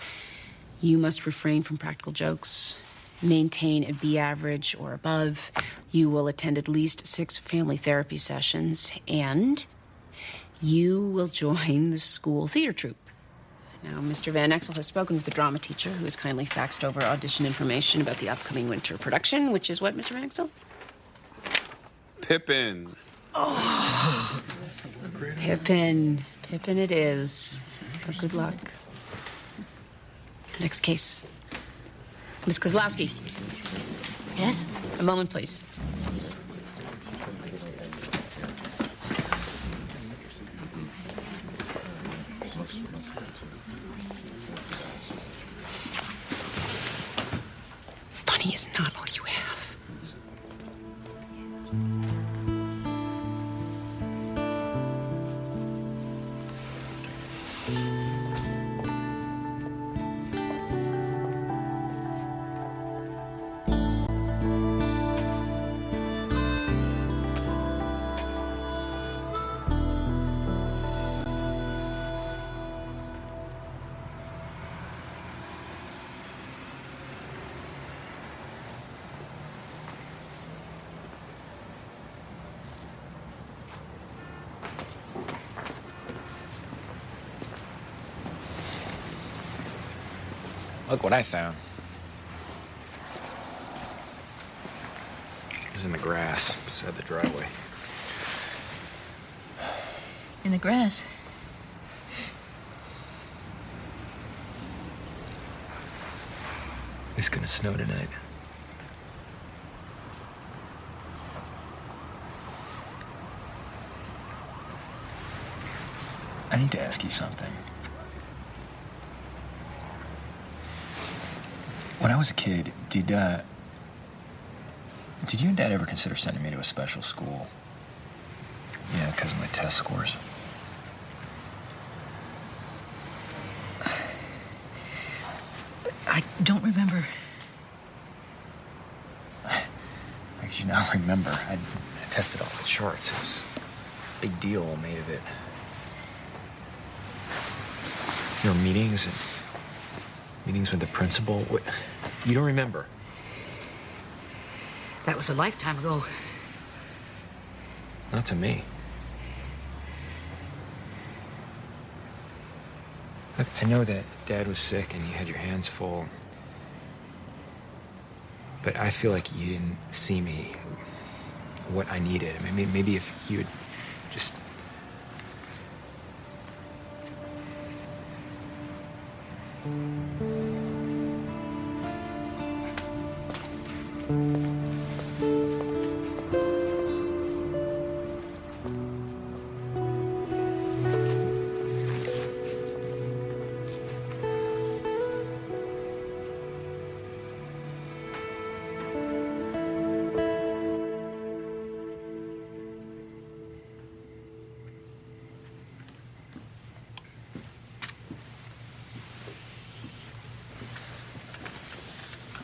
[SPEAKER 2] You must refrain from practical jokes, maintain a B average or above. You will attend at least 6 family therapy sessions, and you will join the school theater troupe. Now, Mr. Van Exel has spoken with the drama teacher, who has kindly faxed over audition information about the upcoming winter production, which is what, Mr. Van Exel?
[SPEAKER 10] Pippin.
[SPEAKER 2] Oh. Pippin it is. But good luck. Next case. Miss Kozlowski.
[SPEAKER 13] Yes?
[SPEAKER 2] A moment, please. Funny is not all you have.
[SPEAKER 16] Look what I found. It was in the grass beside the driveway.
[SPEAKER 11] In the grass?
[SPEAKER 16] It's gonna snow tonight. I need to ask you something. When I was a kid, did you and Dad ever consider sending me to a special school? Yeah, because of my test scores.
[SPEAKER 11] I don't remember.
[SPEAKER 16] How could you not remember? I tested all the charts. It was a big deal made of it. Your meetings with the principal. You don't remember?
[SPEAKER 11] That was a lifetime ago.
[SPEAKER 16] Not to me. Look, I know that Dad was sick and you had your hands full. But I feel like you didn't see me, what I needed. I mean, maybe if you had just...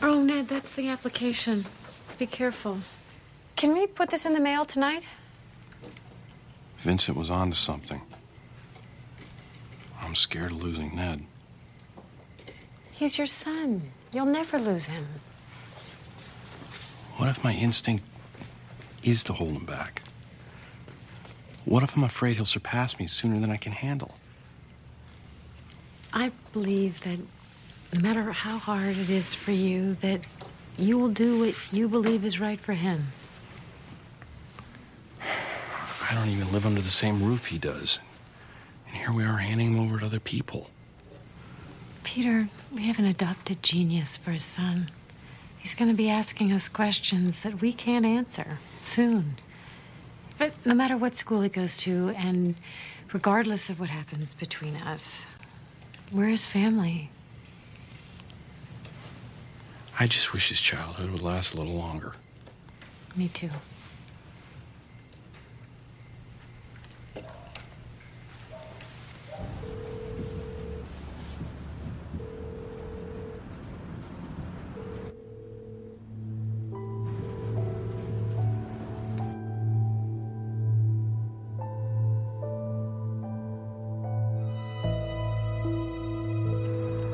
[SPEAKER 3] Oh, Ned, that's the application. Be careful. Can we put this in the mail tonight?
[SPEAKER 10] Vincent was onto something. I'm scared of losing Ned.
[SPEAKER 3] He's your son. You'll never lose him.
[SPEAKER 10] What if my instinct is to hold him back? What if I'm afraid he'll surpass me sooner than I can handle?
[SPEAKER 3] I believe that no matter how hard it is for you, that you will do what you believe is right for him.
[SPEAKER 10] I don't even live under the same roof he does. And here we are handing him over to other people.
[SPEAKER 3] Peter, we have an adopted genius for a son. He's going to be asking us questions that we can't answer soon. But no matter what school he goes to, and regardless of what happens between us, we're his family.
[SPEAKER 10] I just wish his childhood would last a little longer.
[SPEAKER 3] Me too.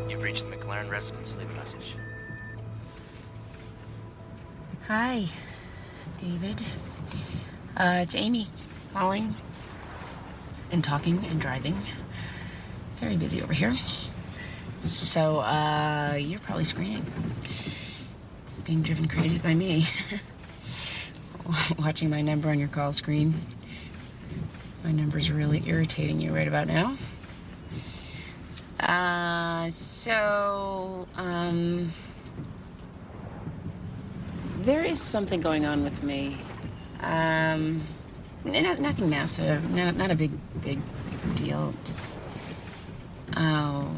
[SPEAKER 1] You've reached the McLaren residence. Leave a message.
[SPEAKER 2] Hi, David. It's Amy calling and talking and driving. Very busy over here. So, you're probably screening. Being driven crazy by me. Watching my number on your call screen. My number's really irritating you right about now. There is something going on with me. Nothing massive. Not a big deal. Oh,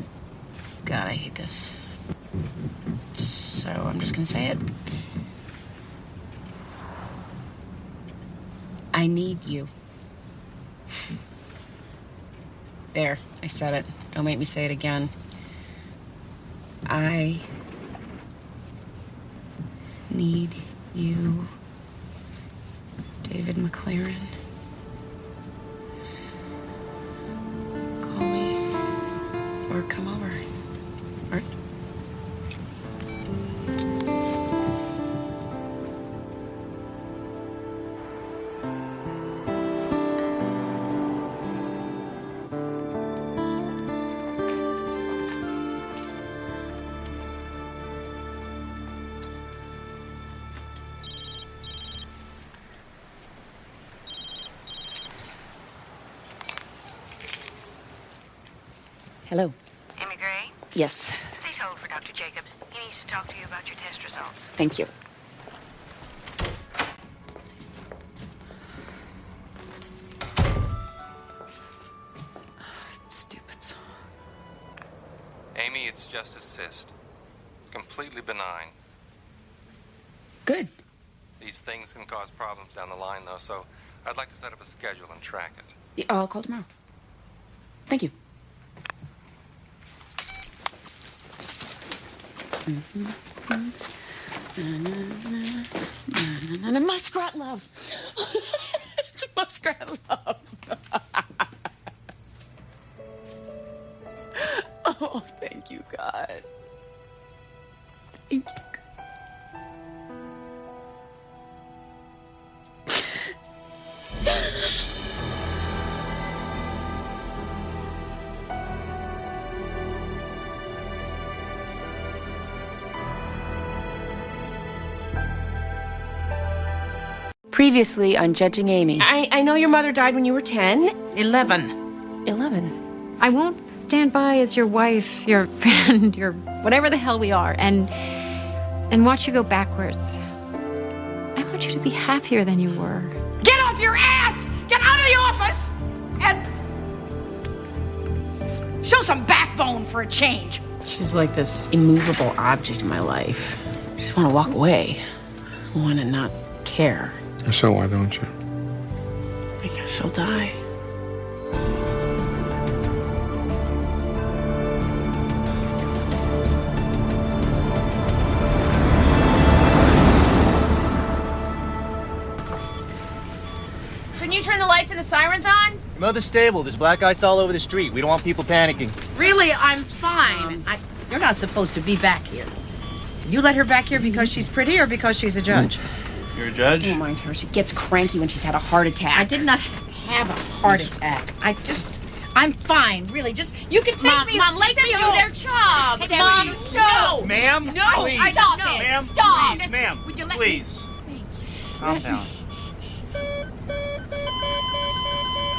[SPEAKER 2] God, I hate this. So I'm just gonna say it. I need you. There, I said it. Don't make me say it again. I need you, David McLaren. Call me or come over. Or... Hello.
[SPEAKER 6] Amy Gray?
[SPEAKER 2] Yes,
[SPEAKER 6] Please hold for Dr. Jacobs. He needs to talk to you about your test results.
[SPEAKER 2] thank you. Stupid song.
[SPEAKER 9] Amy, it's just a cyst. Completely benign.
[SPEAKER 2] Good.
[SPEAKER 9] These things can cause problems down the line, though, so I'd like to set up a schedule and track it.
[SPEAKER 2] Yeah, I'll call tomorrow. Thank you. Muskrat love. It's a muskrat love. Oh, thank you, God. Thank you. Previously on Judging Amy. I know your mother died when you were 10.
[SPEAKER 11] 11.
[SPEAKER 2] 11.
[SPEAKER 3] I won't stand by as your wife, your friend, your whatever the hell we are, and watch you go backwards. I want you to be happier than you were.
[SPEAKER 11] Get off your ass! Get out of the office! And show some backbone for a change.
[SPEAKER 2] She's like this immovable object in my life. I just want to walk away. I want to not care.
[SPEAKER 10] So why don't you?
[SPEAKER 2] Because she'll die. Shouldn't you turn the lights and the sirens on?
[SPEAKER 5] Your mother's stable. There's black ice all over the street. We don't want people panicking.
[SPEAKER 11] Really, I'm fine. You're not supposed to be back here. You let her back here because she's pretty or because she's a judge?
[SPEAKER 5] You're a judge?
[SPEAKER 2] Don't mind her. She gets cranky when she's had a heart attack.
[SPEAKER 11] I did not have a heart attack. I'm fine, really. You can take me.
[SPEAKER 2] Mom, let them do their job.
[SPEAKER 11] Mom, no.
[SPEAKER 5] Ma'am?
[SPEAKER 11] No,
[SPEAKER 5] Please.
[SPEAKER 11] stop
[SPEAKER 5] No.
[SPEAKER 11] it.
[SPEAKER 5] Ma'am,
[SPEAKER 11] Stop.
[SPEAKER 5] please, ma'am.
[SPEAKER 11] Would you let
[SPEAKER 5] Please. Calm down.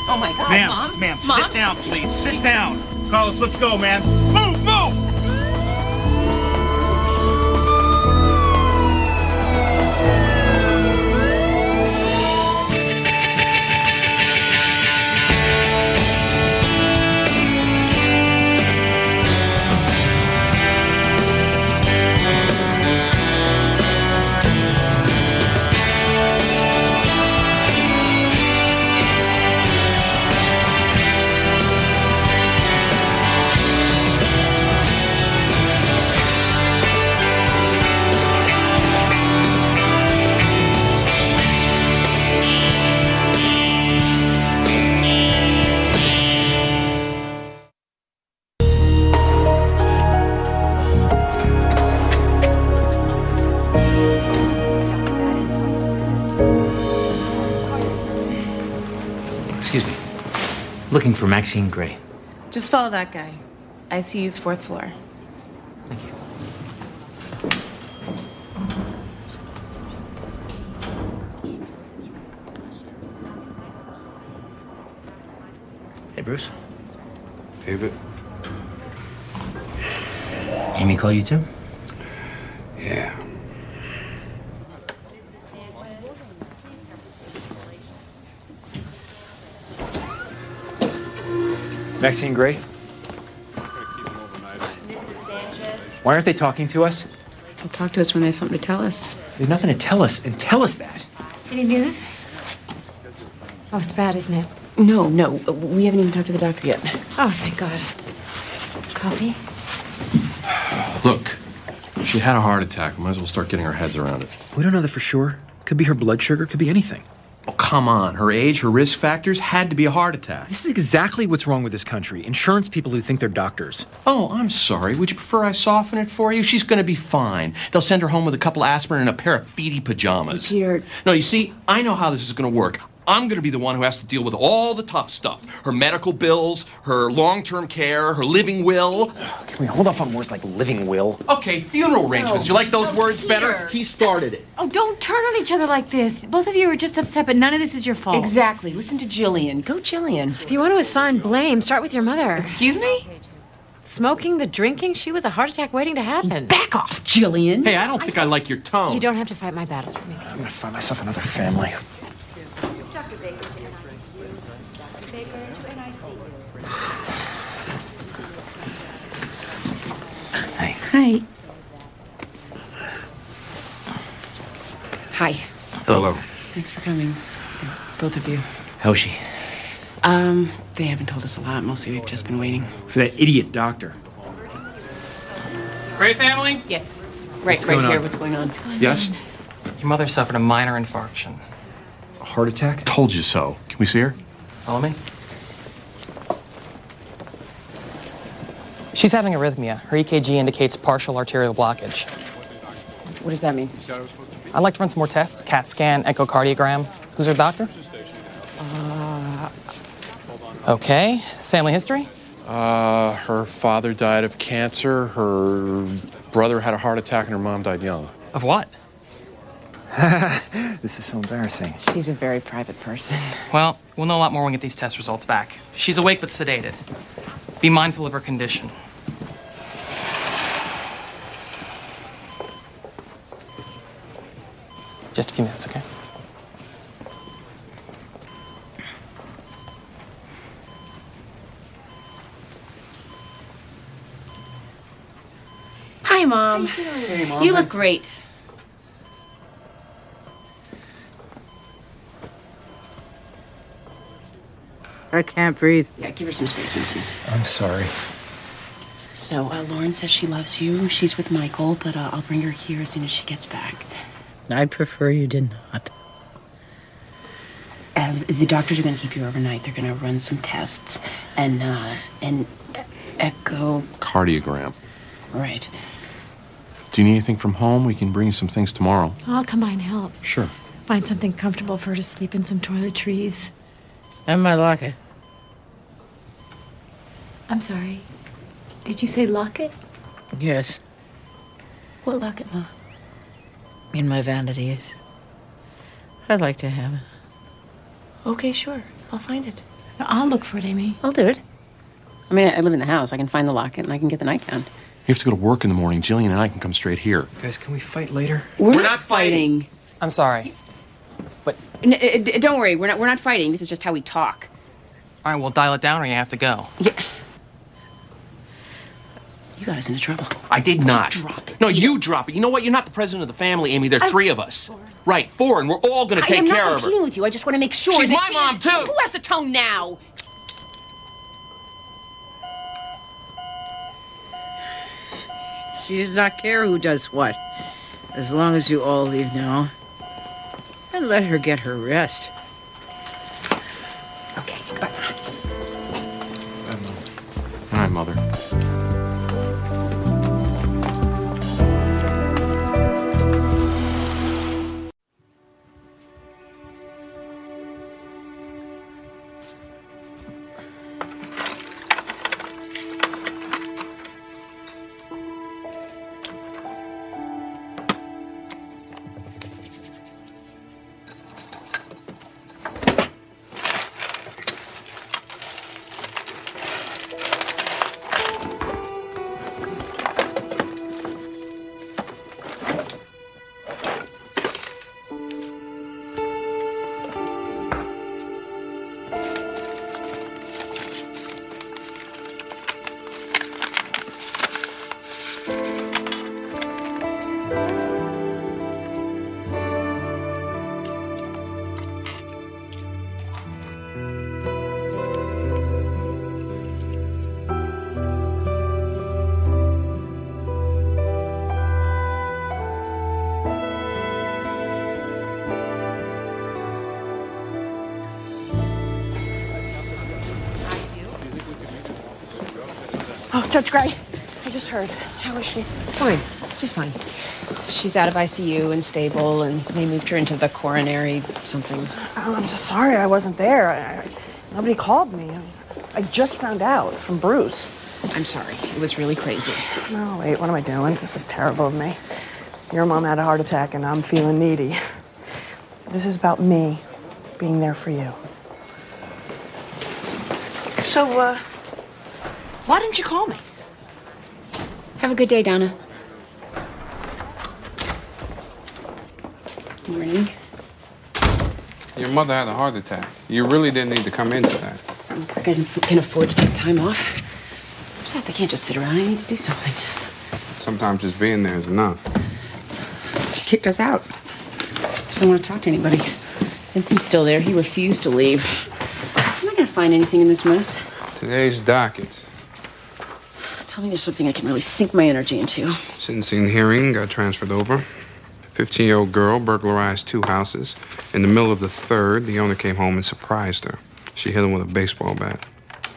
[SPEAKER 2] Oh, my God,
[SPEAKER 5] Ma'am,
[SPEAKER 2] Mom.
[SPEAKER 5] ma'am,
[SPEAKER 2] Mom?
[SPEAKER 5] sit down, please. Sit down. Carlos, let's go, man. Move, move!
[SPEAKER 1] Excuse me. Looking for Maxine Gray.
[SPEAKER 18] Just follow that guy. ICU's 4th floor.
[SPEAKER 1] Thank you. Hey, Bruce.
[SPEAKER 10] David?
[SPEAKER 1] Amy call you too?
[SPEAKER 10] Yeah.
[SPEAKER 16] Maxine Gray? Why aren't they talking to us?
[SPEAKER 2] They'll talk to us when they have something to tell us.
[SPEAKER 16] They have nothing to tell us, and tell us that.
[SPEAKER 3] Any news? Oh, it's bad, isn't it?
[SPEAKER 2] No, we haven't even talked to the doctor yet.
[SPEAKER 3] Oh, thank God. Coffee?
[SPEAKER 4] Look, she had a heart attack. We might as well start getting our heads around it.
[SPEAKER 16] We don't know that for sure. Could be her blood sugar, could be anything.
[SPEAKER 4] Oh, come on. Her age, her risk factors had to be a heart attack.
[SPEAKER 16] This is exactly what's wrong with this country. Insurance people who think they're doctors.
[SPEAKER 4] Oh, I'm sorry. Would you prefer I soften it for you? She's going to be fine. They'll send her home with a couple aspirin and a pair of feety pajamas.
[SPEAKER 2] Peter.
[SPEAKER 4] No, you see, I know how this is going to work. I'm going to be the one who has to deal with all the tough stuff. Her medical bills, her long-term care, her living will.
[SPEAKER 16] Can we hold off on words like living will?
[SPEAKER 4] Okay, funeral arrangements. You like those words better? He started it.
[SPEAKER 3] Oh, don't turn on each other like this. Both of you are just upset, but none of this is your fault.
[SPEAKER 2] Exactly. Listen to Jillian. Go, Jillian.
[SPEAKER 3] If you want to assign blame, start with your mother.
[SPEAKER 2] Excuse me?
[SPEAKER 3] Smoking, the drinking, she was a heart attack waiting to happen.
[SPEAKER 2] Back off, Jillian.
[SPEAKER 4] Hey, I don't think I like your tone.
[SPEAKER 3] You don't have to fight my battles for me.
[SPEAKER 16] I'm going to find myself another family.
[SPEAKER 2] Hi. Hi.
[SPEAKER 4] Hello.
[SPEAKER 2] Thanks for coming. Both of you.
[SPEAKER 1] How is she?
[SPEAKER 2] They haven't told us a lot. Mostly we've just been waiting.
[SPEAKER 16] For that idiot doctor.
[SPEAKER 9] Gray family?
[SPEAKER 2] Yes. Right
[SPEAKER 16] going
[SPEAKER 2] here.
[SPEAKER 16] on?
[SPEAKER 2] What's going on?
[SPEAKER 4] Yes?
[SPEAKER 5] Your mother suffered a minor infarction.
[SPEAKER 16] A heart attack?
[SPEAKER 4] Told you so. Can we see her?
[SPEAKER 5] Follow me. She's having arrhythmia. Her EKG indicates partial arterial blockage.
[SPEAKER 2] What does that mean?
[SPEAKER 5] I'd like to run some more tests. CAT scan, echocardiogram. Who's her doctor? Okay. Family history?
[SPEAKER 4] Her father died of cancer. Her brother had a heart attack, and her mom died young.
[SPEAKER 5] Of what?
[SPEAKER 12] This is so embarrassing.
[SPEAKER 2] She's a very private person.
[SPEAKER 5] Well, we'll know a lot more when we get these test results back. She's awake but sedated. Be mindful of her condition. Just a few minutes, okay?
[SPEAKER 2] Hi, Mom.
[SPEAKER 12] Hey, Mom.
[SPEAKER 2] You look great.
[SPEAKER 14] I can't breathe.
[SPEAKER 2] Yeah, give her some space, Vincent.
[SPEAKER 12] I'm sorry.
[SPEAKER 2] So, Lauren says she loves you. She's with Michael, but I'll bring her here as soon as she gets back.
[SPEAKER 14] I'd prefer you did not.
[SPEAKER 2] The doctors are going to keep you overnight. They're going to run some tests and echo.
[SPEAKER 4] Cardiogram.
[SPEAKER 2] Right.
[SPEAKER 4] Do you need anything from home? We can bring you some things tomorrow.
[SPEAKER 3] I'll combine help.
[SPEAKER 4] Sure.
[SPEAKER 3] Find something comfortable for her to sleep in, some toiletries.
[SPEAKER 14] And my locket.
[SPEAKER 3] I'm sorry. Did you say locket?
[SPEAKER 14] Yes.
[SPEAKER 3] What locket, Ma?
[SPEAKER 14] In my vanities. I'd like to have it.
[SPEAKER 2] Okay, sure. I'll find it.
[SPEAKER 3] I'll look for it, Amy.
[SPEAKER 2] I'll do it. I mean, I live in the house. I can find the locket and I can get the nightgown.
[SPEAKER 4] You have to go to work in the morning. Jillian and I can come straight here.
[SPEAKER 12] Guys, can we fight later?
[SPEAKER 2] We're not fighting.
[SPEAKER 5] I'm sorry.
[SPEAKER 2] Don't worry. We're not fighting. This is just how we talk.
[SPEAKER 5] All right, we'll dial it down or you have to go.
[SPEAKER 2] Yeah. You got us into trouble.
[SPEAKER 4] I did not.
[SPEAKER 2] Just drop it.
[SPEAKER 4] No, you drop it. You know what? You're not the president of the family, Amy. There are three of us. Right, four, and we're all going to take care of her.
[SPEAKER 2] I'm not competing with you. I just want to make sure
[SPEAKER 4] She's
[SPEAKER 2] that
[SPEAKER 4] my mom, too.
[SPEAKER 2] Who has the tone now?
[SPEAKER 14] She does not care who does what. As long as you all leave now. And let her get her rest.
[SPEAKER 2] Okay, goodbye.
[SPEAKER 4] All right, Mother.
[SPEAKER 13] Oh, Judge Gray, I just heard. How is she?
[SPEAKER 2] Fine. She's fine. She's out of ICU and stable, and they moved her into the coronary something.
[SPEAKER 13] Oh, I'm so sorry I wasn't there. Nobody called me. I just found out from Bruce.
[SPEAKER 2] I'm sorry. It was really crazy.
[SPEAKER 13] No, wait, what am I doing? This is terrible of me. Your mom had a heart attack, and I'm feeling needy. This is about me being there for you. So, why didn't you call me?
[SPEAKER 2] Have a good day, Donna. Morning.
[SPEAKER 10] Your mother had a heart attack. You really didn't need to come in today.
[SPEAKER 2] I can afford to take time off. Besides, I can't just sit around. I need to do something.
[SPEAKER 10] Sometimes just being there is enough.
[SPEAKER 2] She kicked us out. She doesn't want to talk to anybody. Vincent's still there. He refused to leave. I'm not going to find anything in this mess.
[SPEAKER 10] Today's docket.
[SPEAKER 2] Tell me there's something I can really sink my energy into.
[SPEAKER 10] Sentencing hearing got transferred over. 15-year-old girl burglarized 2 houses. In the middle of the third, the owner came home and surprised her. She hit him with a baseball bat.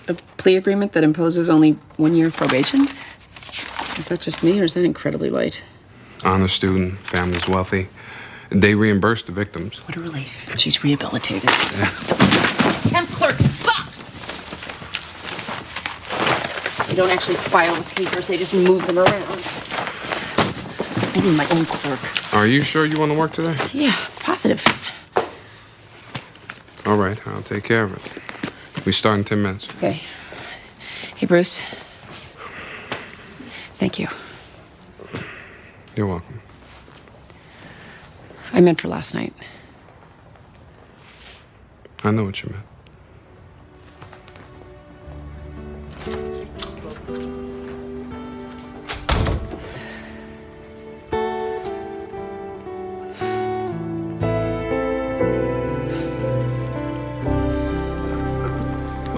[SPEAKER 2] A plea agreement that imposes only 1 year of probation? Is that just me, or is that incredibly light?
[SPEAKER 10] Honor student, family's wealthy. They reimbursed the victims.
[SPEAKER 2] What a relief. She's rehabilitated.
[SPEAKER 10] Yeah.
[SPEAKER 2] Temp clerks suck! They don't actually file the papers, they just move them around. I need my own clerk.
[SPEAKER 10] Are you sure you want to work today?
[SPEAKER 2] Yeah, positive.
[SPEAKER 10] All right, I'll take care of it. We start in 10 minutes.
[SPEAKER 2] Okay. Hey, Bruce. Thank you.
[SPEAKER 10] You're welcome.
[SPEAKER 2] I meant for last night.
[SPEAKER 10] I know what you meant.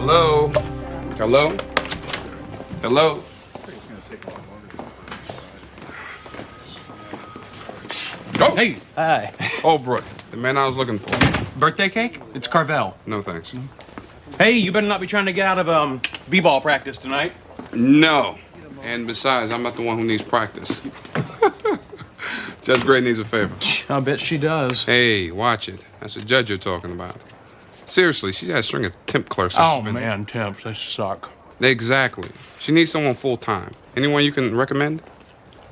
[SPEAKER 10] Hello? Hello? Hello? Oh!
[SPEAKER 5] Hey. Hi.
[SPEAKER 10] Oh, Brooke. The man I was looking for.
[SPEAKER 5] Birthday cake? It's Carvel.
[SPEAKER 10] No, thanks.
[SPEAKER 5] Hey, you better not be trying to get out of b-ball practice tonight.
[SPEAKER 10] No. And besides, I'm not the one who needs practice. Judge Gray needs a favor.
[SPEAKER 5] I bet she does.
[SPEAKER 10] Hey, watch it. That's the judge you're talking about. Seriously, she's had a string of temp clerks.
[SPEAKER 5] Oh, man, temps. They suck.
[SPEAKER 10] Exactly. She needs someone full-time. Anyone you can recommend?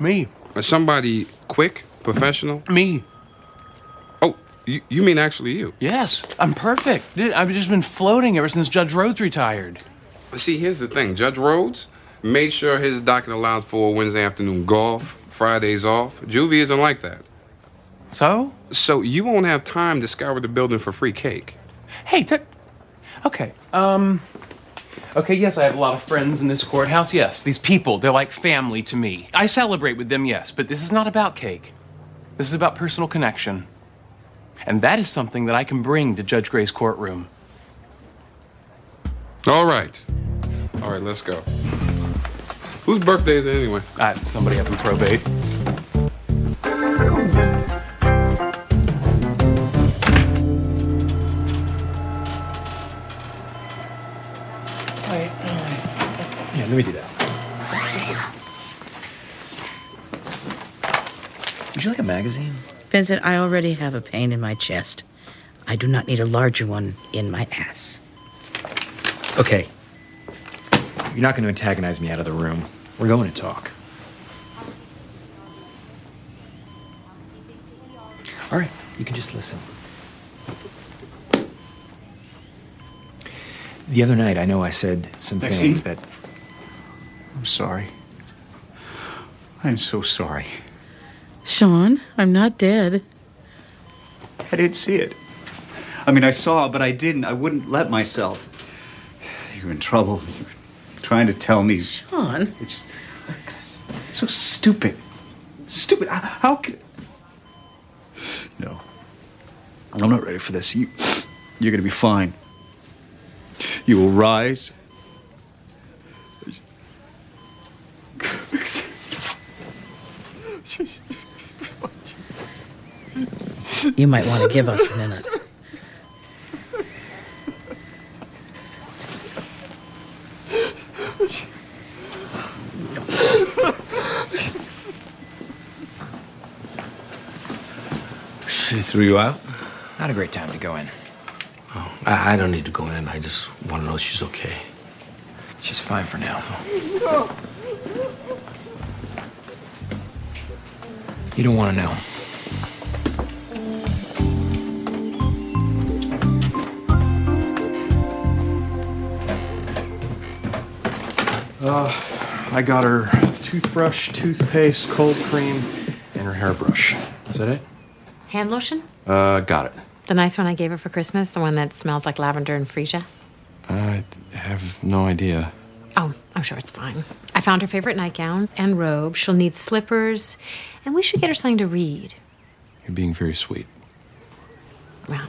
[SPEAKER 5] Me.
[SPEAKER 10] Somebody quick, professional?
[SPEAKER 5] Me.
[SPEAKER 10] Oh, you mean actually you?
[SPEAKER 5] Yes, I'm perfect. I've just been floating ever since Judge Rhodes retired.
[SPEAKER 10] See, here's the thing. Judge Rhodes made sure his docket allows for Wednesday afternoon golf, Fridays off. Juvie isn't like that.
[SPEAKER 5] So?
[SPEAKER 10] So you won't have time to scour the building for free cake.
[SPEAKER 5] Hey, okay. Okay, yes, I have a lot of friends in this courthouse. Yes, these people, they're like family to me. I celebrate with them, yes, but this is not about cake. This is about personal connection. And that is something that I can bring to Judge Gray's courtroom.
[SPEAKER 10] All right, let's go. Whose birthday is it anyway?
[SPEAKER 5] Somebody up in probate.
[SPEAKER 16] Yeah, let me do that. Would you like a magazine?
[SPEAKER 11] Vincent, I already have a pain in my chest. I do not need a larger one in my ass.
[SPEAKER 16] Okay. You're not going to antagonize me out of the room. We're going to talk. All right, you can just listen. The other night, I know I said some things that...
[SPEAKER 15] I'm sorry. I'm so sorry.
[SPEAKER 11] Sean, I'm not dead.
[SPEAKER 15] I didn't see it. I mean, I saw, but I didn't. I wouldn't let myself. You're in trouble. You're trying to tell me.
[SPEAKER 11] Sean?
[SPEAKER 15] It's so stupid. Stupid. How could... No. I'm not ready for this. You're going to be fine. You will rise.
[SPEAKER 11] You might want to give us a minute.
[SPEAKER 15] She threw you out?
[SPEAKER 16] Not a great time to go in.
[SPEAKER 15] Oh, I don't need to go in. I just want to know she's okay.
[SPEAKER 16] She's fine for now. You don't want to know.
[SPEAKER 5] I got her toothbrush, toothpaste, cold cream, and her hairbrush. Is that it?
[SPEAKER 3] Hand lotion?
[SPEAKER 4] Got it.
[SPEAKER 3] The nice one I gave her for Christmas, the one that smells like lavender and freesia.
[SPEAKER 4] I have no idea.
[SPEAKER 3] Oh, I'm sure it's fine. I found her favorite nightgown and robe. She'll need slippers, and we should get her something to read.
[SPEAKER 4] You're being very sweet.
[SPEAKER 3] Well,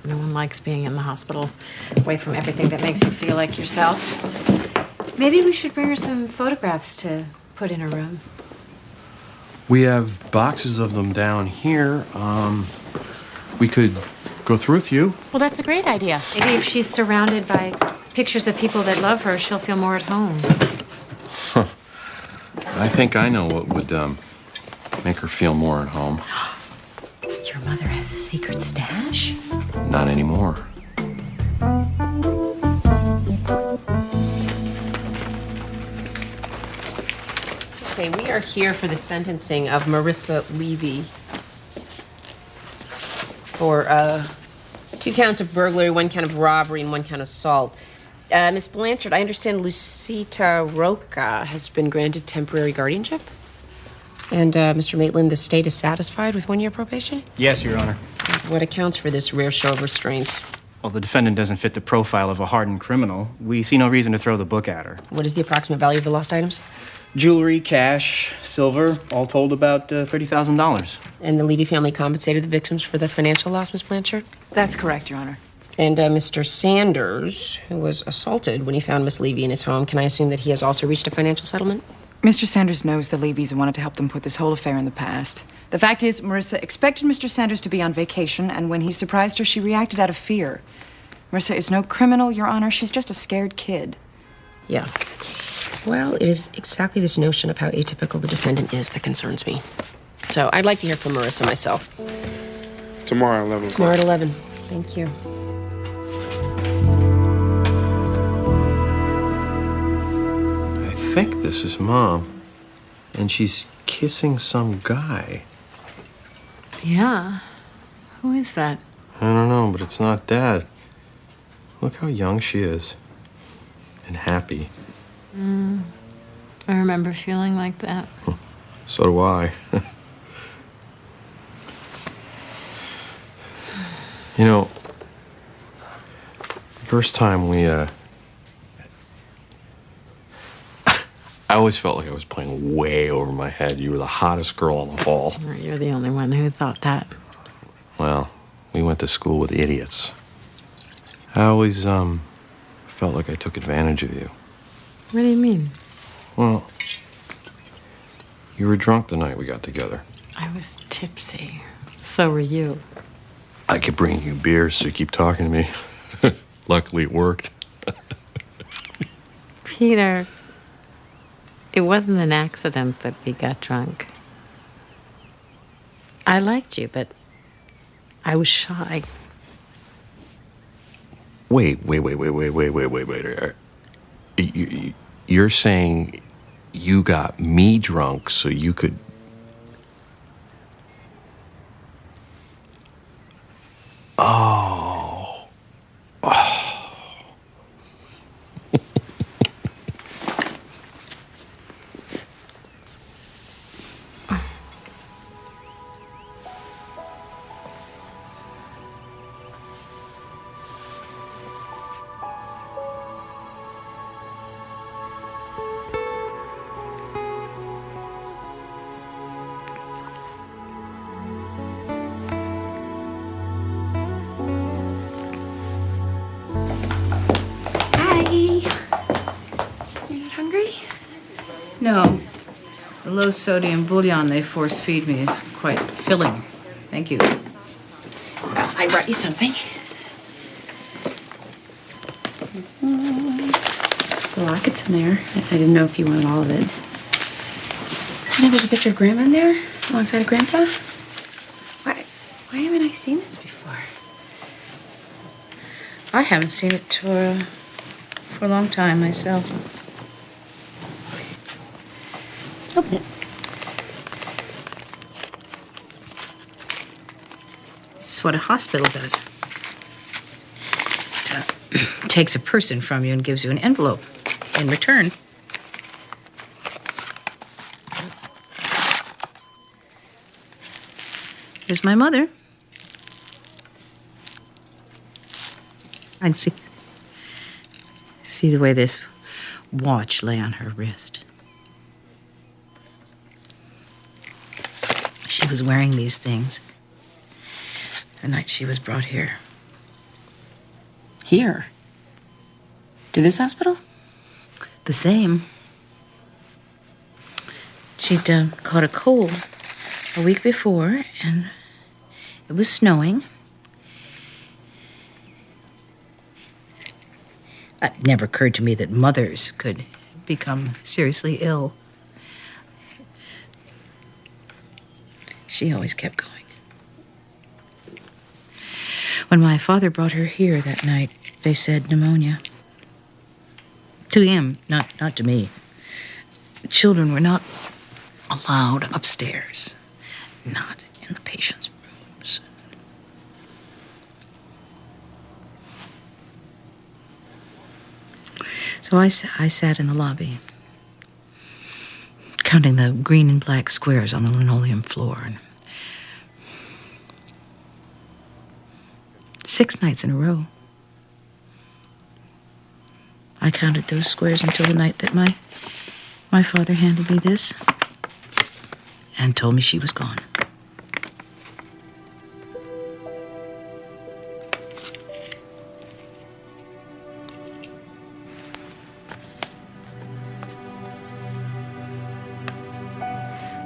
[SPEAKER 3] no one likes being in the hospital, away from everything that makes you feel like yourself. Maybe we should bring her some photographs to put in her room.
[SPEAKER 4] We have boxes of them down here. We could go through a few.
[SPEAKER 3] Well, that's a great idea. Maybe if she's surrounded by pictures of people that love her, she'll feel more at home.
[SPEAKER 4] Huh. I think I know what would make her feel more at home.
[SPEAKER 3] Your mother has a secret stash?
[SPEAKER 4] Not anymore.
[SPEAKER 2] Okay, we are here for the sentencing of Marissa Levy. for 2 counts of burglary, 1 count of robbery, and 1 count of assault. Miss Blanchard, I understand Lucita Roca has been granted temporary guardianship? And, Mr. Maitland, the state is satisfied with 1 year probation?
[SPEAKER 17] Yes, Your Honor.
[SPEAKER 2] What accounts for this rare show of restraint?
[SPEAKER 17] Well, the defendant doesn't fit the profile of a hardened criminal. We see no reason to throw the book at her.
[SPEAKER 2] What is the approximate value of the lost items?
[SPEAKER 17] Jewelry, cash, silver, all told about $30,000.
[SPEAKER 2] And the Levy family compensated the victims for the financial loss, Miss Blanchard?
[SPEAKER 19] That's correct, Your Honor.
[SPEAKER 2] And Mr. Sanders, who was assaulted when he found Miss Levy in his home, can I assume that he has also reached a financial settlement?
[SPEAKER 19] Mr. Sanders knows the Levys wanted to help them put this whole affair in the past. The fact is, Marissa expected Mr. Sanders to be on vacation, and when he surprised her, she reacted out of fear. Marissa is no criminal, Your Honor. She's just a scared kid.
[SPEAKER 2] Yeah. Well, it is exactly this notion of how atypical the defendant is that concerns me. So I'd like to hear from Marissa myself.
[SPEAKER 10] Tomorrow at 11 o'clock.
[SPEAKER 2] Tomorrow at 11. Thank you.
[SPEAKER 4] I think this is Mom. And she's kissing some guy.
[SPEAKER 3] Yeah. Who is that?
[SPEAKER 4] I don't know, but it's not Dad. Look how young she is. And happy.
[SPEAKER 3] I remember feeling like that.
[SPEAKER 4] So do I. You know, first time we, I always felt like I was playing way over my head. You were the hottest girl in the hall.
[SPEAKER 3] You're the only one who thought that.
[SPEAKER 4] Well, we went to school with idiots. I always, felt like I took advantage of you.
[SPEAKER 3] What do you mean?
[SPEAKER 4] Well, you were drunk the night we got together.
[SPEAKER 3] I was tipsy. So were you.
[SPEAKER 4] I kept bringing you beers, so you keep talking to me. Luckily, it worked.
[SPEAKER 3] Peter, it wasn't an accident that we got drunk. I liked you, but I was shy.
[SPEAKER 4] Wait. You're saying you got me drunk so you could... Oh.
[SPEAKER 11] No. The low sodium bouillon they force feed me is quite filling. Thank you.
[SPEAKER 2] I brought you something. The locket's in there. I didn't know if you wanted all of it. You know, there's a picture of Grandma in there alongside of Grandpa. Why haven't I seen this before?
[SPEAKER 11] I haven't seen it for a long time myself. Open it. This is what a hospital does. It takes a person from you and gives you an envelope in return. Here's my mother. I'd see the way this watch lay on her wrist. She was wearing these things the night she was brought here.
[SPEAKER 2] Here? To this hospital?
[SPEAKER 11] The same. She'd caught a cold a week before, and it was snowing. It never occurred to me that mothers could become seriously ill. She always kept going. When my father brought her here that night, they said pneumonia. To him, not to me. Children were not allowed upstairs, not in the patient's rooms. So I sat in the lobby, counting the green and black squares on the linoleum floor. And 6 nights in a row, I counted those squares until the night that my father handed me this and told me she was gone.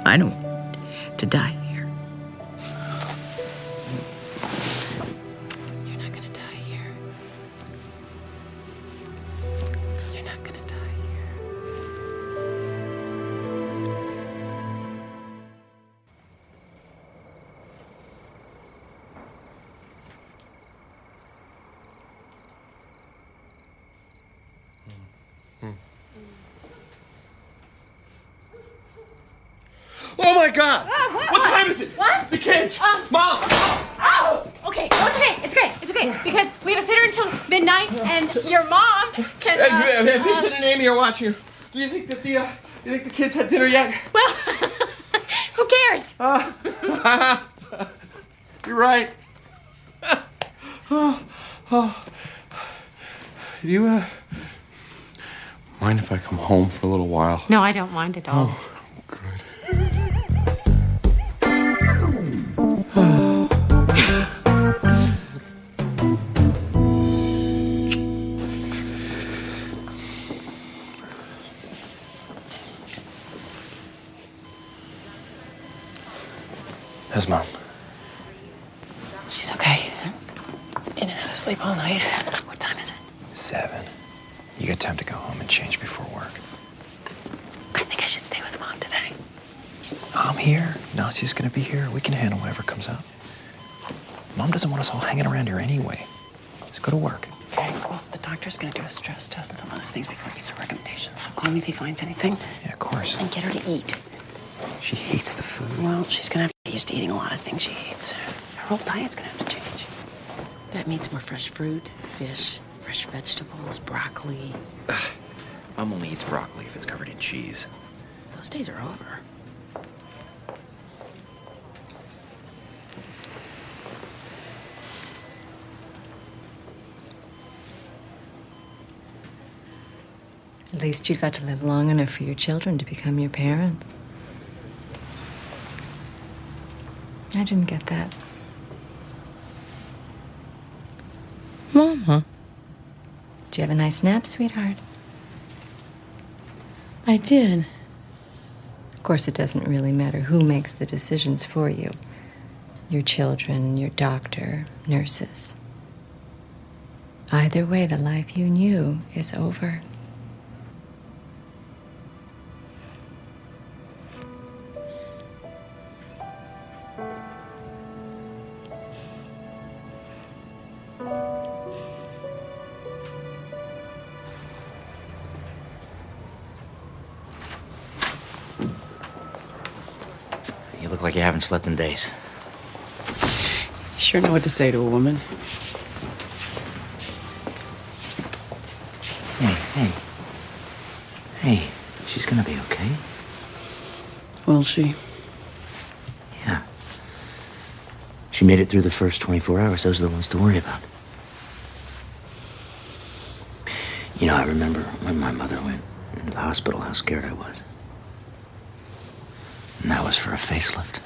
[SPEAKER 11] I don't want to die here. You're not gonna die here. You're not gonna die here.
[SPEAKER 5] Oh my God! What time is it?
[SPEAKER 2] What?
[SPEAKER 5] The kids!
[SPEAKER 2] Mom! Oh! Okay, oh, it's okay. It's great. It's okay. Because we have a sitter until midnight, and your mom can.
[SPEAKER 5] Vincent and Amy are watching. Do you think that the kids had dinner yet?
[SPEAKER 2] Well, who cares?
[SPEAKER 5] You're right. Do you mind if I come home for a little while?
[SPEAKER 2] No, I don't mind at all.
[SPEAKER 4] How's Mom?
[SPEAKER 2] She's okay. In and out of sleep all night. What time is it?
[SPEAKER 12] 7. You got time to go home and change before work.
[SPEAKER 2] I think I should stay with Mom today.
[SPEAKER 12] I'm here. Nasia's gonna be here. We can handle whatever comes up. Mom doesn't want us all hanging around here anyway. Just go to work.
[SPEAKER 2] Okay, well, the doctor's gonna do a stress test and some other things before he gives her recommendations. So call me if he finds anything.
[SPEAKER 12] Yeah, of course.
[SPEAKER 2] And get her to eat.
[SPEAKER 12] She hates the food.
[SPEAKER 2] Well, she's gonna have to get used to eating a lot of things she hates. Her whole diet's gonna have to change. That means more fresh fruit, fish, fresh vegetables, broccoli.
[SPEAKER 12] Mom only eats broccoli if it's covered in cheese.
[SPEAKER 2] Those days are over.
[SPEAKER 19] At least you got to live long enough for your children to become your parents. I didn't get that.
[SPEAKER 11] Mama.
[SPEAKER 19] Did you have a nice nap, sweetheart?
[SPEAKER 11] I did.
[SPEAKER 19] Of course, it doesn't really matter who makes the decisions for you. Your children, your doctor, nurses. Either way, the life you knew is over.
[SPEAKER 22] You look like you haven't slept in days.
[SPEAKER 2] You sure know what to say to a woman.
[SPEAKER 22] Hey, she's gonna be okay.
[SPEAKER 2] Will she?
[SPEAKER 22] Yeah. She made it through the first 24 hours. Those are the ones to worry about. You know, I remember when my mother went into the hospital, how scared I was. And that was for a facelift.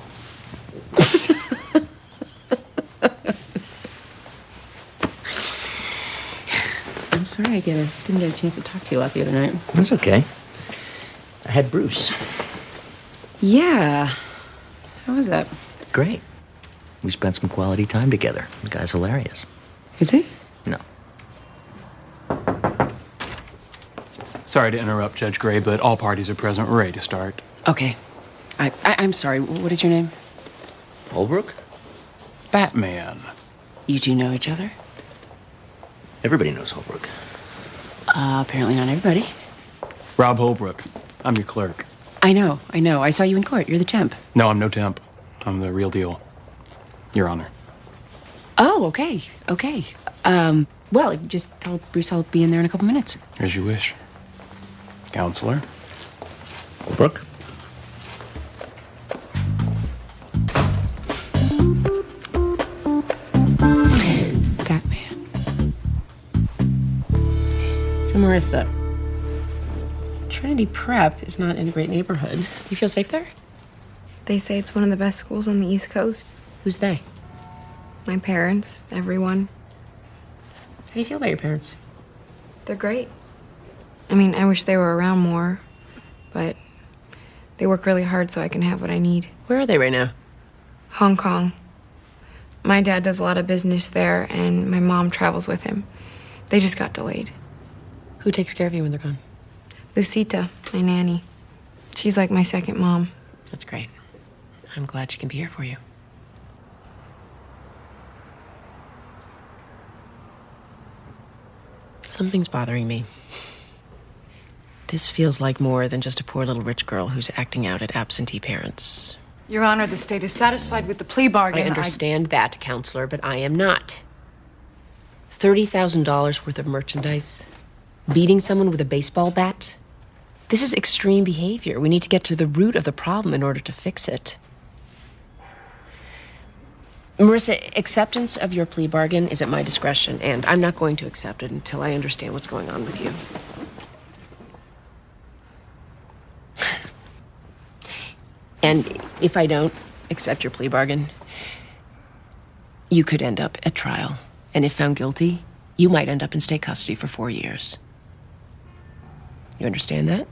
[SPEAKER 2] I'm sorry I didn't get a chance to talk to you a lot the other night.
[SPEAKER 22] That's okay. I had Bruce.
[SPEAKER 2] Yeah. How was that?
[SPEAKER 22] Great. We spent some quality time together. The guy's hilarious.
[SPEAKER 2] Is he?
[SPEAKER 22] No.
[SPEAKER 5] Sorry to interrupt, Judge Gray, but all parties are present. We're ready to start.
[SPEAKER 2] Okay. I'm sorry. What is your name?
[SPEAKER 22] Holbrook?
[SPEAKER 5] Batman.
[SPEAKER 2] You two know each other?
[SPEAKER 22] Everybody knows Holbrook.
[SPEAKER 2] Apparently not everybody.
[SPEAKER 5] Rob Holbrook. I'm your clerk.
[SPEAKER 2] I know. I saw you in court. You're the temp.
[SPEAKER 5] No, I'm no temp. I'm the real deal. Your Honor.
[SPEAKER 2] Oh, okay. Well, just tell Bruce I'll be in there in a couple minutes.
[SPEAKER 5] As you wish. Counselor?
[SPEAKER 7] Brooke?
[SPEAKER 2] Batman. So, Marissa, Trinity Prep is not in a great neighborhood. You feel safe there?
[SPEAKER 21] They say it's one of the best schools on the East Coast.
[SPEAKER 2] Who's they?
[SPEAKER 21] My parents, everyone.
[SPEAKER 2] How do you feel about your parents?
[SPEAKER 21] They're great. I mean, I wish they were around more, but they work really hard so I can have what I need.
[SPEAKER 2] Where are they right now?
[SPEAKER 21] Hong Kong. My dad does a lot of business there, and my mom travels with him. They just got delayed.
[SPEAKER 2] Who takes care of you when they're gone?
[SPEAKER 21] Lucita, my nanny. She's like my second mom.
[SPEAKER 2] That's great. I'm glad she can be here for you. Something's bothering me. This feels like more than just a poor little rich girl who's acting out at absentee parents.
[SPEAKER 19] Your Honor, the state is satisfied with the plea bargain.
[SPEAKER 2] I understand that, Counselor, but I am not. $30,000 worth of merchandise. Beating someone with a baseball bat. This is extreme behavior. We need to get to the root of the problem in order to fix it. Marissa, acceptance of your plea bargain is at my discretion, and I'm not going to accept it until I understand what's going on with you. And if I don't accept your plea bargain, you could end up at trial. And if found guilty, you might end up in state custody for 4 years. You understand that?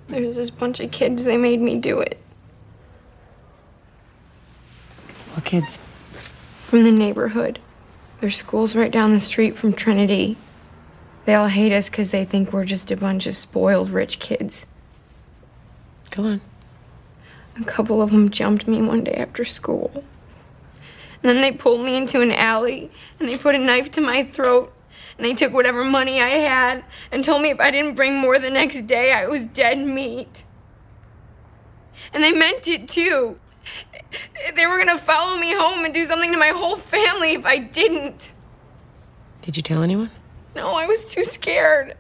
[SPEAKER 21] There's this bunch of kids, they made me do it.
[SPEAKER 2] What kids?
[SPEAKER 21] From the neighborhood. There's schools right down the street from Trinity. They all hate us because they think we're just a bunch of spoiled rich kids.
[SPEAKER 2] Go on.
[SPEAKER 21] A couple of them jumped me one day after school. And then they pulled me into an alley, and they put a knife to my throat, and they took whatever money I had, and told me if I didn't bring more the next day, I was dead meat. And they meant it, too. They were gonna follow me home and do something to my whole family if I didn't.
[SPEAKER 2] Did you tell anyone?
[SPEAKER 21] No, I was too scared.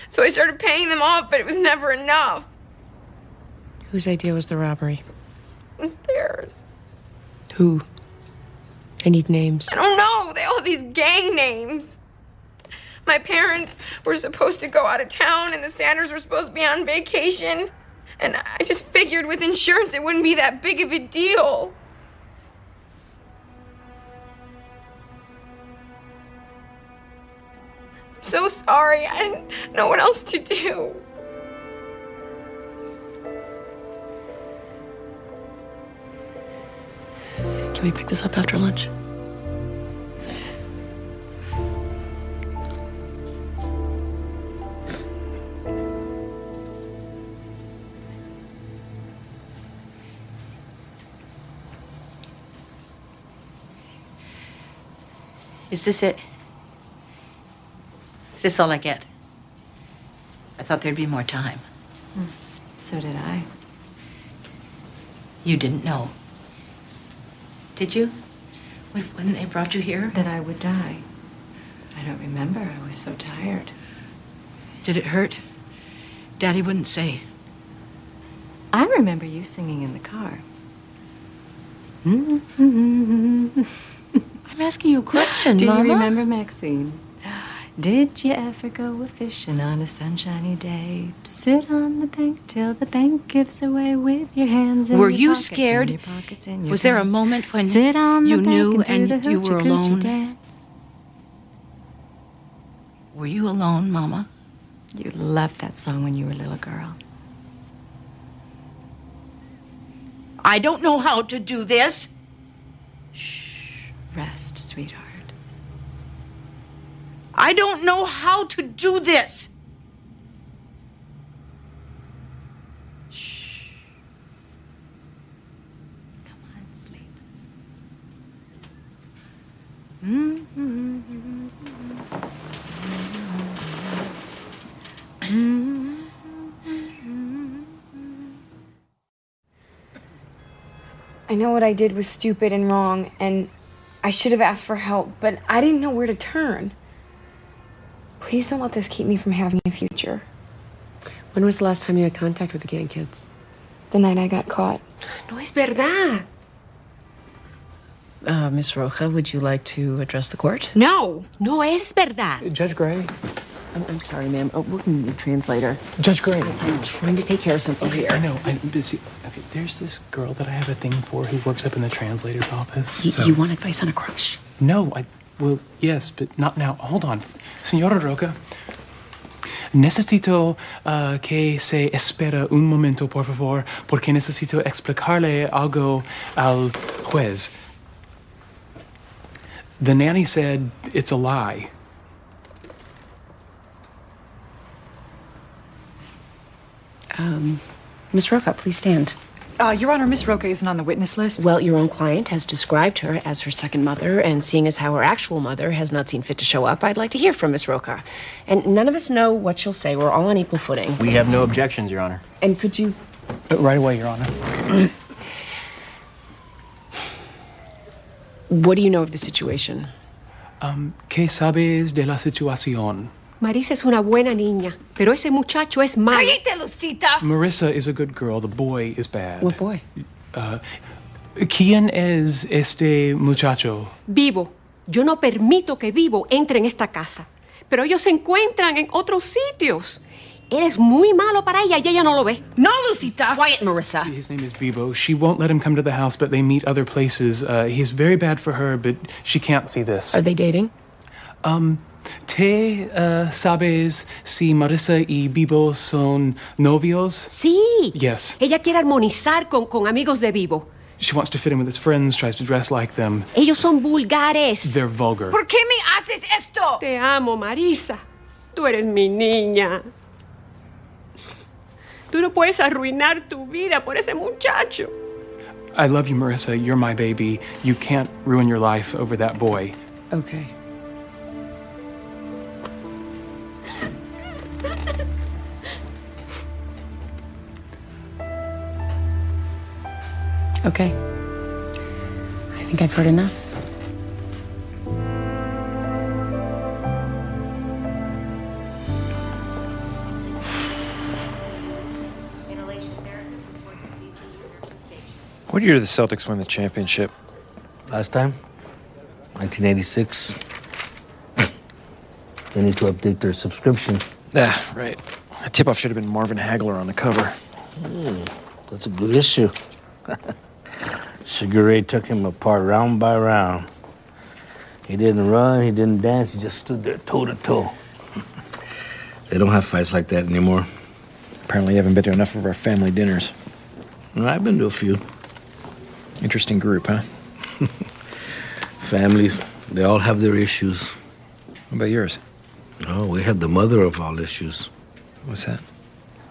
[SPEAKER 21] So I started paying them off, but it was never enough.
[SPEAKER 2] Whose idea was the robbery?
[SPEAKER 21] It was theirs.
[SPEAKER 2] Who? I need names.
[SPEAKER 21] I don't know. They all have these gang names. My parents were supposed to go out of town, and the Sanders were supposed to be on vacation. And I just figured with insurance it wouldn't be that big of a deal. I'm so sorry. I didn't know what else to do.
[SPEAKER 2] Can we pick this up after lunch?
[SPEAKER 11] Is this it? Is this all I get? I thought there'd be more time.
[SPEAKER 19] So did I.
[SPEAKER 11] You didn't know. Did you? When they brought you here?
[SPEAKER 19] That I would die. I don't remember. I was so tired.
[SPEAKER 11] Did it hurt? Daddy wouldn't say.
[SPEAKER 19] I remember you singing in the car.
[SPEAKER 11] I'm asking you a question,
[SPEAKER 19] Do
[SPEAKER 11] Mama.
[SPEAKER 19] you remember Maxine? Did you ever go a-fishing on a sunshiny day? Sit on the bank till the bank gives away with your hands in
[SPEAKER 11] Were
[SPEAKER 19] your
[SPEAKER 11] you
[SPEAKER 19] pockets,
[SPEAKER 11] scared?
[SPEAKER 19] in your pockets, in your
[SPEAKER 11] Was there a
[SPEAKER 19] pants.
[SPEAKER 11] moment when
[SPEAKER 19] Sit on
[SPEAKER 11] you
[SPEAKER 19] the bank
[SPEAKER 11] knew
[SPEAKER 19] do
[SPEAKER 11] and
[SPEAKER 19] the
[SPEAKER 11] you were
[SPEAKER 19] hoochie-coochie
[SPEAKER 11] alone?
[SPEAKER 19] dance?
[SPEAKER 11] Were you alone, Mama?
[SPEAKER 19] You loved that song when you were a little girl.
[SPEAKER 11] I don't know how to do this.
[SPEAKER 19] Rest, sweetheart.
[SPEAKER 11] I don't know how to do this.
[SPEAKER 19] Shh. Come on, sleep.
[SPEAKER 21] I know what I did was stupid and wrong, and I should have asked for help, but I didn't know where to turn. Please don't let this keep me from having a future.
[SPEAKER 2] When was the last time you had contact with the gang kids?
[SPEAKER 21] The night I got caught.
[SPEAKER 2] No es verdad.
[SPEAKER 8] Miss Roja, would you like to address the court?
[SPEAKER 21] No.
[SPEAKER 2] No es verdad.
[SPEAKER 5] Judge Gray?
[SPEAKER 2] I'm sorry, ma'am. Oh, we're going to need a translator.
[SPEAKER 5] Judge Gray.
[SPEAKER 2] I'm trying to take care of something here.
[SPEAKER 5] I know. I'm busy. Okay, there's this girl that I have a thing for who works up in the translator's office.
[SPEAKER 2] You want advice on a crush?
[SPEAKER 5] No, well, yes, but not now. Hold on. Señora Roca, necesito que se espera un momento, por favor, porque necesito explicarle algo al juez. The nanny said it's a lie.
[SPEAKER 2] Miss Roca, please stand.
[SPEAKER 19] Your Honor, Miss Roca isn't on the witness list.
[SPEAKER 2] Well, your own client has described her as her second mother, and seeing as how her actual mother has not seen fit to show up, I'd like to hear from Miss Roca. And none of us know what she'll say. We're all on equal footing.
[SPEAKER 17] We have no objections, Your Honor.
[SPEAKER 2] And could you...
[SPEAKER 5] Right away, Your Honor.
[SPEAKER 2] What do you know of the situation?
[SPEAKER 5] ¿Qué sabes de la situación?
[SPEAKER 20] Marisa es una buena niña, pero ese muchacho es malo.
[SPEAKER 21] ¡Cállate, Lucita!
[SPEAKER 5] Marissa is a good girl. The boy is bad.
[SPEAKER 2] What boy?
[SPEAKER 5] ¿Quién es este muchacho?
[SPEAKER 20] Vivo. Yo no permito que Vivo entre en esta casa. Pero ellos se encuentran en otros sitios. Él es muy malo para ella y ella no lo ve.
[SPEAKER 21] No, Lucita!
[SPEAKER 2] Quiet, Marissa.
[SPEAKER 5] His name is Bibo. She won't let him come to the house, but they meet other places. He's very bad for her, but she can't see this.
[SPEAKER 2] Are they dating?
[SPEAKER 5] ¿Te sabes si Marissa y Bibo son novios?
[SPEAKER 20] Sí.
[SPEAKER 5] Yes.
[SPEAKER 20] Ella quiere armonizar con amigos de Vivo.
[SPEAKER 5] She wants to fit in with his friends, tries to dress like them.
[SPEAKER 20] Ellos son vulgares.
[SPEAKER 5] They're vulgar.
[SPEAKER 21] ¿Por qué me haces esto?
[SPEAKER 20] Te amo, Marisa. Tú eres mi niña. Tú no puedes arruinar tu vida por ese muchacho.
[SPEAKER 5] I love you, Marissa. You're my baby. You can't ruin your life over that boy.
[SPEAKER 2] Okay. Okay. I think I've heard enough.
[SPEAKER 12] What year did the Celtics win the championship?
[SPEAKER 7] Last time? 1986. They need to update their subscription.
[SPEAKER 12] Ah, right. The tip-off should have been Marvin Hagler on the cover.
[SPEAKER 7] That's a good issue. Sugar Ray took him apart round by round. He didn't run, he didn't dance, he just stood there toe-to-toe. They don't have fights like that anymore.
[SPEAKER 12] Apparently you haven't been to enough of our family dinners.
[SPEAKER 7] Well, I've been to a few.
[SPEAKER 12] Interesting group, huh?
[SPEAKER 7] Families, they all have their issues.
[SPEAKER 12] What about yours?
[SPEAKER 7] Oh, we had the mother of all issues.
[SPEAKER 12] What's that?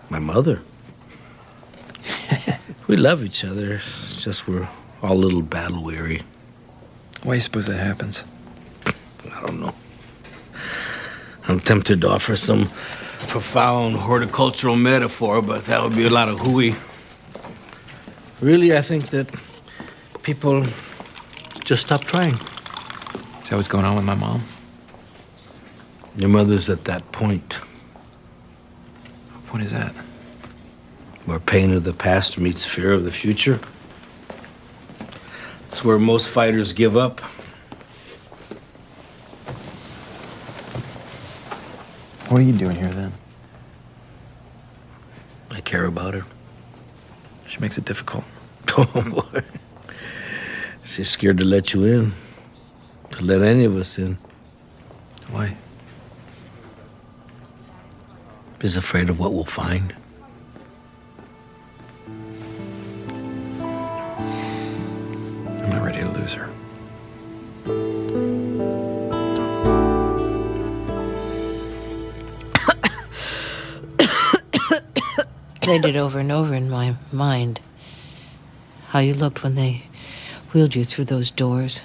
[SPEAKER 7] My mother. We love each other. It's just we're all a little battle-weary.
[SPEAKER 12] Why do you suppose that happens?
[SPEAKER 7] I don't know. I'm tempted to offer some profound horticultural metaphor, but that would be a lot of hooey. Really, I think that people just stop trying.
[SPEAKER 12] Is that what's going on with my mom?
[SPEAKER 7] Your mother's at that point.
[SPEAKER 12] What point is that?
[SPEAKER 7] Where pain of the past meets fear of the future. It's where most fighters give up.
[SPEAKER 12] What are you doing here, then?
[SPEAKER 7] I care about her.
[SPEAKER 12] She makes it difficult.
[SPEAKER 7] Oh, boy. She's scared to let you in. To let any of us in.
[SPEAKER 12] Why?
[SPEAKER 7] She's afraid of what we'll find.
[SPEAKER 12] I'm not ready to lose her.
[SPEAKER 8] Played it over and over in my mind. How you looked when they wheeled you through those doors.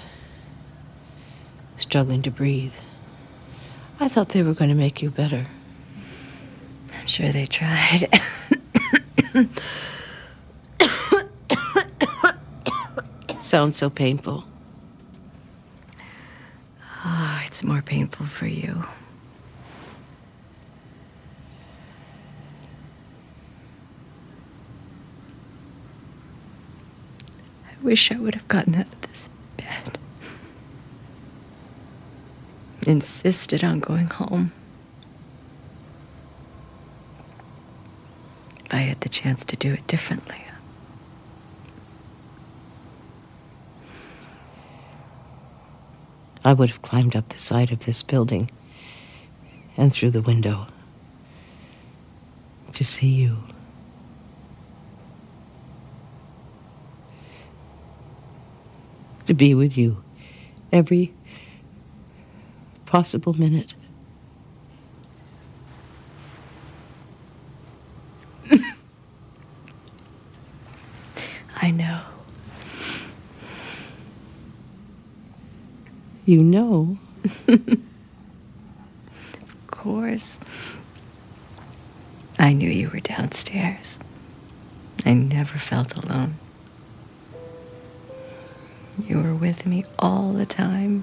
[SPEAKER 8] Struggling to breathe. I thought they were going to make you better.
[SPEAKER 3] I'm sure they tried.
[SPEAKER 8] sounds so painful.
[SPEAKER 19] Ah, it's more painful for you. I wish I would have gotten out of this bed. Insisted on going home. If I had the chance to do it differently.
[SPEAKER 8] I would have climbed up the side of this building and through the window to see you. To be with you every possible minute.
[SPEAKER 19] I know.
[SPEAKER 8] You know.
[SPEAKER 19] Of course. I knew you were downstairs. I never felt alone. You were with me all the time.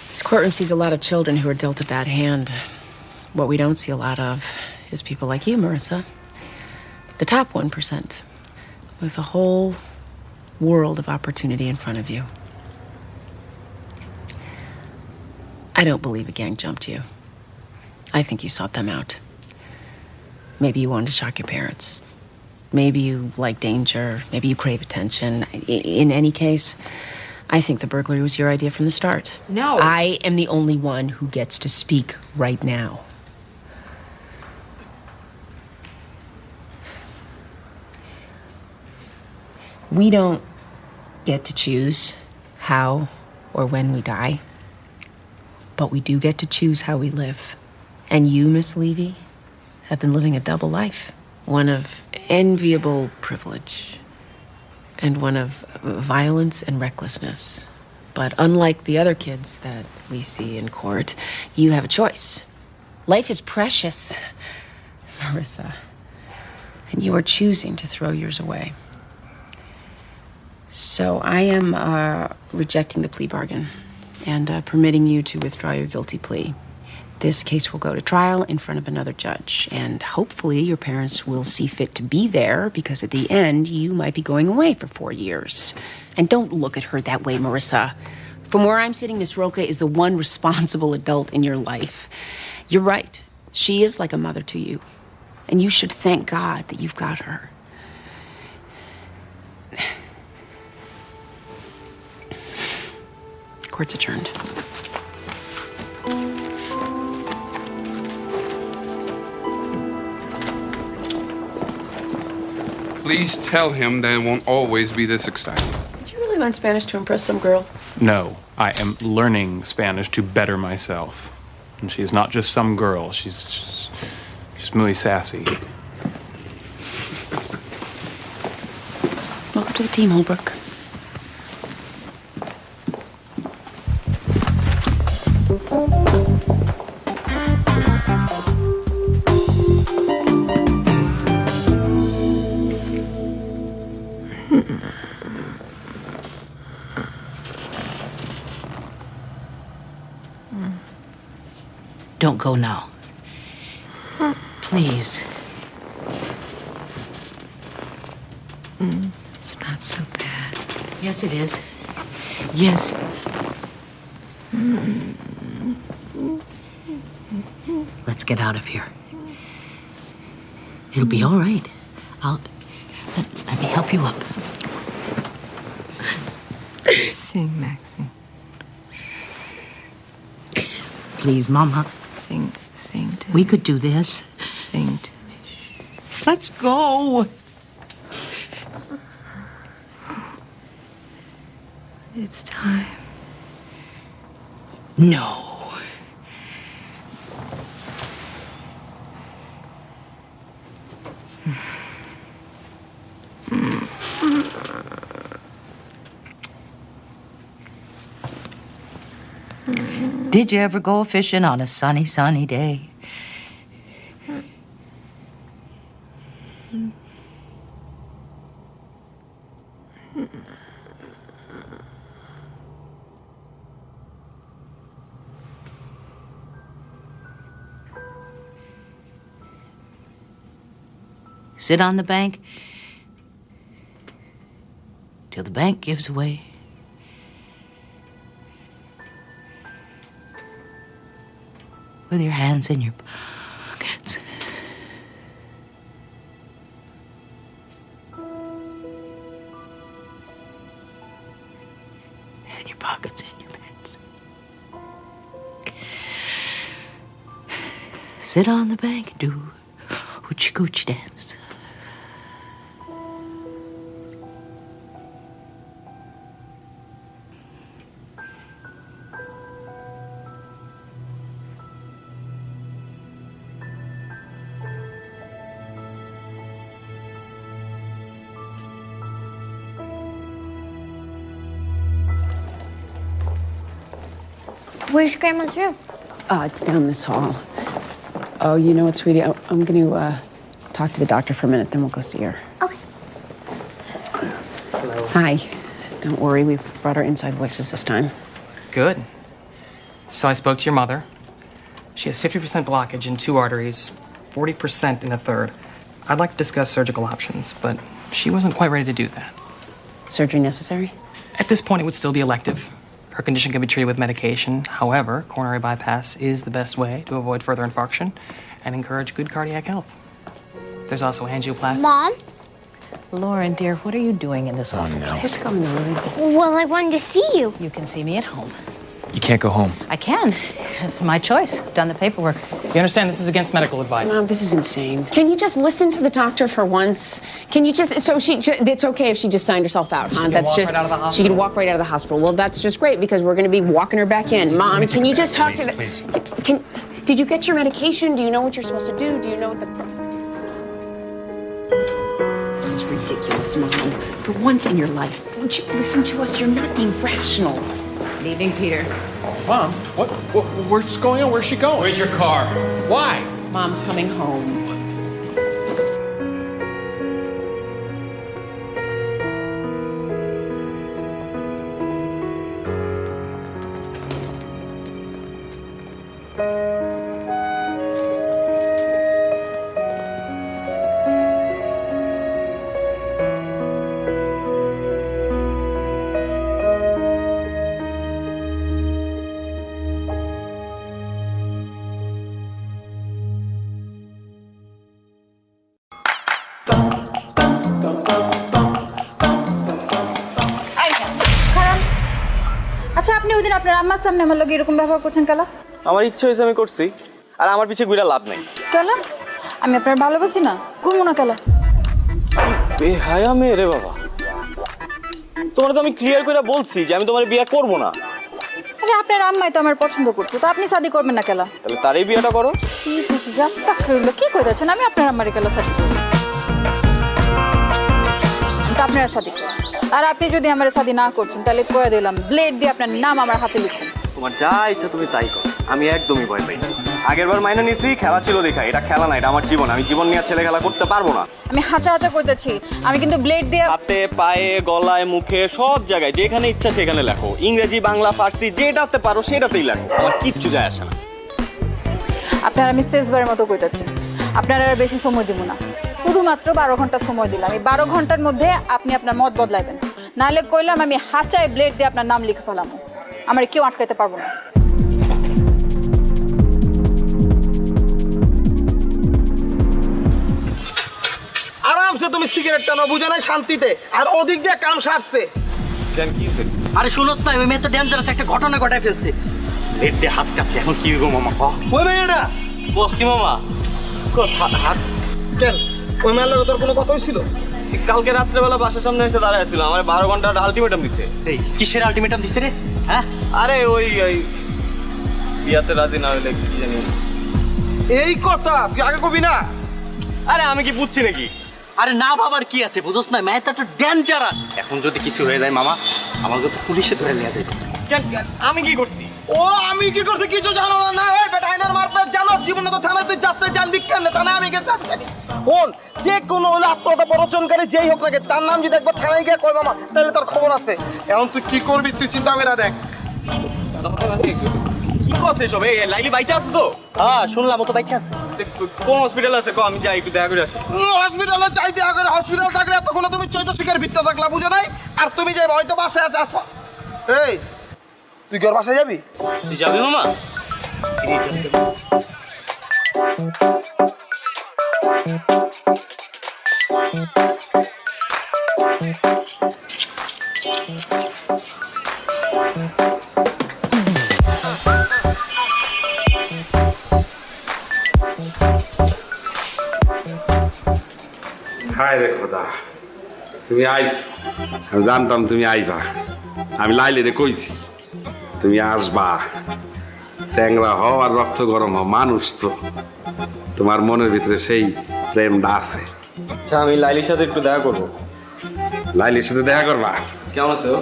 [SPEAKER 2] This courtroom sees a lot of children who are dealt a bad hand. What we don't see a lot of is people like you, Marissa. The top 1%, with a whole world of opportunity in front of you. I don't believe a gang jumped you. I think you sought them out. Maybe you wanted to shock your parents. Maybe you like danger. Maybe you crave attention. In any case, I think the burglary was your idea from the start.
[SPEAKER 20] No.
[SPEAKER 2] I am the only one who gets to speak right now. We don't get to choose how or when we die, but we do get to choose how we live. And you, Miss Levy, have been living a double life. One of enviable privilege and one of violence and recklessness. But unlike the other kids that we see in court, you have a choice. Life is precious, Marissa, and you are choosing to throw yours away. So I am rejecting the plea bargain and permitting you to withdraw your guilty plea. This case will go to trial in front of another judge, and hopefully your parents will see fit to be there, because at the end, you might be going away for 4 years. And don't look at her that way, Marissa. From where I'm sitting, Miss Roca is the one responsible adult in your life. You're right. She is like a mother to you, and you should thank God that you've got her. Court's adjourned.
[SPEAKER 10] Please tell him that it won't always be this exciting.
[SPEAKER 2] Did you really learn Spanish to impress some girl?
[SPEAKER 5] No, I am learning Spanish to better myself. And she is not just some girl. She's muy sassy.
[SPEAKER 2] Welcome to the team, Holbrook.
[SPEAKER 8] Don't go now. Please.
[SPEAKER 19] It's not so bad.
[SPEAKER 8] Yes, it is. Yes. Let's get out of here. It'll be all right. Let me help you up.
[SPEAKER 19] Sing, Maxine.
[SPEAKER 8] Please, Mama.
[SPEAKER 19] Sing to me.
[SPEAKER 8] We could do this.
[SPEAKER 19] Sing to me.
[SPEAKER 8] Let's go.
[SPEAKER 3] It's time.
[SPEAKER 11] No. Did you ever go fishing on a sunny day? Sit on the bank till the bank gives way. With your hands in your pockets. And your pockets in your pants. Sit on the bank and do hoochie coochie dance.
[SPEAKER 6] Where's Grandma's room?
[SPEAKER 2] It's down this hall. Oh, you know what, sweetie? I'm going to talk to the doctor for a minute, then we'll go see her.
[SPEAKER 6] Okay.
[SPEAKER 2] Hello. Hi. Don't worry, we've brought our inside voices this time.
[SPEAKER 17] Good. So I spoke to your mother. She has 50% blockage in 2 arteries, 40% in a third. I'd like to discuss surgical options, but she wasn't quite ready to do that.
[SPEAKER 2] Surgery necessary?
[SPEAKER 17] At this point, it would still be elective. Her condition can be treated with medication. However, coronary bypass is the best way to avoid further infarction and encourage good cardiac health. There's also angioplasty.
[SPEAKER 6] Mom?
[SPEAKER 11] Lauren, dear, what are you doing in this awful place?
[SPEAKER 2] What's going on?
[SPEAKER 6] Well, I wanted to see you.
[SPEAKER 11] You can see me at home.
[SPEAKER 12] You can't go home.
[SPEAKER 11] I can. My choice. I've done the paperwork.
[SPEAKER 17] You understand this is against medical advice.
[SPEAKER 2] Mom, this is insane. Can you just listen to the doctor for once? Can you just, it's okay if she just signed herself out, huh?
[SPEAKER 17] Right out of the hospital.
[SPEAKER 2] She can walk right out of the hospital. Well, that's just great because we're going to be walking her back in. Mom, can you just talk to the...
[SPEAKER 12] Please.
[SPEAKER 2] Did you get your medication? Do you know what you're supposed to do? Do you know what the... This is ridiculous, Mom. For once in your life, won't you listen to us? You're not being rational.
[SPEAKER 11] Good evening, Peter.
[SPEAKER 22] Mom, what's going on? Where's she going?
[SPEAKER 17] Where's your car?
[SPEAKER 22] Why?
[SPEAKER 2] Mom's coming home.
[SPEAKER 18] আচ্ছা আপনি ওই দিন আপনার আম্মার সামনে আমার লগে এরকম ব্যবহার করছেন কেন?
[SPEAKER 23] আমার ইচ্ছে হয়েছে আমি করছি আর আমার পিছে ঘুরে লাভ নাই।
[SPEAKER 18] কেন? আমি আপনার ভালোবাসি না করবো না কেন?
[SPEAKER 23] বেহায়া মেয়ে রে বাবা, তোমার তো আমি ক্লিয়ার করে বলছি যে আমি তোমার বিয়ে করব না।
[SPEAKER 18] আরে আপনার আম্মাই তো আমার পছন্দ করছো, তো আপনি শাদি করবেন না কেন?
[SPEAKER 23] তাহলে তারই বিয়েটা করো।
[SPEAKER 18] জি জি জি আস্তাগফিরুল্লাহ, কি কইতাছেন? আমি আপনার আম্মারে কেন শাদি করব? তো আপনারা শাদি করুন। আর আপনি যদি আমার শাদি না করছেন তাহলে কয়ে দিলাম ব্লেড দিয়ে আপনার নাম আমার হাতে লিখুন।
[SPEAKER 23] তোমার যা ইচ্ছা তুমি তাই করো, আমি একদমই ভয় পাই না। আগেরবার মাইনে নিছি, খেলা ছিল দেখা, এটা খেলা না, এটা আমার জীবন। আমি জীবন নিয়ে ছেলে খেলা করতে পারবো না।
[SPEAKER 18] আমি হাঁচা হাঁচা কইতেছি, আমি কিন্তু ব্লেড দিয়ে
[SPEAKER 23] হাতে পায়ে গলায় মুখে সব জায়গায় যেখানে ইচ্ছা সেখানে লেখো। ইংরেজি বাংলা ফার্সি যেটাতে পারো সেটাতেই লেখো, আমার কিচ্ছু যায় আসে না।
[SPEAKER 18] আপনার আমি শেষবারের মতো কইতেছি, আপনার আর বেশি সময় দিব না, শুধুমাত্র 12 ঘন্টা সময় দিলাম। এই 12 ঘন্টার মধ্যে আপনি আপনার মত বদলাইবেন, নাহলে কইলাম আমি হাঁচায় ব্লেড দিয়ে আপনার নাম লিখে ফেলাম, আমার কেউ আটকাইতে পারবো না।
[SPEAKER 23] আরামসে তুমি সিগারেট টানো, বুঝো না শান্তিতে, আর ওদিক দিয়ে কাম সারছে। দেন কি হইছে? আরে শুনোস না, ওই মেয়ে তো ডেঞ্জারাস একটা ঘটনা ঘটায় ফেলছে। ব্লেড দিয়ে হাত কাটছে, এখন কি গো মামা? ওই মেয়েটা বস কি মামা? কোস হাত কেন? ওই মেয়ের তোর কোনো কথা হইছিল? কালকে রাত্রেবেলা বাসার সামনে এসে দাঁড়ায় ছিল আমার 12 ঘন্টার আলটিমেটাম দিছে। এই কিসের আলটিমেটাম দিছে রে? হ্যাঁ আরে ওই বিয়াতে রাজি না হইলে কি জানি। এই কথা তুই আগে কবি না। আরে আমি কি বুঝছি নাকি? আরে না বাবার কি আছে বুঝছ না, মেয়েটা তো ডেঞ্জারাস। এখন যদি কিছু হয়ে যায় মামা, আমাকে তো পুলিশে ধরে নিয়ে যাবে। আমি কি করছি? ও আমি কি করছি কিছু জানো না? না ওই বেটা আইনার মারপে জানো জীবনে তো থামে তুই জাস্তে জানবি কেন? তা না আমি গেছি জানি। কোন যে কোনো হলো আত্মহত্যা প্ররোচনকারী যেই হোক না কেন, তার নাম যদি একবার থানায় গিয়ে কই মামা, তাহলে তোর খবর আছে। এখন তুই কি করবি তুই চিন্তা করে দেখ। কি করছিস সব? এই লাইলি বাইচা আছে তো? হ্যাঁ শুনলাম ও তো বাইচা আছে। কোন হসপিটালে আছে? আমি যাই একটু দেখা করে আসি। হসপিটালে যাই দেখা করে? হসপিটাল থাকলে এতক্ষণ তুমি চৈতশিকের ভিতরে থাকলা বুঝো নাই? আর তুমি যাই হয়তো বাসায় আছে আসবা। এই তুই কি ওর বাসায় যাবি? তুই যাবি মামা?
[SPEAKER 10] হায় রে খোদা, তুমি আইছো। আমি জানতাম তুমি আইবা। আমি লাইলে কইছি তুমি আসবা। চ্যাংরা হও আর রক্ত গরম হও, মানুষ তো। তোমার মনের ভিতরে সেই প্রেমটা আছে।
[SPEAKER 23] আচ্ছা আমি লাইলির সাথে একটু দেখা করবো।
[SPEAKER 10] লাইলির সাথে দেখা করবা?
[SPEAKER 23] কেমন আছে ও?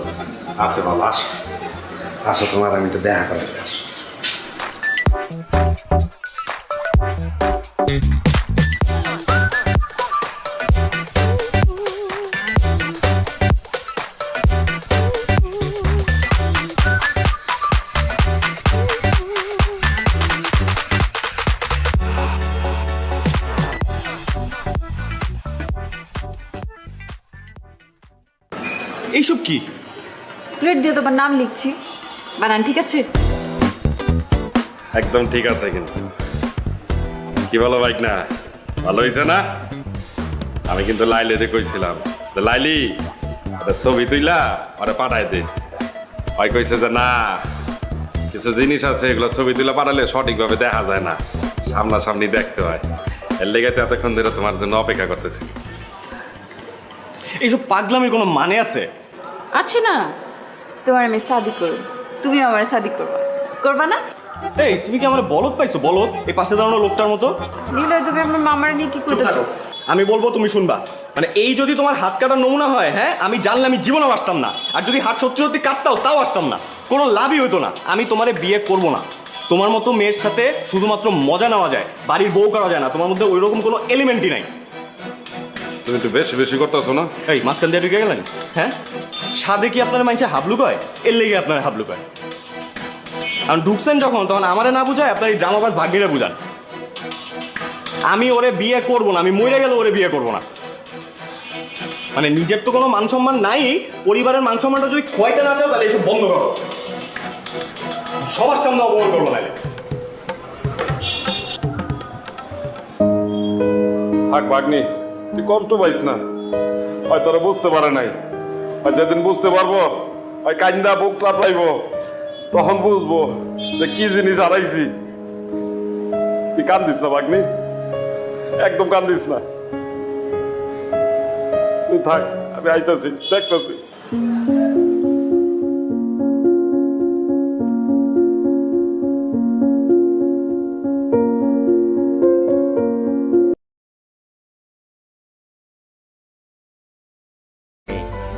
[SPEAKER 10] আছে বাবা, আসো আসো, তোমার আমি একটু দেখা করাতে আসো।
[SPEAKER 23] এইসব কি?
[SPEAKER 18] প্লেট দিয়ে তোমার নাম লিখছি, বানান ঠিক আছে?
[SPEAKER 10] একদম ঠিক আছে। কিন্তু কি বলো বাইক না, ভালো হয়েছে না? আমি কিন্তু লাইলিতে কইছিলাম যে লাইলি একটা ছবি তুইলা ওরা পাঠাই দে। ওই কইছে যে না, কিছু জিনিস আছে এগুলো ছবি তুলে পাঠালে সঠিকভাবে দেখা যায় না, সামনাসামনি দেখতে হয়। এর লেগে তো এতক্ষণ ধরে তোমার জন্য অপেক্ষা করতেছি।
[SPEAKER 23] এইসব পাগলামির কোনো মানে আছে?
[SPEAKER 18] আছে না। তোমার আমি শাদি করব, তুমি আমার শাদি করবা, করবা না?
[SPEAKER 23] এই তুমি কি আমার বলদ পাইছো? বলদ এই পাশে দাঁড়ানো লোকটার মতো।
[SPEAKER 18] নিলে তুমি আমার মামার নিয়ে কি করতেছো?
[SPEAKER 23] আমি বলবো তুমি শুনবা। মানে এই যদি তোমার হাত কাটার নমুনা হয়, হ্যাঁ আমি জানলে আমি জীবনেও আসতাম না। আর যদি হাত সত্যি সত্যি কাটতাও তাও আসতাম না, কোনো লাভই হতো না। আমি তোমারে বিয়ে করব না। তোমার মতো মেয়ের সাথে শুধুমাত্র মজা নেওয়া যায়, বাড়ির বউ করা যায় না। তোমার মধ্যে ওই রকম কোনো এলিমেন্টই নাই।
[SPEAKER 10] তুমি তো বেশি বেশি করতেছো না?
[SPEAKER 23] এই মাঝখান দিয়ে ঢুকে গেলেন? হ্যাঁ সাদে কি আপনার মাইনছে হাবলু কয়? এর লেগে আপনার হাবলু কয়। কারণ ঢুকছেন যখন তখন আমারে না বুঝায় আপনার এই ড্রামাবাজ ভাগ্নিরা বুঝান। আমি ওরে বিয়ে করবো না, আমি মরে গেলে ওরে বিয়ে করবো না। মানে নিজের তো কোনো মান সম্মান নাই, পরিবারের মান সম্মানটা যদি খোয়াইতে না চাও তাহলে এসব বন্ধ করো। সবার সামনে অপমান করবো না।
[SPEAKER 10] থাক ভাগ্নি, তুই কষ্ট পাইস না। হয়তো তোরা বুঝতে পারে নাই, আর যেদিন বুঝতে পারবো ওই কান্দা বুক চাপলাইবো, তখন বুঝবো যে কি জিনিস হারাইছি। তুই কান্দিস না ভাগ্নি, একদম কান্দিস না। তুই থাক, আমি আইতাছি, দেখতেছি।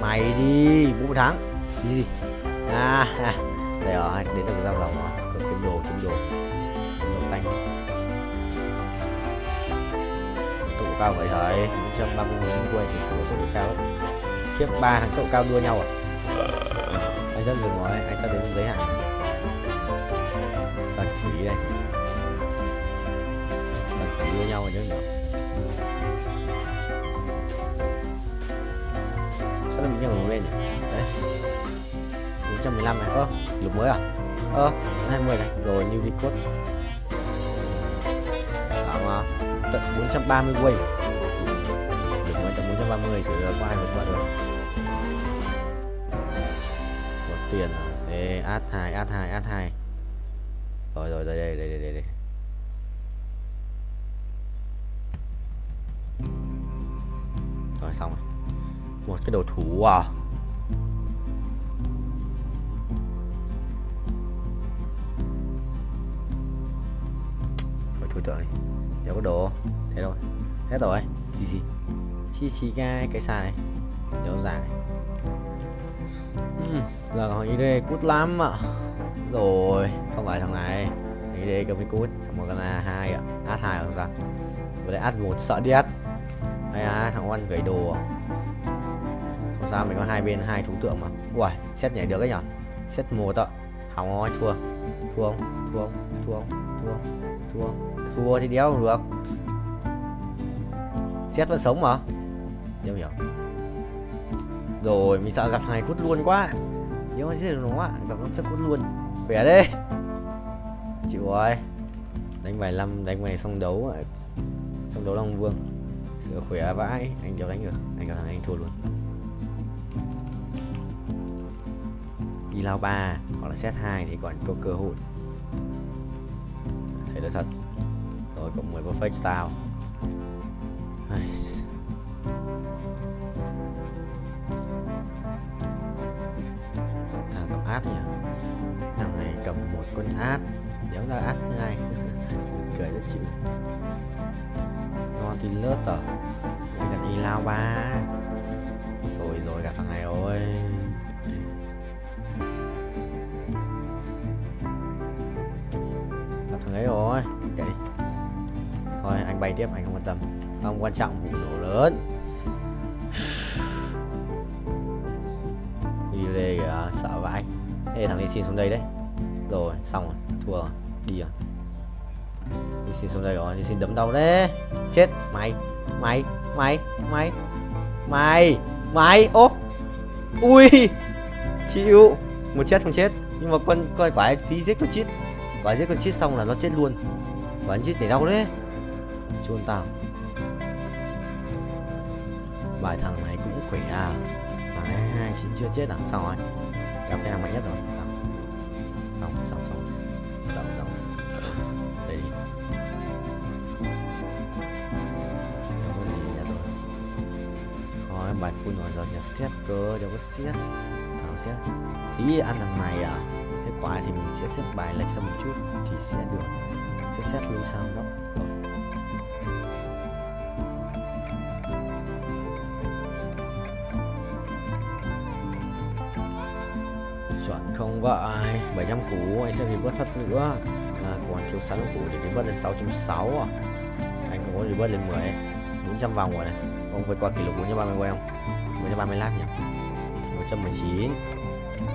[SPEAKER 1] Mày đi, bố thắng. Đi đi. Đây rồi, đến được giao dòng rồi. Có kiếm đồ. Kiếm đồ tanh. Tốc độ cao vậy trời, 130 người đi quay thì tốc độ cao lắm. Khiếp 3 thằng tốc độ cao đua nhau à? Anh sắp dừng rồi, anh sắp đến giới hạn. Tần quỷ đây. Tần quỷ đua nhau rồi chứ nhỉ? Sao nó bị nhường lên nhỉ? Đấy 415 này. Lục mới à? 20 này. Rồi new record. Bảo tận 430 quay. Lục mới tận 430 sửa có ai vượt qua được. Một tiền à? Đây add 2. Rồi đây. Rồi xong rồi. Một cái đồ thủ à? Thôi tưởng đi. Đâu có đồ. Thế rồi. Hết rồi. Chi cái xa này. Kéo dài. Là hỏi ý đây cút lắm ạ. Rồi, không phải thằng này. Ý đây cầm cái cút. Thằng một con là 2 ạ. Ad 2 không sao. Vừa đây ad 1 sợ điếc. Hay à, thằng Oan gửi đồ à? Không sao, mình có hai bên hai thú tượng mà. Ui, xét nhảy được ấy nhở? Xét 1 ạ. Hỏng rồi, thua. Thua không? Thua không? Thua không? Thua không? Thua không? Thua thì đéo được. Xét vẫn sống mà. Đéo hiểu. Rồi, mình sợ gặp thằng này cút luôn quá. Nếu mà giết được nó, gặp nó chắc cút luôn. Khỏe đấy. Chịu rồi. Đánh vài năm, đánh vài xong đấu. Xong đấu Long Vương. Sửa khỏe vãi, anh đéo đánh được. Anh gặp thằng anh thua luôn. Đi lao 3 hoặc là set 2 thì còn có cơ hội. Thấy đó thật. Rồi cộng 10 perfect cho tao. Thằng cầm át nhỉ? Thằng này cầm một con át. Nếu là át thứ hai. Cười rất chịu. Ngon thì lớt à? Anh cần đi lao 3. Rồi gặp thằng này rồi. Gặp thằng ấy rồi. Kệ đi. Thôi anh bay tiếp, anh không quan tâm. Không quan trọng vụ nổ lớn. Đi đây kìa, sợ vãi. Ê thằng này xin xuống đây đấy. Rồi xong rồi, thua rồi. Đi rồi. Đi xin xuống đây rồi, đi xin đấm đầu đấy. Chết mày ô. Ui chịu. Một chết không chết. Nhưng mà con quả tí giết con chít. Quả giết con chít xong là nó chết luôn. Quả chít chảy đau đấy. Chôn tao. Bài thằng này cũng khỏe à. Mà 29 chưa chết à? Xong rồi. Gặp cái thằng mạnh nhất rồi. Xong. Đây đi. Đâu có gì nhất rồi. Thôi bài full rồi nhặt xét cơ. Đâu có xét. Thảo xét. Tí ăn thằng này à. Hết quả thì mình sẽ xếp bài lệch sang một chút thì sẽ được. Sẽ xét lui sang góc. Rồi. Chuẩn không vậy. 700 củ anh sẽ revert phát nữa. Còn thiếu 6 củ để revert lên 6.6 à. Anh cũng có revert lên 10 đấy. 400 vòng rồi này. Không vượt qua kỷ lục 430 quay không? 430 lap nhỉ. 119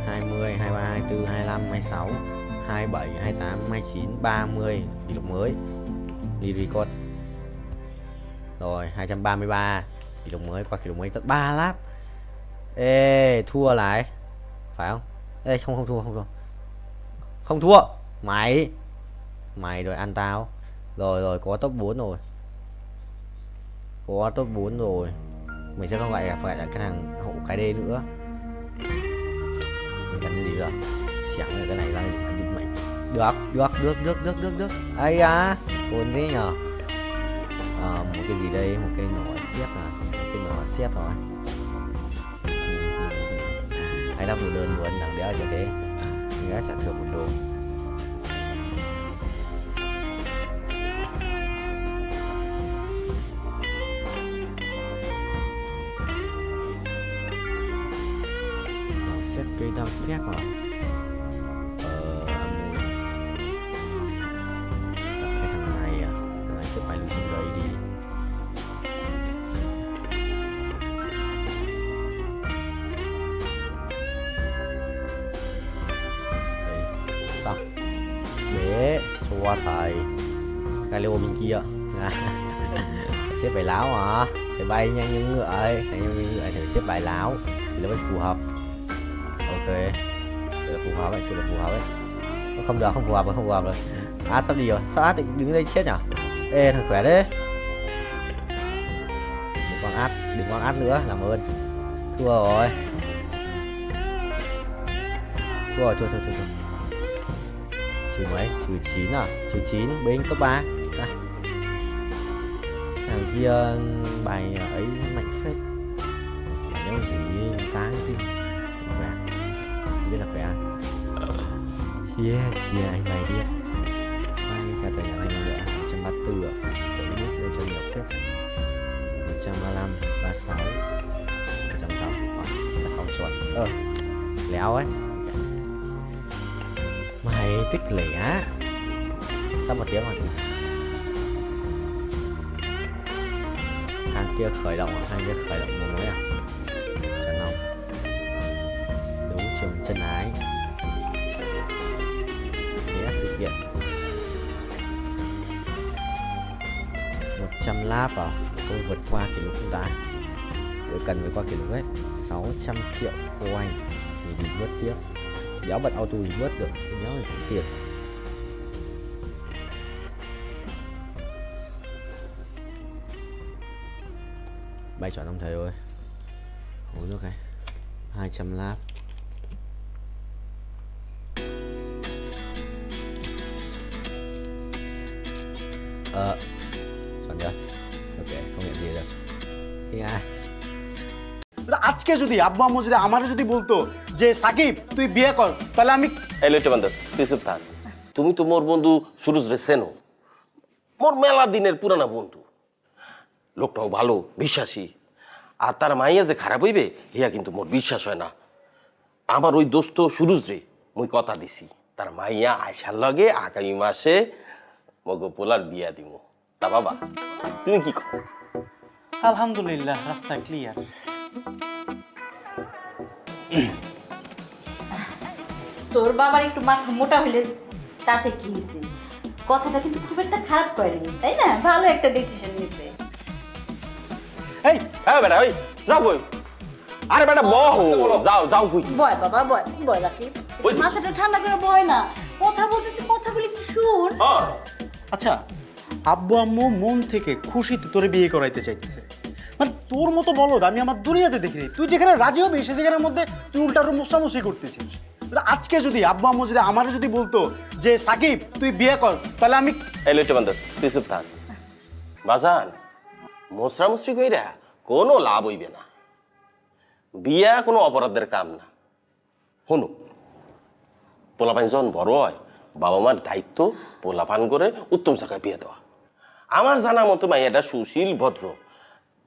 [SPEAKER 1] 20 23 24 25 26 27 28 29 30 kỷ lục mới. Đi record. Rồi 233 kỷ lục mới, qua kỷ lục mới tận 3 lap. Ê thua lại. Phải không? Ê không thua. Không thua. Mày rồi ăn tao. Rồi có top 4 rồi. Có top 4 rồi. Mình sẽ không phải là cái thằng hậu cái D nữa. Mình cần cái gì rồi? Xẻng rồi cái này ra định mệnh. Được. Ây à, ổn thế nhờ. Một cái gì đây, một cái nỏ xét à. Một cái nỏ xét rồi. Hay lắp đồ đơn luôn, thằng đéo cho thế. Mình đã trả thưởng một đồ. Xét cây đao phép hả? Cái thằng này à, thằng này sẽ phải lưu xuống đây đi. Đây, xong. Để cho thầy Gavel bên kia. Xếp bài láo hả? Phải bay nhanh như ngựa ấy. Nhanh như ngựa thì xếp bài láo thì nó mới phù hợp. Ok, sự là phù hợp ấy, không được, không phù hợp rồi. Sắp đi rồi, sao đứng đây chết nhở? Ê thằng khỏe đấy. Đừng quăng át nữa, làm ơn. Thua rồi. Trừ mấy? Trừ 9 à? Trừ 9, binh top 3. Thằng kia bài ấy mạnh phết. Mạnh Đéo gì tán tim khỏe, không biết là khỏe. Chia anh mày đi. Hai cả tờ nhà anh nữa 134 ạ. Chấm nút lên cho nhiều phép. 135, 36, 160, 36 chuẩn. Léo ấy. Mày tích lẻ. Tao một tiếng rồi. Hàng kia khởi động à? Hàng kia khởi động một mới à? Chân lòng. Đấu trường chân ái. Vẽ sự kiện. 100 lap vào. Tôi vượt qua kỷ lục không ta? Sẽ cần phải qua kỷ lục ấy. 600 triệu coin thì đi vớt tiếp. Đéo bật auto thì vớt được. Đéo thì cũng tiền. Bài chọn ông thầy ơi. Uống nước này. 200 lap. Chọn chưa? Ok, không nhận gì được. ঠিক আছে।
[SPEAKER 23] আজকে যদি আব্বু আম্মু যদি আমারে যদি বলতো যে সাকিব তুই বিয়ে কর তাহলে আমি
[SPEAKER 9] এই লইটা বান্ধব তুই চুপ থাক। তুমি তো মোর বন্ধু সুরজ রে চেনো, মোর মেলা দিনের পুরানা বন্ধু। লোকটাও ভালো, বিশ্বাসী। আর তার মাইয়া যে খারাপ হইবে ইয়া কিন্তু মোর বিশ্বাস হয় না। আমার ওই দোস্ত সুরজ রে মুই কথা দিছি তার মাইয়া আয়সার লগে আগামী মাসে মগো পোলার বিয়া দিব। তা বাবা তুমি কি কও?
[SPEAKER 23] আলহামদুলিল্লাহ রাস্তা ক্লিয়ার।
[SPEAKER 13] তোর বাবার একটু মাথা মোটা হইলে তাতে কি হয়েছে? কথাটা কিন্তু খুব একটা খারাপ করেনি, তাই না? ভালো একটা ডিসিশন নিছে।
[SPEAKER 9] এই বেটা ওই যাও কই? আরে বেটা বহো, যাও কই?
[SPEAKER 13] বয় বাবা বয় রাখি। মাথাটা ঠান্ডা করে বয় না। কথা বলতেছি, কথাগুলি একটু শুন।
[SPEAKER 23] আচ্ছা, আব্বু আম্মু মন থেকে খুশিতে তোরে বিয়ে করাইতে চাইতেছে। মানে তোর মতো বলদ আমি আমার দুনিয়াতে দেখিনি। তুই যেখানে রাজি হবি সে জায়গার মধ্যে তুই উল্টা মোসামুসি করতেছিস। আজকে যদি আব্বু আম্মু যদি আমারে যদি বলতো যে সাকিব তুই বিয়ে কর তাহলে আমি
[SPEAKER 9] এই লইটা বান্ধব তুই চুপ থাক। বাজান মোসরামুসরি কইরা কোনো লাভ হইবে না। বিয়া কোনো অপরাধের কাম না। শুনো, পোলাপান যখন বড় হয় বাবা মার দায়িত্ব পোলাপান করে উত্তম জায়গায় বিয়ে দেওয়া। আমার জানা মতো মাইয়াটা সুশীল ভদ্র।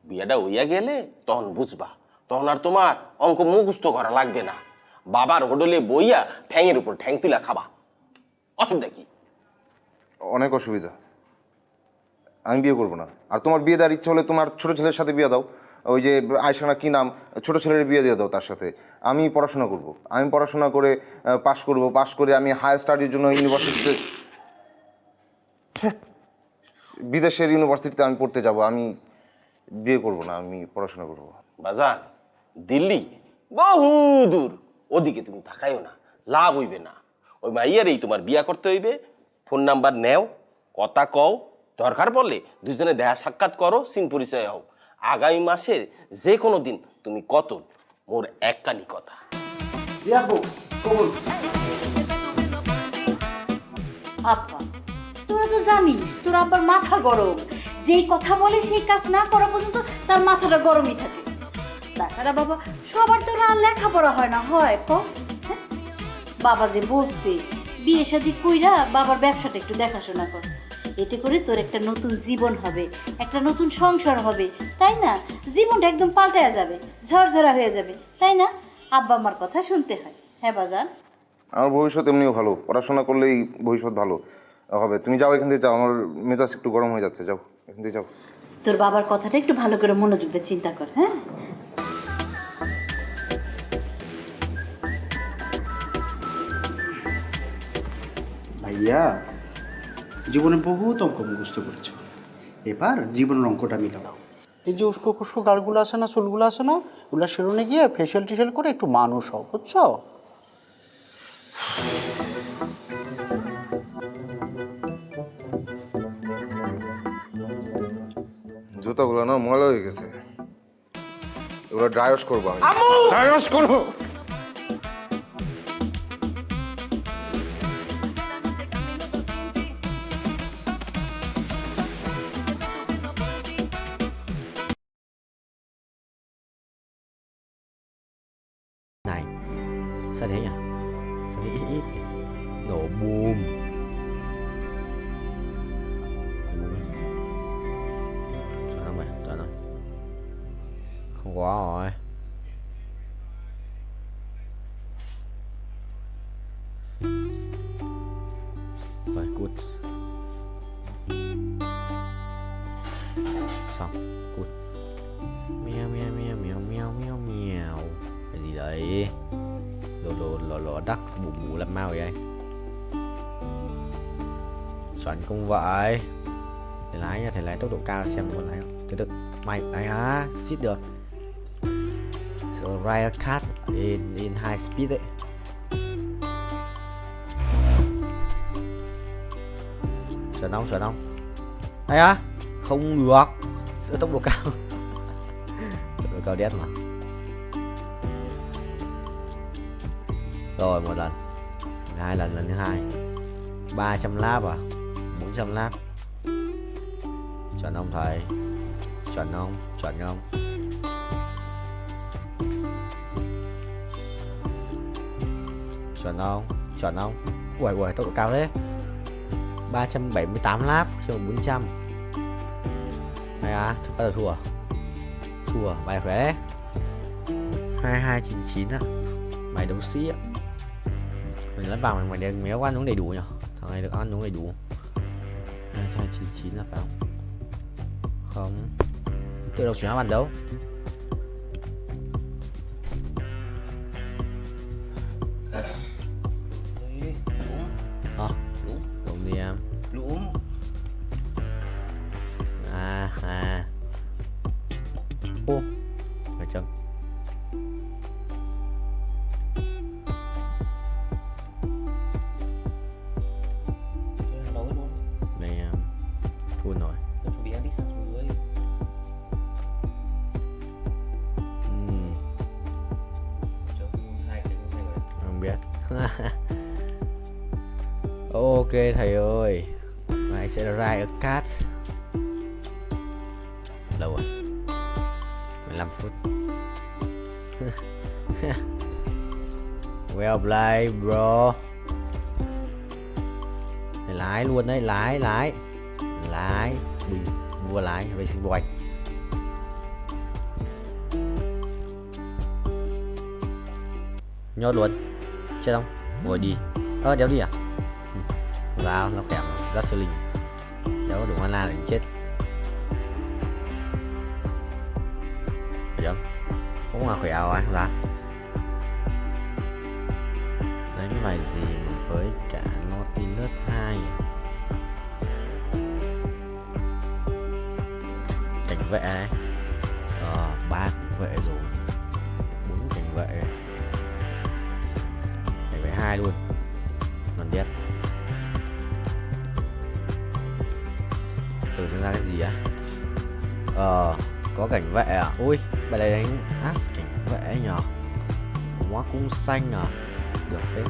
[SPEAKER 9] বিয়েটা হইয়া গেলে তখন বুঝবা, তখন আর তোমার অঙ্ক মুখস্থ করা লাগবে না। বাবার হোটেলে বইয়া ঠ্যাংয়ের উপর ঠ্যাং তুলা খাবা। অসুবিধা কি?
[SPEAKER 14] অনেক অসুবিধা। আমি বিয়ে করবো না। আর তোমার বিয়ে দেওয়ার ইচ্ছা হলে তোমার ছোট ছেলের সাথে বিয়ে দাও। ওই যে আয়সানা কি নাম, ছোট ছেলের বিয়ে দিয়ে দাও তার সাথে। আমি পড়াশোনা করব। আমি পড়াশোনা করে পাশ করব। পাশ করে আমি হায়ার স্টাডির জন্য ইউনিভার্সিটিতে, বিদেশের ইউনিভার্সিটিতে আমি পড়তে যাব। আমি বিয়ে করব না, আমি পড়াশোনা করব।
[SPEAKER 9] বাজান দিল্লি বহু দূর, ওদিকে তুমি তাকাইও না, লাভ হইবে না। ওই মাইয়ারেই তোমার বিয়া করতে হইবে। ফোন নাম্বার নেও, কথা কও, দরকার পড়লে দুজনে দেখা সাক্ষাৎ করো, সিন পরিচয় হও। আগামী মাসের যে কোনো দিন তুমি কতল, মোর এককানি কথা।
[SPEAKER 13] আব্বা তোরা তো জানিস তোর আব্বার মাথা গরম। যেই কথা বলে সেই কাজ না করা পর্যন্ত তার মাথাটা গরমই থাকে। তাছাড়া বাবা সবার তো আর লেখাপড়া হয় না, হয় ক? বাবা যে বলছে বিয়ে শাদী কইরা বাবার ব্যবসাটা একটু দেখাশোনা কর, এতে করে তোর একটা নতুন জীবন হবে, একটা নতুন সংসার হবে, তাই না? জীবনটা একদম পাল্টায়া যাবে, ঝরঝরা হয়ে যাবে, তাই না? আব্বা আমার কথা শুনতে হয়। হ্যাঁ বাজান,
[SPEAKER 14] আমার ভবিষ্যৎ এমনিও ভালো। পড়াশোনা করলেই ভবিষ্যৎ ভালো হবে। তুমি যাও এখান থেকে, যাও। আমার মেজাজ একটু গরম হয়ে যাচ্ছে। যাও এখান থেকে, যাও।
[SPEAKER 13] তোর বাবার কথাটা একটু ভালো করে মনোযোগ দিয়ে চিন্তা কর। হ্যাঁ
[SPEAKER 23] ভাইয়া, জীবনে বহুত অঙ্ক মুখস্থ করেছো, এবার জীবনের অঙ্কটা মিলাও। এই যে উস্কো খুস্কো গালগুলো আছে না, চুলগুলো আছে না, ওগুলো সেলুনে গিয়ে ফেশিয়াল টেশিয়াল করে একটু মানুষ হও, বুঝছো?
[SPEAKER 14] জুতাগুলো না ময়লা হয়ে গেছে, এগুলো ড্রাই ওয়াশ করবো। ড্রাই ওয়াশ করবো।
[SPEAKER 1] này. Sao thế nhỉ? Sao thế ít ít. Nổ boom. Sao nó mày? Sao nó? Không quá rồi. Rồi cút. Xong cút. Mèo mèo mèo mèo mèo mèo mèo. Cái gì đấy? Lò đắc bù bù làm mau vậy anh. Chuẩn không vậy. Thầy lái nha, thầy lái tốc độ cao xem con lái không. Từ từ mày ấy á, xít được. So ride a cat in high speed đấy. Chuẩn không? Đây á, không được. Sửa tốc độ cao. Tốc độ cao đét mà. Rồi một lần, hai lần thứ hai. 300 lap à? 400 lap. Chuẩn không thầy? Chuẩn không? Chuẩn không? Chuẩn không? Chuẩn không? Ui tốc độ cao đấy. 378 lap cho 400. Mày à, bắt đầu thua. Thua, mày khỏe đấy. 2299 à. Mày đấu sĩ á. Mình lắp vào mày méo ăn uống đầy đủ nhỉ? Thằng này được ăn uống đầy đủ. 2299 là phải không? Không. Tự đọc chuyển hóa bàn đấu. Đúng đi em.
[SPEAKER 9] Lũm.
[SPEAKER 1] Ô, phải chăng? Đây em full rồi. Không biết. Ok thầy ơi, mày sẽ ride a cat. Lâu rồi, 15 phút. Well played bro. Mày lái luôn đấy, lái bình vua lái racing boy. Nhốt luôn, chết không? Ngồi đi. Đéo đi à? Vào nó kèm rất cho linh. Đéo đủ mana để chết. Được không mà khỏe rồi ra. Đánh bài gì với cả Nautilus 2. Cảnh vệ này. 3 cảnh vệ rồi. 4 cảnh vệ. Cảnh vệ 2 luôn. Còn biết. Từ chúng ta cái gì á? Có cảnh vệ à? Ui, bài này đánh As cảnh vệ nhờ. Hóa cung xanh à? Được phết.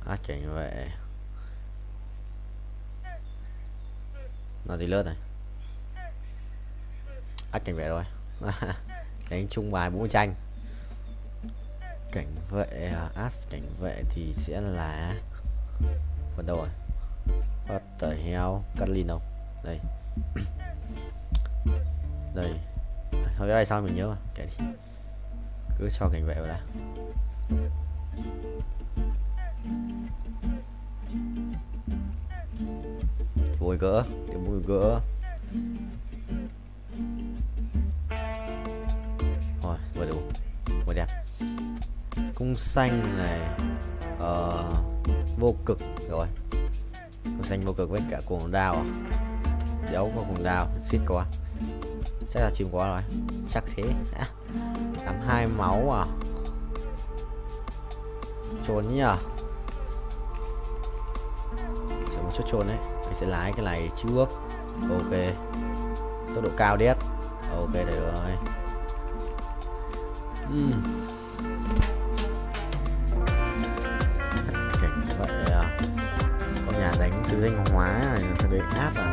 [SPEAKER 1] As cảnh vệ. Nó thì lướt này. As cảnh vệ rồi. Đánh chung bài 4 tranh. Cảnh vệ As cảnh vệ thì sẽ là phần đâu rồi? What the hell? Catlin đâu? Đây. Đây. Thôi cái sao mình nhớ mà. Kệ đi. Cứ cho cảnh vệ vào đây. Bùi gỡ. Để bùi gỡ. Rồi, vừa đủ. Vừa đẹp. Cung xanh này. Vô cực rồi. Cung xanh vô cực với cả cuồng đao à? Dấu có cuồng đao, xít quá. Chắc là chìm quá rồi. Chắc thế. 82 máu à? Trốn nhỉ? Sẽ một chút trốn đấy. Mình sẽ lái cái này trước. Ok. Tốc độ cao đét. Ok được rồi. Cảnh vậy à? Có nhà đánh sự danh hóa này, thằng đấy át à?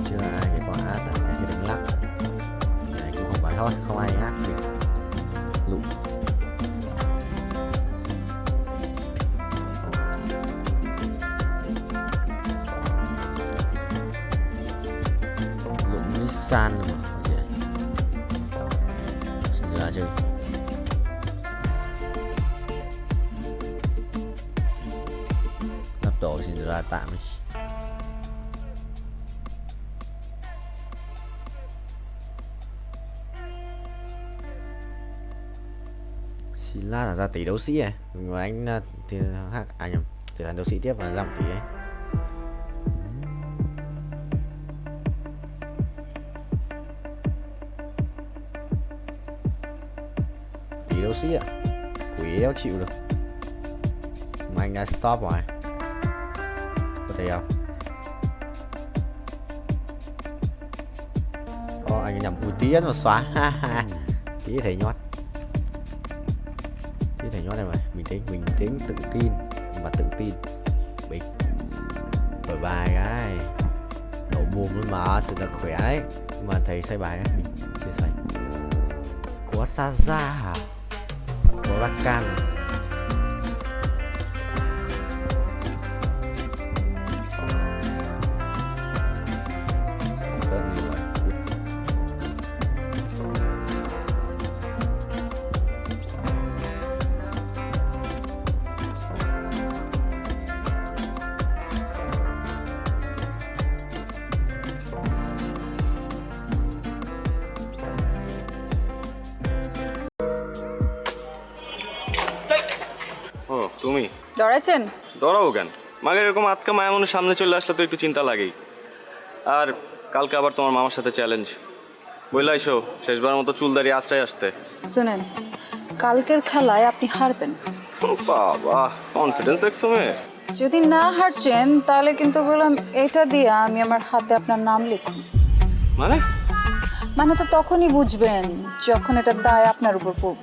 [SPEAKER 1] Chưa ai cái quả át à? Cái đánh lắc à? độ xin ra tạm đi. Silla là ra tỷ đấu sĩ à? Mình mà đánh thì nhầm, trở thành đấu sĩ tiếp và ra 1 tỷ ấy. Tỷ đấu sĩ ạ. Quỷ đéo chịu được. Mà anh đã stop rồi. Có thể không? Anh nhầm tí nó xóa. Tí thầy nhót. Tí thầy nhót này mà. Bình tĩnh, tự tin và tự tin. Bình. Đổi bài cái. Đổ bùm luôn mà, sự là khỏe đấy. Nhưng mà thầy xoay bài ấy, mình chưa xoay. Có Saza hả? Có Rakan.
[SPEAKER 4] তুমি
[SPEAKER 18] ডরাইছেন?
[SPEAKER 4] ডরাবো কেন? মাগের এরকম আতকা মায়া মনে সামনে চলে আসলে তো একটু চিন্তা লাগেই। আর কালকে আবার তোমার মামার সাথে চ্যালেঞ্জ বইলাইছো, শেষবার মতো চুল দাঁড়িয়ে আশ্রয় আসতে।
[SPEAKER 18] শুনেন, কালকের খেলায় আপনি হারবেন।
[SPEAKER 4] বাবা, কনফিডেন্স দেখছো মেয়ে।
[SPEAKER 18] যদি না হারছেন তাহলে কিন্তু বললাম এটা দিয়ে আমি আমার হাতে আপনার নাম লিখুন। মানে তো তখনই বুঝবেন যখন এটা দায় আপনার উপর পড়ব।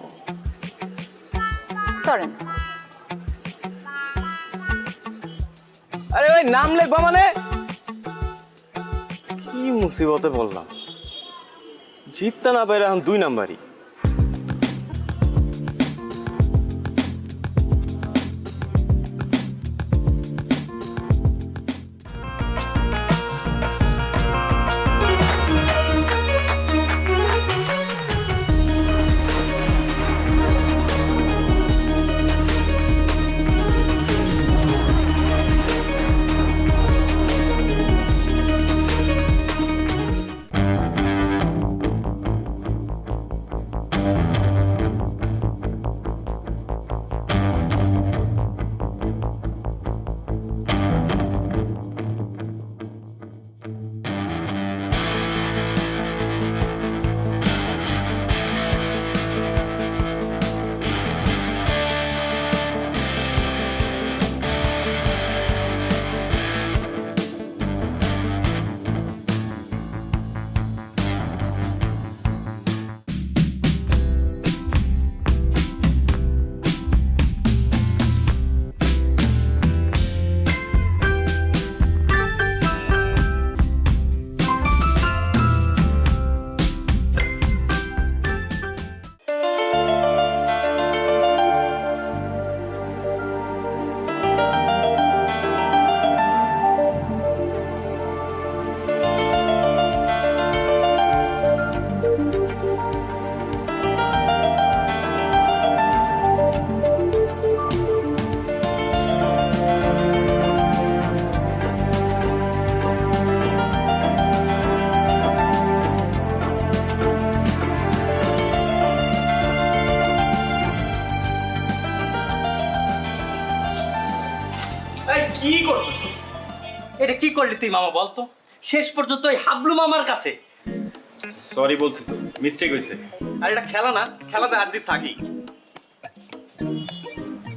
[SPEAKER 18] সরেন।
[SPEAKER 4] আরে ভাই, নাম লেখবা মানে? কি মুসিবতে বললাম, জিততে না পারে এখন 2 নাম্বারই।
[SPEAKER 23] কি করতেছ? এটা কি করলি তুই মামা বলতো? শেষ পর্যন্ত ওই হাবলু মামার কাছে।
[SPEAKER 4] সরি বলছি তো, মিস্টেক হয়েছে। আর এটা খেলা না, খেলাতে হার জিত থাকি।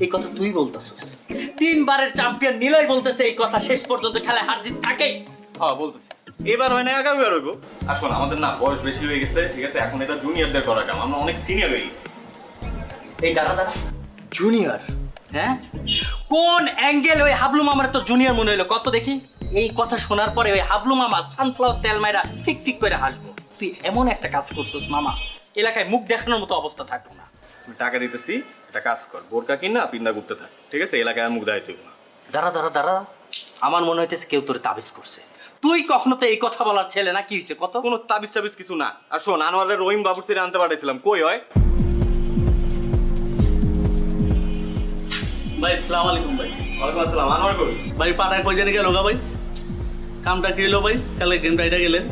[SPEAKER 23] এই কথা তুই বলতেছিস? 3 বারের চ্যাম্পিয়ন নিলয় বলতেছে এই কথা, শেষ পর্যন্ত খেলায় হার জিত থাকেই।
[SPEAKER 4] হ্যাঁ বলতেছি, এবার হয় না, আগামীবার হইব। আর শোন, আমাদের না বয়স বেশি হয়ে গেছে, ঠিক আছে? এখন এটা জুনিয়রদের করা কাম, আমরা অনেক সিনিয়র হয়ে গেছি।
[SPEAKER 23] এই দাঁড়া জুনিয়র? হ্যাঁ, কোন অ্যাঙ্গেল ওই হাবলু মামার তো জুনিয়র মনে হইলো? কত দেখি। এই কথা শোনার পরে ওই হাবলু মামা সানফ্লাওয়ার তেল মাইরা ঠিক ঠিক করে হাসবো। তুই এমন একটা কাজ করছিস মামা, এলাকায় মুখ দেখানোর মতো অবস্থা থাকলো না।
[SPEAKER 4] টাকা দিতেছি, একটা কাজ কর, বোরকা কিনা পিন্দা করতে থাক, ঠিক আছে? এলাকায় মুখ দেখাইতে হইব না।
[SPEAKER 23] দাঁড়া, আমার মনে হইতেছে কেউ তোরে তাবিজ করছে। তুই কখনো তো এই কথা বলার ছেলে না। কি হয়েছে কত?
[SPEAKER 4] কোনো তাবিজ টাবিজ কিছু না। আর শোন, আনোয়ারের রহিম বাবুর ছেড়ে আনতে পাঠাইছিলাম, কই হয়?
[SPEAKER 23] ভাই আসসালামু আলাইকুম ভাই।
[SPEAKER 4] ওয়ালাইকুম আসসালাম, আনোয়ার কই?
[SPEAKER 15] ভাই পাড়ায় কই জানি গেল গা ভাই? কামটা কি হলো ভাই? কালে গেম রাইডা গেলেন?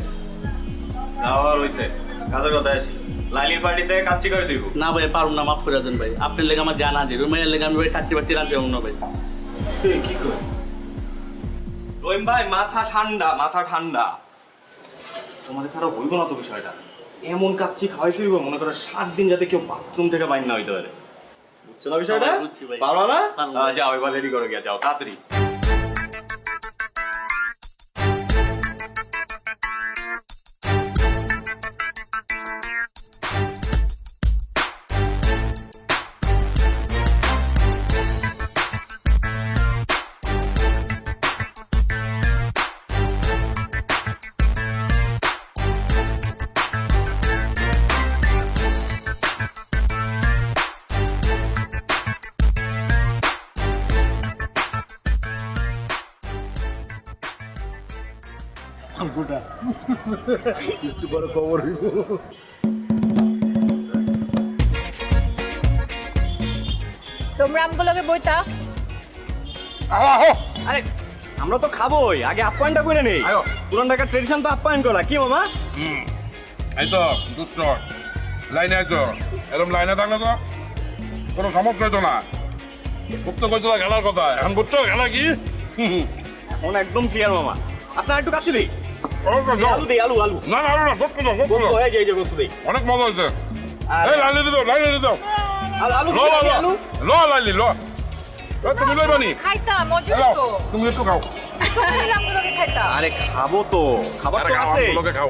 [SPEAKER 4] যাওয়ার হইছে, কাজের কথা আসি। লাইলির পার্টিতে কাচ্চি করে দিব।
[SPEAKER 15] না ভাই পারুম না, মাফ করে দেন ভাই। আপনার লেগে আমার জানা আছে, রুমের লেগে আমি ভাই কাচ্চি বাচ্চি রাঁধতে পারবো না ভাই।
[SPEAKER 4] কি করে? রহিম ভাই মাথা ঠান্ডা, মাথা ঠান্ডা। তোমাদের ছাড়া হইব না তো বিষয়টা। এমন কাচ্চি খাওয়াই ফিরব, মনে করো 7 দিন যাতে কেউ বাথরুম থেকে বাইর না হইতে পারে। বুঝছো না বিষয়টা? পারো না? যাও এবার রেডি করে গিয়া যাও তাড়াতাড়ি।
[SPEAKER 16] একটু বড় খবর হইব।
[SPEAKER 18] তোমরা আমগুলোকে বইতা
[SPEAKER 4] আরে আমরা তো খাবোই, আগে আপ্যায়নটা করে নেই। পুরান ঢাকার ট্রেডিশন তো আপ্যায়ন করা, কি মামা?
[SPEAKER 21] আইতো দুষ্ট লাইনে আইছো, এরকম লাইনে থাকলে তো কোনো সমস্যা হইতো না। খুব তো কইছিল খেলার কথা, এখন বুঝছো খেলা কি?
[SPEAKER 4] এখন একদম ক্লিয়ার মামা। আপনার একটু কাছে দিই। আলু দেই, আলু আলু।
[SPEAKER 21] না না আলু না, গোস্ত দাও, গোস্ত দাও।
[SPEAKER 4] এই যে গোস্ত দেই।
[SPEAKER 21] অনেক মজা হয়েছে। এই লাইনে দাও, লাইনে দাও।
[SPEAKER 4] আলু
[SPEAKER 21] ল ল ল ল লাইলি ল। তুমি লইবানি?
[SPEAKER 18] খাইতা মজা তো।
[SPEAKER 21] তুমি একটু খাও।
[SPEAKER 18] সবাই মিলে আমগুলোকে খাইতা।
[SPEAKER 4] আরে খাবো তো, খাবার তো আছে।
[SPEAKER 21] আমগুলোকে খাও।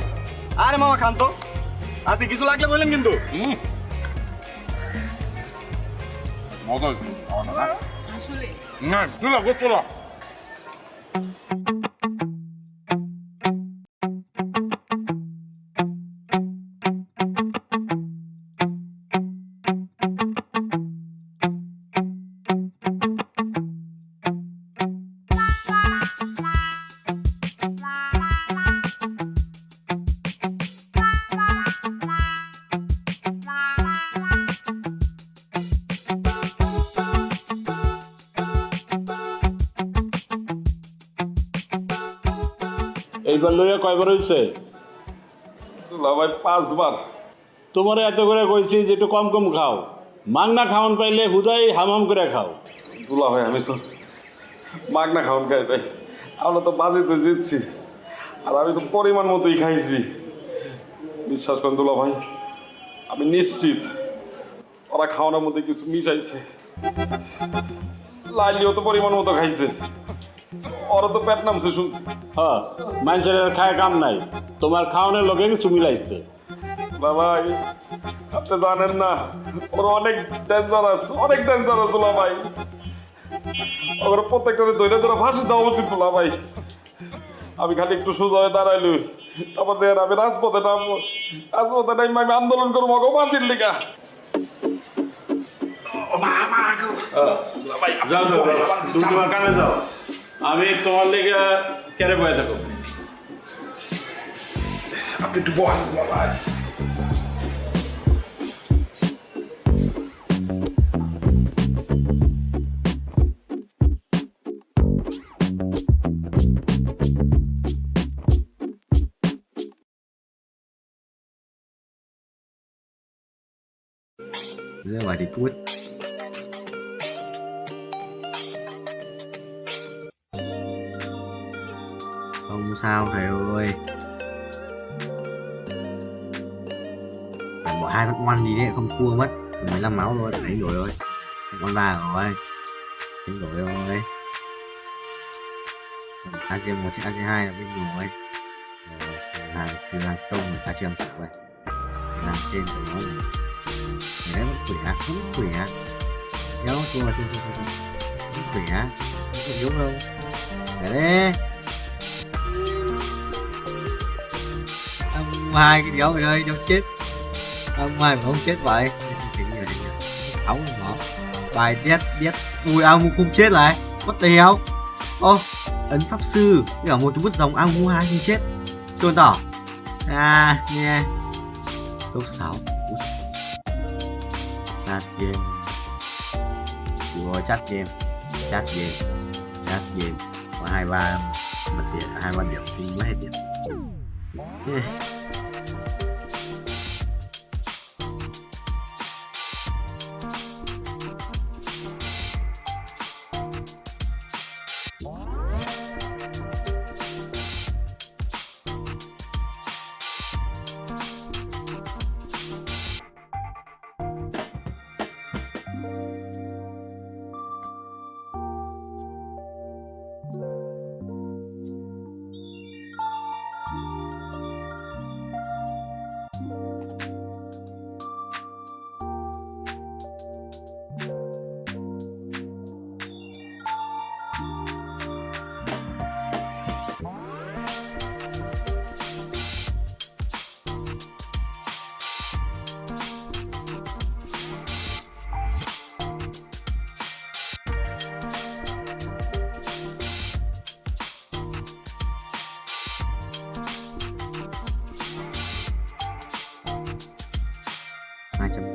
[SPEAKER 4] আরে মামা খান তো। আছে, কিছু লাগলে বলেন কিন্তু।
[SPEAKER 21] মজা হয়েছে।
[SPEAKER 18] আসলে
[SPEAKER 21] না, তুই ল, গোস্ত ল।
[SPEAKER 24] এইবার লইয়া কয়বার হয়েছে?
[SPEAKER 21] ভাই 5 বার।
[SPEAKER 24] তোমারে এত করে কইছি যে একটু কম কম খাও, মাংনা খাওয়ান পাইলে হুদাই হামাম করে খাও।
[SPEAKER 21] দুলা ভাই আমি তো মাগনা খাওয়ান খাই ভাই, আমরা তো বাজেতে জিতছি আর আমি তো পরিমাণ মতোই খাইছি। বিশ্বাস করেন দুলা ভাই, আমি নিশ্চিত ওরা খাওয়ানোর মধ্যে কিছু মিশাইছে। লাইলিও তো পরিমাণ মতো খাইছে, ওরা তো পেট নামছে শুনছি।
[SPEAKER 24] হ্যাঁ, মানুষের আর খায় কাম নাই, তোমার খাওয়ানোর লোকে কিছু মিলাইছে।
[SPEAKER 21] ভাই আপনি জানেন না, ওরা অনেক ডেঞ্জারাস, অনেক ডেঞ্জারাস দুলা ভাই। ওরা প্রত্যেকটা ধরে ধরে ফাঁসি দেওয়া উচিত দুলা ভাই। আমি খালি একটু সোজা হয়ে দাঁড়াইলি, তারপর দেখেন আমি রাজপথে নামবো, রাজপথে নামবো, আমি আন্দোলন করবো ওকে ফাঁসির লিগা।
[SPEAKER 24] যাও যাও যাও, তুমি তোমার কামে যাও, আমি তোমার লেগে কেড়ে বয়ে থাকো।
[SPEAKER 21] আপনি একটু বহান ভাই।
[SPEAKER 1] ra ngoài thì cút. Không sao thầy ơi, phải bỏ 2 con ngoan gì đấy, không thua mất 15 máu thôi, đánh đổi thôi, con 3 rồi, đánh đổi rồi. AC1 chiếc AC2 là bên rồi, hàng từ hàng tông người ta chưa làm rồi, làm trên của nó này. Đấy vẫn khỏe, vẫn khỏe. Nhớ chua vẫn khỏe, không yếu đâu. Để đấy. Ông hai cái đéo ơi, đéo chết. Ông hai mà không chết vậy. Áo nó. Bài đét đét. Ui ông không chết lại. What the hell? Ô, ấn pháp sư. Cái cả một cái bút dòng ông hai không chết. Trôn tỏ. À, nghe. Số 6. Chat game. Chat game. Chat game. last game có 23 mặt tiền, 23 điểm thì mất hết tiền.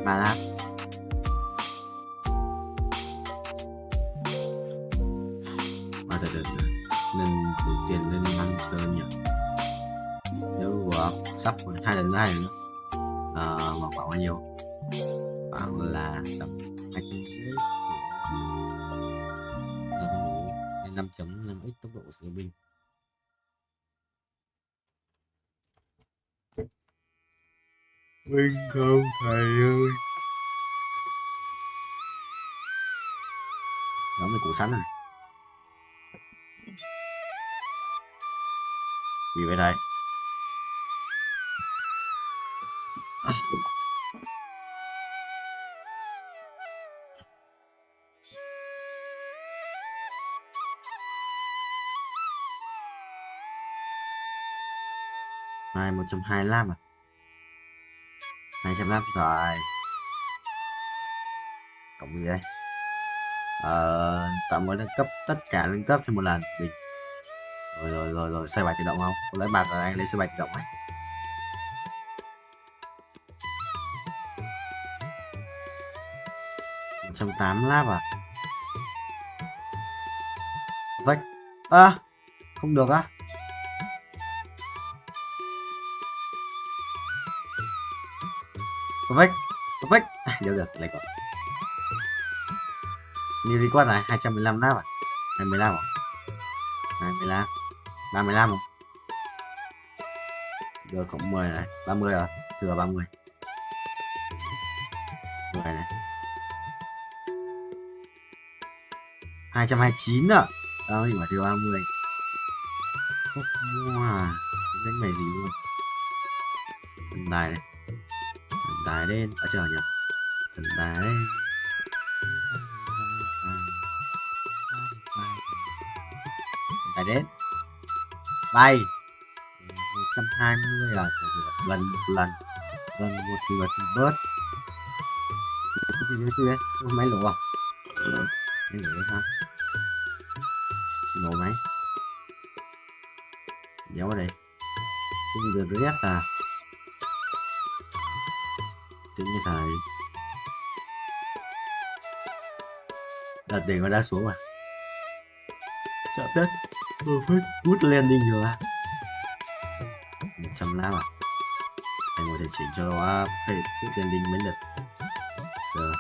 [SPEAKER 1] Ba lát ba từ lên đầu tiên lên 5 sơn nhỉ, nếu sắp 2 lần nữa vào khoảng bao nhiêu, khoảng là tầm 2,5 là không đủ, nên 5.5x tốc độ sử binh. Mình không thầy ơi. Đó mình củ sắn này. Gì vậy đây? Này 125 à? 200 rồi. Cộng gì đây? Tạm mới nâng cấp tất cả lên cấp cho một lần bình. Rồi xoay bài tự động không? Tôi lấy bạc rồi anh lấy xoay bài tự động ấy. $180 à? Vách. Không được á. Vách. Được, lấy còn. Như đi quát này 215 nắp à? 25 à? 25 35 không? Được cộng 10 này, 30 rồi, thừa 30. 10 này. 229 ạ. Đó thì mà thừa 30. Không mua à? Đánh mày gì luôn. Thần tài này. Thần tài lên, ở chờ nhỉ? Thần tài lên. Tài đến bay 120 rồi, lần một lần bớt cái gì đấy, máy lỗ à? Máy lỗ sao? Lỗ máy đéo vào đây, cái gì được rét à? Tự nhiên thầy đặt đỉnh nó đã xuống à? Chợ Tết perfect good landing rồi à? 100 à? Anh có thể chỉnh cho nó perfect good landing mấy lượt. Rồi.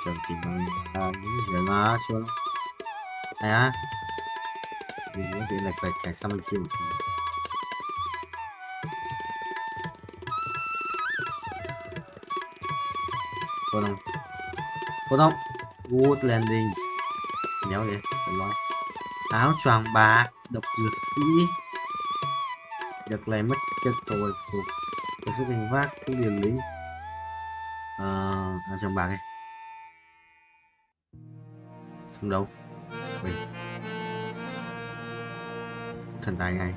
[SPEAKER 1] Chồng thì những gì mà xuống này á, vì những cái lệch chạy sang bên kia một tí. Có không? Good landing. Méo kìa, phải nói. Áo choàng bạc, độc dược sĩ. Được này mất chất hồi phục. Có sức hành vác, cái điểm lính. Áo choàng bạc này. Xong đâu? Mình. Thần tài ngay.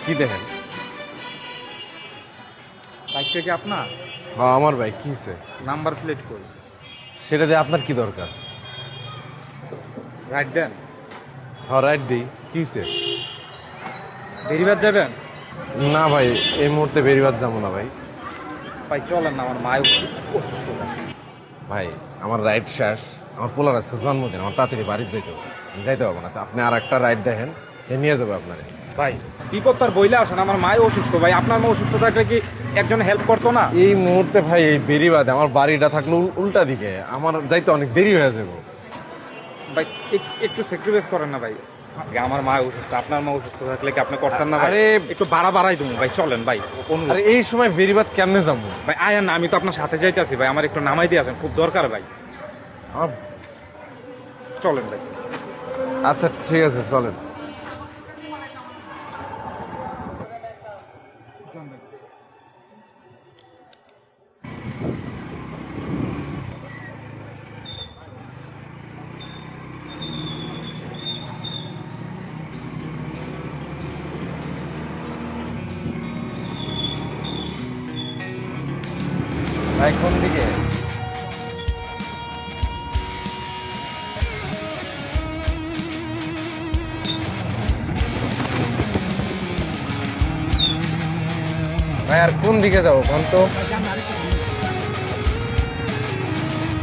[SPEAKER 5] কি দেখেন?
[SPEAKER 7] বাইকটা কি আপনার?
[SPEAKER 5] হ্যাঁ আমার bike, কি হয়েছে?
[SPEAKER 7] Number plate কই?
[SPEAKER 5] সেটা দিয়ে আপনার কি দরকার?
[SPEAKER 7] রাইট দেন।
[SPEAKER 5] হ্যাঁ রাইট দিই, কি হয়েছে?
[SPEAKER 7] বেরিবাদ যাবেন?
[SPEAKER 5] না ভাই, এই মুহূর্তে বেরিবাদ যাবো না ভাই।
[SPEAKER 7] ভাই চলেন না, আমার মায় অসুস্থ।
[SPEAKER 5] ভাই আমার রাইড শেষ, আমার পোলার আছে জন্মদিন, আমার তাড়াতাড়ি বাড়ি যাইতে হবে, আমি যাইতে পারবো না। তো আপনি আর একটা রাইড দেখেন, এ নিয়ে যাবো আপনারে।
[SPEAKER 7] ভাই বিপদ তার বইলে আসেন, আমার মায় অসুস্থ। ভাই আপনার মা অসুস্থ থাকলে কি একজন হেল্প করতো না?
[SPEAKER 5] এই মুহূর্তে ভাই এই বেরিবাদে আমার বাড়িটা থাকলো উল্টা দিকে, আমার যাইতে অনেক দেরি হয়ে যাবো।
[SPEAKER 7] ভাই একটু স্যাক্রিফাইস করেন না ভাই, আমার মা অসুস্থ, আপনার মা অসুস্থ থাকলে কি আপনি করতেন না? আরে একটু বাড়াই দেবো ভাই, চলেন ভাই।
[SPEAKER 5] আরে এই সময় বেরিবাদ কেমনে যাবো
[SPEAKER 7] ভাই? আয়ান না, আমি তো আপনার সাথে যাইতেছি ভাই, আমার একটু নামাই দিয়ে আসেন, খুব দরকার ভাই।
[SPEAKER 5] আমার
[SPEAKER 7] চলেন ভাই।
[SPEAKER 5] আচ্ছা ঠিক আছে চলেন। ভাই কোন দিকে? ভাই আর কোন দিকে যাবো কোন তো?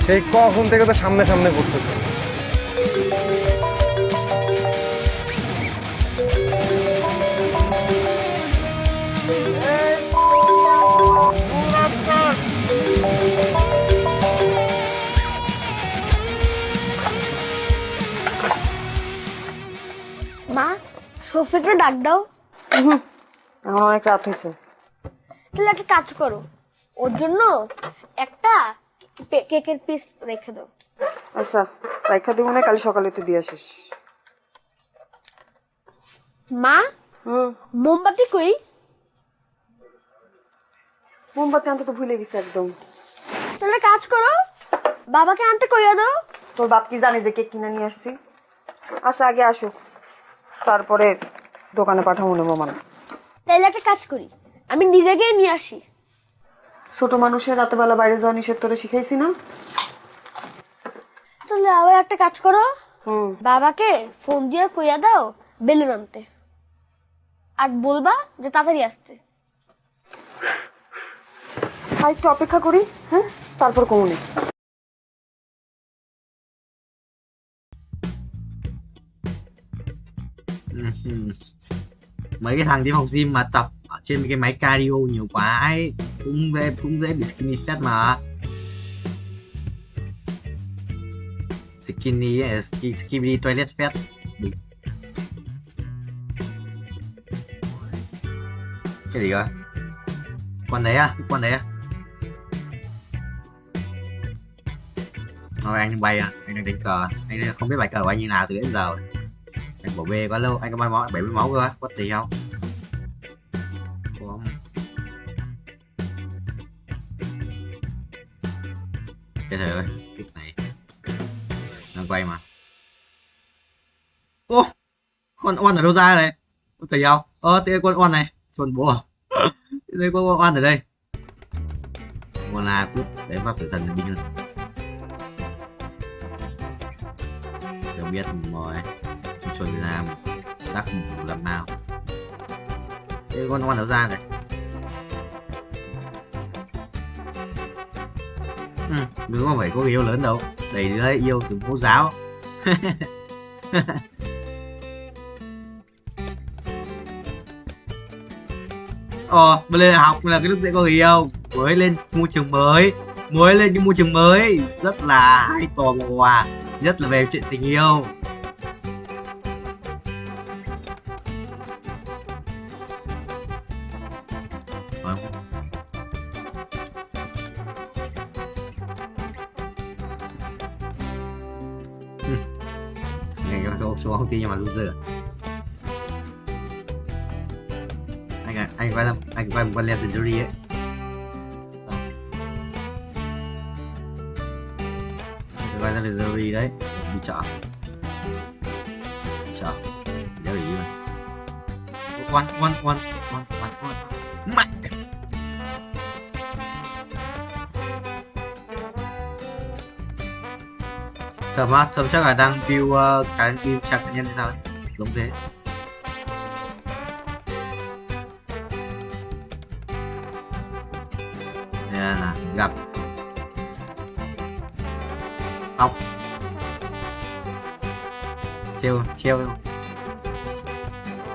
[SPEAKER 5] সেই কখন থেকে তো সামনে সামনে করতেছে।
[SPEAKER 6] মা, শফিকরে ডাক দাও।
[SPEAKER 19] আমার অনেক রাত হয়েছে।
[SPEAKER 6] তাহলে একটা কাজ করো, ওর জন্য একটা কেকের পিস রেখে দাও।
[SPEAKER 19] আচ্ছা রাইখা দিব না, কাল সকালে তুই দিয়ে আসিস।
[SPEAKER 6] মা, মোমবাতি কই?
[SPEAKER 19] মোমবাতি আনতে তো ভুলে গেছি একদম।
[SPEAKER 6] তাহলে কাজ করো, বাবাকে আনতে কইয়া দাও।
[SPEAKER 19] তোর বাপ কি জানে যে কেক কিনে নিয়ে আসছি? আচ্ছা আগে আসুক, তারপরে দোকানে পাঠাবো নেবো মানে।
[SPEAKER 6] তাহলে একটা কাজ করি, আমি নিজে গিয়ে নিয়ে আসি।
[SPEAKER 19] ছোট মানুষের রাতেবেলা বাইরে যাওয়া নিষেধ তোরে শিখাইছি না?
[SPEAKER 6] তাহলে আবার একটা কাজ করো, বাবাকে ফোন দিয়ে কইয়া দাও বেলুন আনতে, আর বলবা যে তাড়াতাড়ি আসতে।
[SPEAKER 19] আর একটু অপেক্ষা করি, হ্যাঁ তারপর কমুনি।
[SPEAKER 20] Mấy cái thằng đi phòng gym mà tập ở trên cái máy cardio nhiều quá ấy cũng dễ bị skinny fat mà. Skinny ấy, skinny toilet fat. Đúng. Cái gì cơ? Con đấy à? Con đấy à? Thôi anh bay à, anh đang đánh cờ, anh không biết bài cờ của anh như nào từ đến giờ. Anh bỏ bê quá lâu, anh có 70 máu cơ á, có tí không? Không. Cái thầy ơi, cái này đang quay mà. Ô, con oan ở đâu ra này? Có thấy không? Thế con oan này, chuẩn bố à? Đây có con oan ở đây. Con là cút để pháp tử thần là binh hơn. Đâu biết rồi. Chuẩn làm đắc làm nào. Thế con oan nó ra này. Đứa không phải có người yêu lớn đâu, đầy đứa yêu từ mẫu giáo. Mà lên học là cái lúc sẽ có người yêu, mới lên môi trường mới, rất là hay tò mò, nhất là về chuyện tình yêu. Số công ty nhưng mà loser. Anh quay một con legendary ấy. Quay ra legendary đấy, đi chợ. Chợ. Đéo ý mà. Ngoan. Mạnh. Thơm á, Thơm chắc là đang build cái build trang cá nhân hay sao ấy. Giống thế. Đây là gặp ốc treo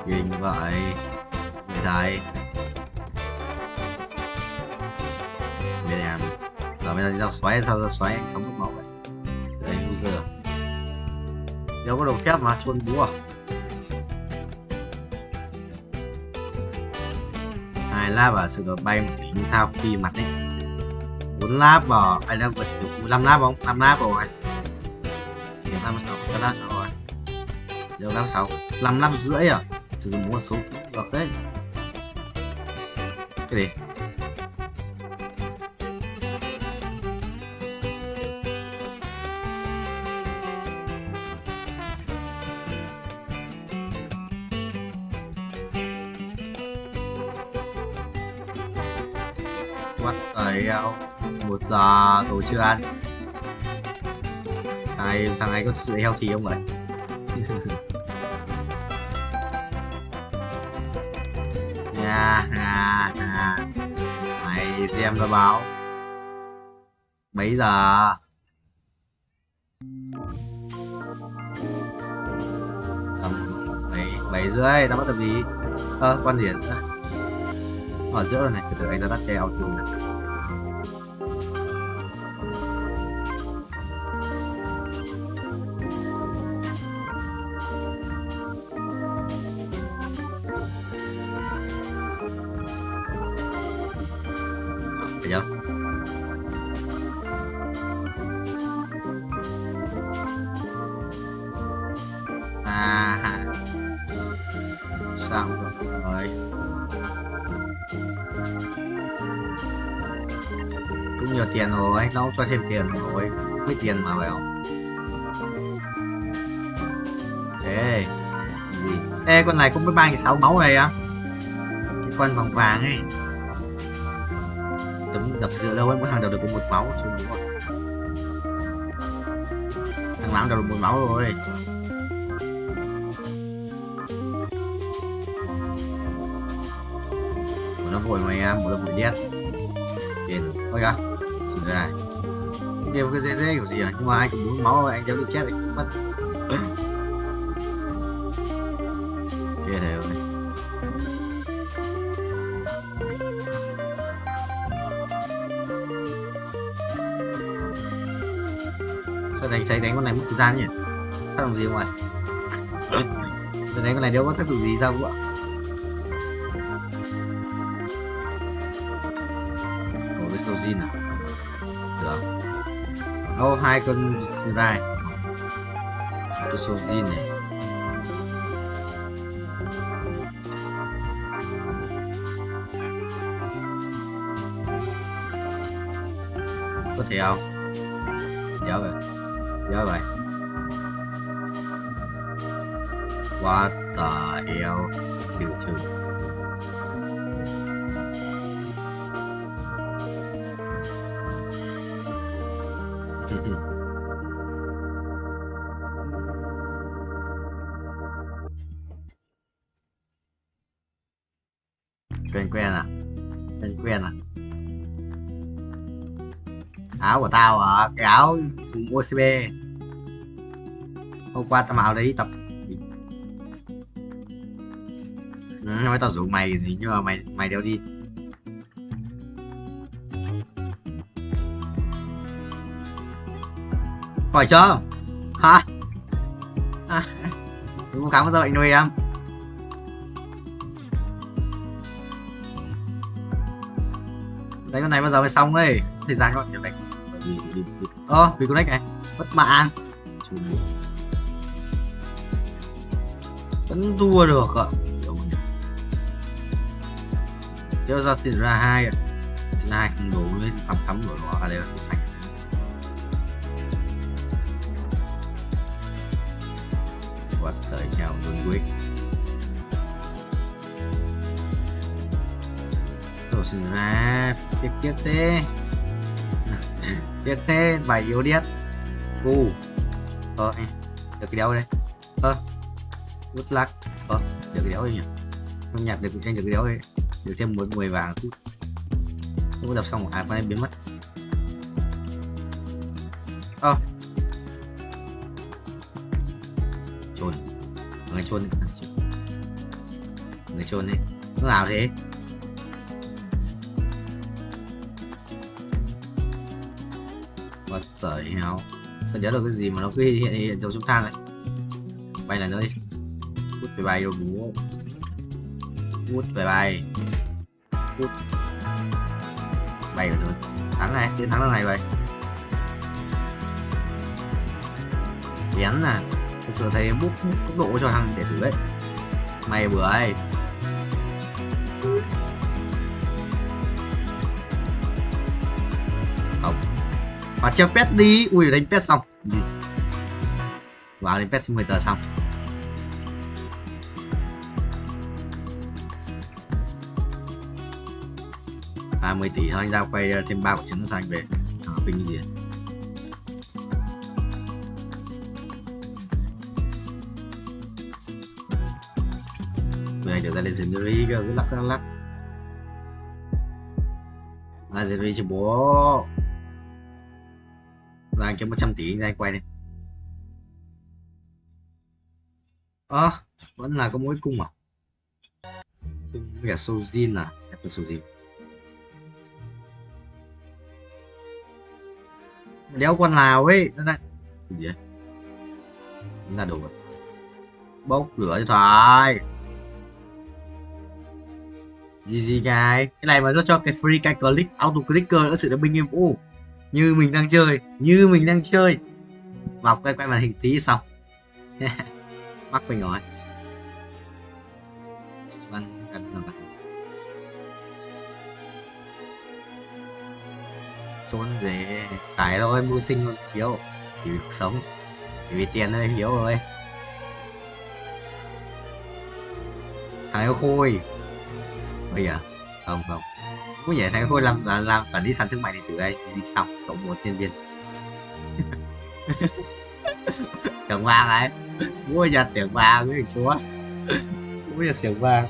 [SPEAKER 20] nhìn vậy người thầy bên em rồi bây giờ đi ra xoáy, sao ra xoáy anh sống mất máu vậy đây user đâu có đồ phép mà xuân búa hai láp à sự bay một tí sao phi mặt đấy 4 láp bỏ anh đang vật được 5 láp không 5 láp rồi chỉ 56 cái láp 6 rồi giờ láp 6 5 láp rưỡi à sử dụng một số được đấy cái gì quát tới 1 giờ tối chưa ăn thằng này có thực sự healthy không vậy nha mày xem tao báo mấy giờ tầm 7:30 tao bắt tập gì quan điểm ở giữa này từ từ anh ra đắt treo chung này thấy chưa xong rồi cũng nhiều tiền rồi nó cho thêm tiền rồi mấy tiền mà phải không ê gì ê con này cũng mới 3.600 máu này á cái con vàng vàng ấy tấm đập dựa lâu ấy mỗi hàng đều được có 1 máu chứ đúng không thằng nào đều được 1 máu rồi nó vội mày em một lần vội đét tiền ôi kìa xin ra này kêu cái dễ kiểu gì à nhưng mà anh cũng muốn máu anh kéo đi chết thì cũng mất kia này rồi sao đánh con này mất thời gian nhỉ tác dụng gì không ạ đánh con này đâu có tác dụng gì sao ạ với Sojin à được ô 2 con Srai cái Sojin này có thể không nhớ vậy what the hell trừ quen à áo của tao à cái áo cùng OCB hôm qua tao mạo đấy tập nói tao rủ mày thì nhưng mà mày đeo đi hỏi chưa hả đúng khám bao giờ anh nuôi em đấy con này bao giờ mới xong đấy thời gian gọi kiểu đánh vì con này mất mạng vẫn thua được ạ cho ra xin ra 2 xin 2 không đủ lên sắm của nó ở đây là sạch what the hell doing quick sổ sửa ra tiếc thế. Tiếc thế, bài yếu điếc. Anh được cái đéo đây. Good luck. Được cái đéo đây nhỉ. Không nhặt được anh được cái đéo đây. Được thêm 10 vàng phút. Không có đập xong con này biến mất. Chôn. Người chôn. Người chôn đi. Nó nào thế? What the hell? Sao nhớ được cái gì mà nó cứ hiện dấu trong thang này? Bay lại nữa đi. Hút về bay rồi bố. Hút về bay. Hút. Bay rồi thôi. Thắng này, chiến thắng này vậy. Bén à. Thật sự thấy bút tốc độ cho thằng để thử đấy. Mày bữa ấy. Không. Và treo pet đi. Ui đánh pet xong. Gì? Vào đánh pet 10 tờ xong. À 10 tỷ thôi anh ra quay thêm 3 quả trứng nước xanh về. Thằng Pinh cái gì ấy. Về được ra legendary cơ, cứ lắc. Legendary cho bố. Ra anh kiếm 100 tỷ anh ra anh quay đi. Vẫn là có mỗi cung à? Cung với cả Sojin à? Đẹp là Sojin. Đéo con nào ấy, nó đang gì vậy? Ra đồ rồi. Bốc lửa cho thoải. GG cái này mà nó cho cái free cái click auto clicker nữa sự đã binh em như mình đang chơi vào quay màn hình tí xong. Mắc mình rồi. Trốn dễ tải thôi, mưu sinh luôn Hiếu, chỉ việc sống chỉ vì tiền thôi Hiếu rồi. Thằng yêu khôi bây giờ không có vẻ thằng khôi làm quản lý sàn thương mại điện tử đây xong cộng 1 nhân viên. Thằng vàng ấy mua nhặt xưởng vàng với chúa, mua nhặt xưởng vàng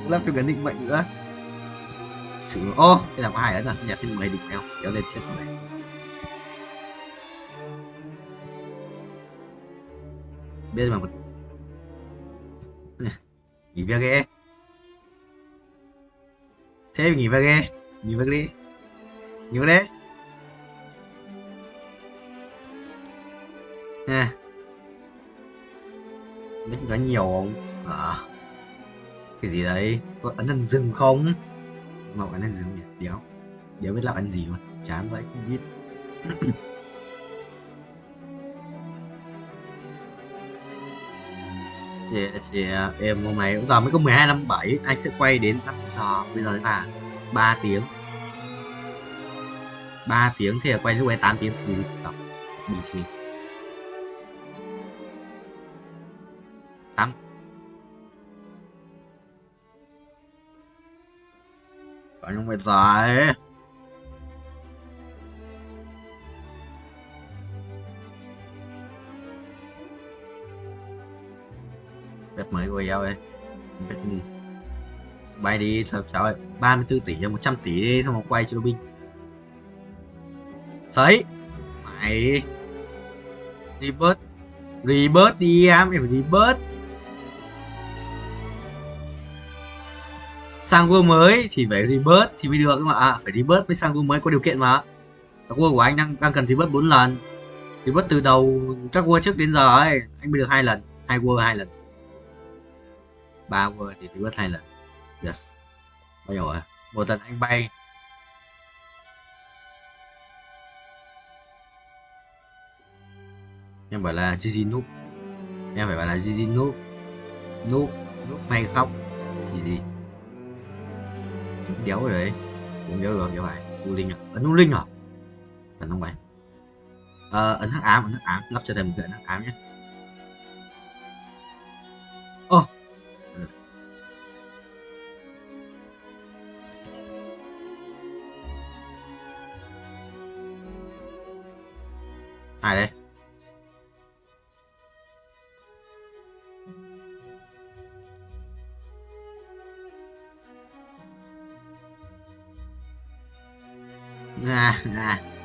[SPEAKER 20] lắp cho cái định mệnh nữa. Sự cái là có hai ấn là nhặt thêm 10 đỉnh không kéo lên chết rồi. Biết mà nghỉ việc đi. Thế nghỉ việc đi. Nghỉ việc đi. Biết có nhiều không? Cái gì đấy? Có ấn ăn rừng không? Màu ấn ăn rừng nhỉ? Đéo biết làm ăn gì mà. Chán vậy, không biết. Chị em hôm nay cũng giờ mới có 12:57, anh sẽ quay đến 5 giờ, bây giờ là 3 tiếng. 3 tiếng thì là quay lúc ấy 8 tiếng thì xong. Bình thường. 8. Còn không phải rồi. Bếp mới của eo đây. Bếp bay đi sao trời 34 tỷ cho 100 tỷ đi xong rồi quay cho binh. Sấy. Mày rebirth đi em phải rebirth. Sang vua mới thì phải rebirth thì mới được mà phải rebirth với sang vua mới có điều kiện mà. Vua của anh đang cần rebirth 4 lần. Rebirth từ đầu các vua trước đến giờ ấy, anh mới được 2 lần, 2 vua 2 lần. 3 vua thì rebirth 2 lần. Yes. Bao nhiêu rồi? Một lần anh bay. Em bảo là GG noob. Em phải bảo là GG noob. Noob hay khóc. Gì? Đéo rồi đấy. Cũng đéo được, đéo phải. U linh à? Ấn U linh à? Thần không phải. Ấn hắc ám, lắp cho thầy một cái hắc ám nhé. ถ่ายเลยนะ